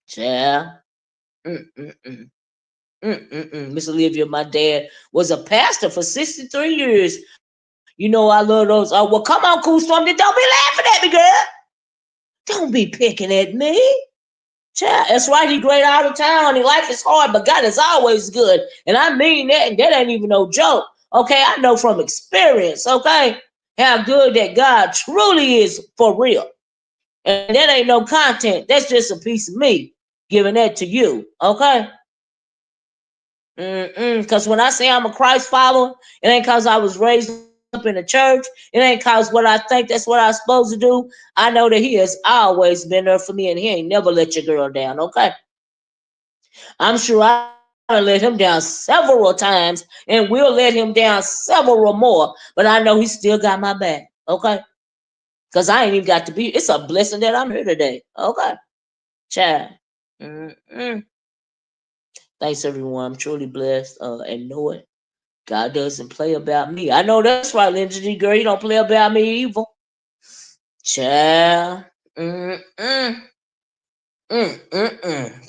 Child. Miss Olivia, my dad was a pastor for 63 years. You know I love those. Oh, well, come on, Cool Storm. Don't be laughing at me, girl. Don't be picking at me. Child, that's right. He great all the time. Honey. Life is hard, but God is always good. And I mean that, and that ain't even no joke. Okay, I know from experience, okay, how good that God truly is for real. And that ain't no content. That's just a piece of me giving that to you, okay? Because when I say I'm a Christ follower, it ain't because I was raised up in the church. It ain't because what I think that's what I'm supposed to do. I know that He has always been there for me, and He ain't never let your girl down, okay? I'm sure I done let him down several times and will let him down several more. But I know he still got my back. Okay. Because I ain't even got to be. It's a blessing that I'm here today. Okay. Child. Mm-mm. Thanks, everyone. I'm truly blessed and know it. God doesn't play about me. I know that's right, Linda G. Girl. You don't play about me evil. Child. Mm-mm.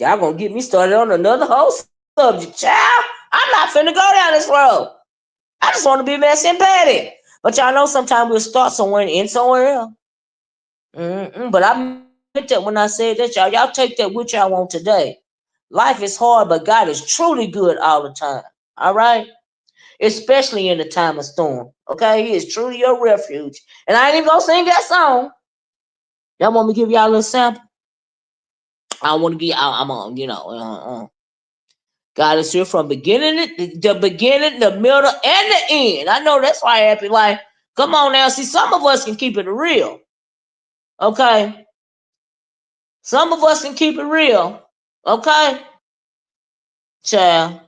Y'all gonna get me started on another whole subject, child. I'm not finna go down this road. I just want to be messy and petty. But y'all know sometimes we'll start somewhere and end somewhere else. But I meant that when I said that, y'all. Y'all take that with y'all on today. Life is hard, but God is truly good all the time. All right? Especially in the time of storm. Okay? He is truly your refuge. And I ain't even gonna sing that song. Y'all want me to give y'all a little sample? I don't want to give. I'm on. God is here from the beginning, the middle, and the end. I know that's why I happy. Like, come on now. See, some of us can keep it real. Okay. Some of us can keep it real. Okay? Child.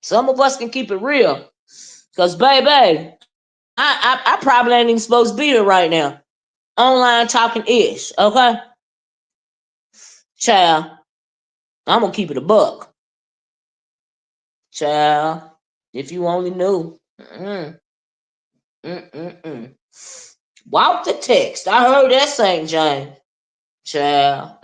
Some of us can keep it real. Because, baby, I probably ain't even supposed to be here right now. Online talking ish. Okay? Child. I'm going to keep it a buck. Child. If you only knew. Walk the text. I heard that, St. James. Child.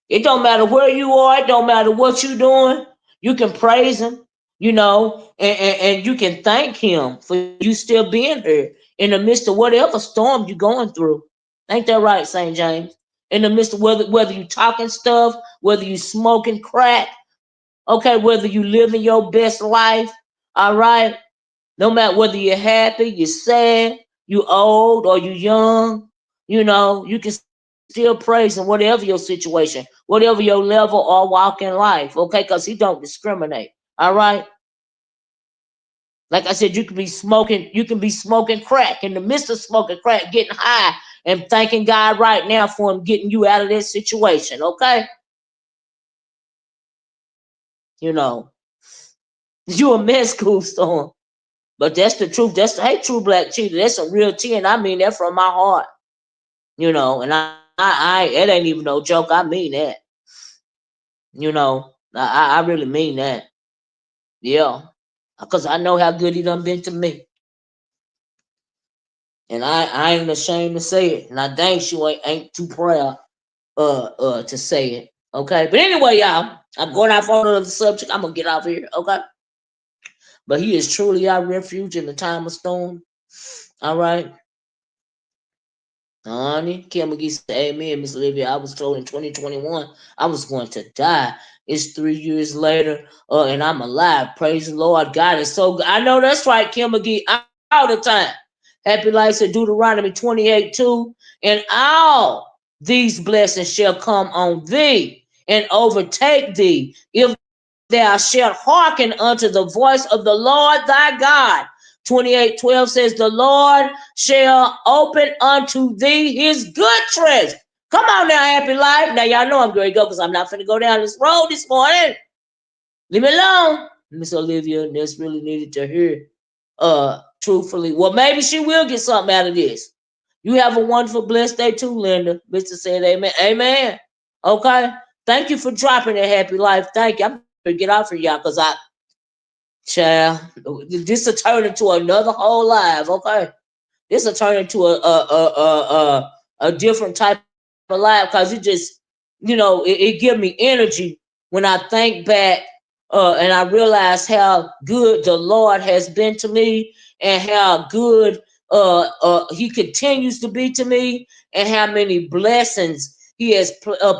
It don't matter where you are. It don't matter what you're doing. You can praise him, and you can thank him for you still being here in the midst of whatever storm you're going through. Ain't that right, St. James? In the midst of whether you talking stuff, whether you smoking crack, okay, whether you living your best life, all right? No matter whether you're happy, you're sad, you old or you young, you can still praise him, whatever your situation, whatever your level or walk in life, okay? Because he don't discriminate. All right. Like I said, you can be smoking crack in the midst of smoking crack, getting high and thanking God right now for him getting you out of that situation, okay? You a mess, cool storm. But that's the truth. Hey, true black cheetah. That's a real tea, and I mean that from my heart. And it ain't even no joke. I mean that. I really mean that. Yeah, because I know how good he done been to me, and I ain't ashamed to say it, and I dang sure ain't too proud to say it. Okay, but anyway, y'all, I'm going off on another subject. I'm gonna get off here. Okay, but he is truly our refuge in the time of storm. All right. Honey, Kim McGee said, amen, Miss Olivia. I was told in 2021 I was going to die. It's 3 years later, and I'm alive. Praise the Lord. God is so good. I know that's right, Kim McGee, all the time. Happy Life said Deuteronomy 28:2. And all these blessings shall come on thee and overtake thee if thou shalt hearken unto the voice of the Lord thy God. 28:12 says, the Lord shall open unto thee his good treasure. Come on now, Happy Life. Now, y'all know I'm going to go because I'm not going to go down this road this morning. Leave me alone. Miss Olivia Ness really needed to hear, truthfully. Well, maybe she will get something out of this. You have a wonderful, blessed day too, Linda. Mr. said amen. Amen. Okay. Thank you for dropping that, Happy Life. Thank you. I'm going to get off of y'all because child, this will turn into another whole live, okay? This will turn into a different type of life because it just, it give me energy when I think back and I realize how good the Lord has been to me and how good he continues to be to me and how many blessings he has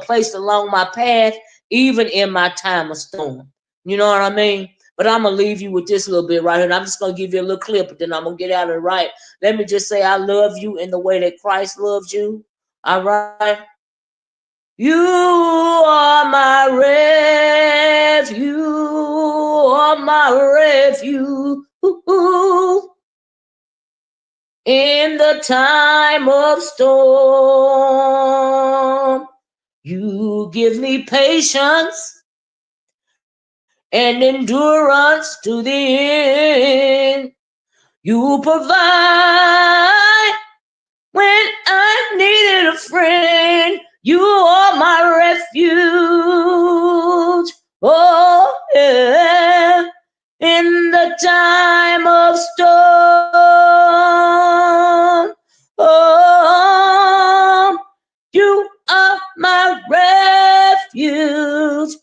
placed along my path, even in my time of storm. You know what I mean? But I'm going to leave you with this little bit right here. And I'm just going to give you a little clip, and then I'm going to get out of it right. Let me just say I love you in the way that Christ loves you. All right? You are my refuge. You are my refuge. In the time of storm, you give me patience and endurance to the end. You provide when I needed a friend. You are my refuge. Oh, yeah. In the time of storm. Oh, you are my refuge.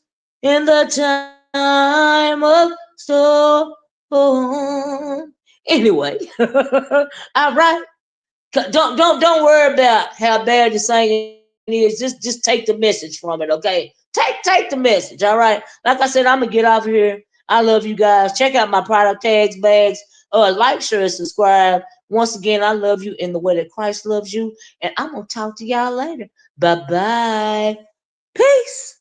In the time of storm. Anyway, all right. Don't worry about how bad the singing is. Just take the message from it, okay? Take the message, all right? Like I said, I'm gonna get off here. I love you guys. Check out my product tags, bags. Like, share, and subscribe. Once again, I love you in the way that Christ loves you, and I'm gonna talk to y'all later. Bye bye. Peace.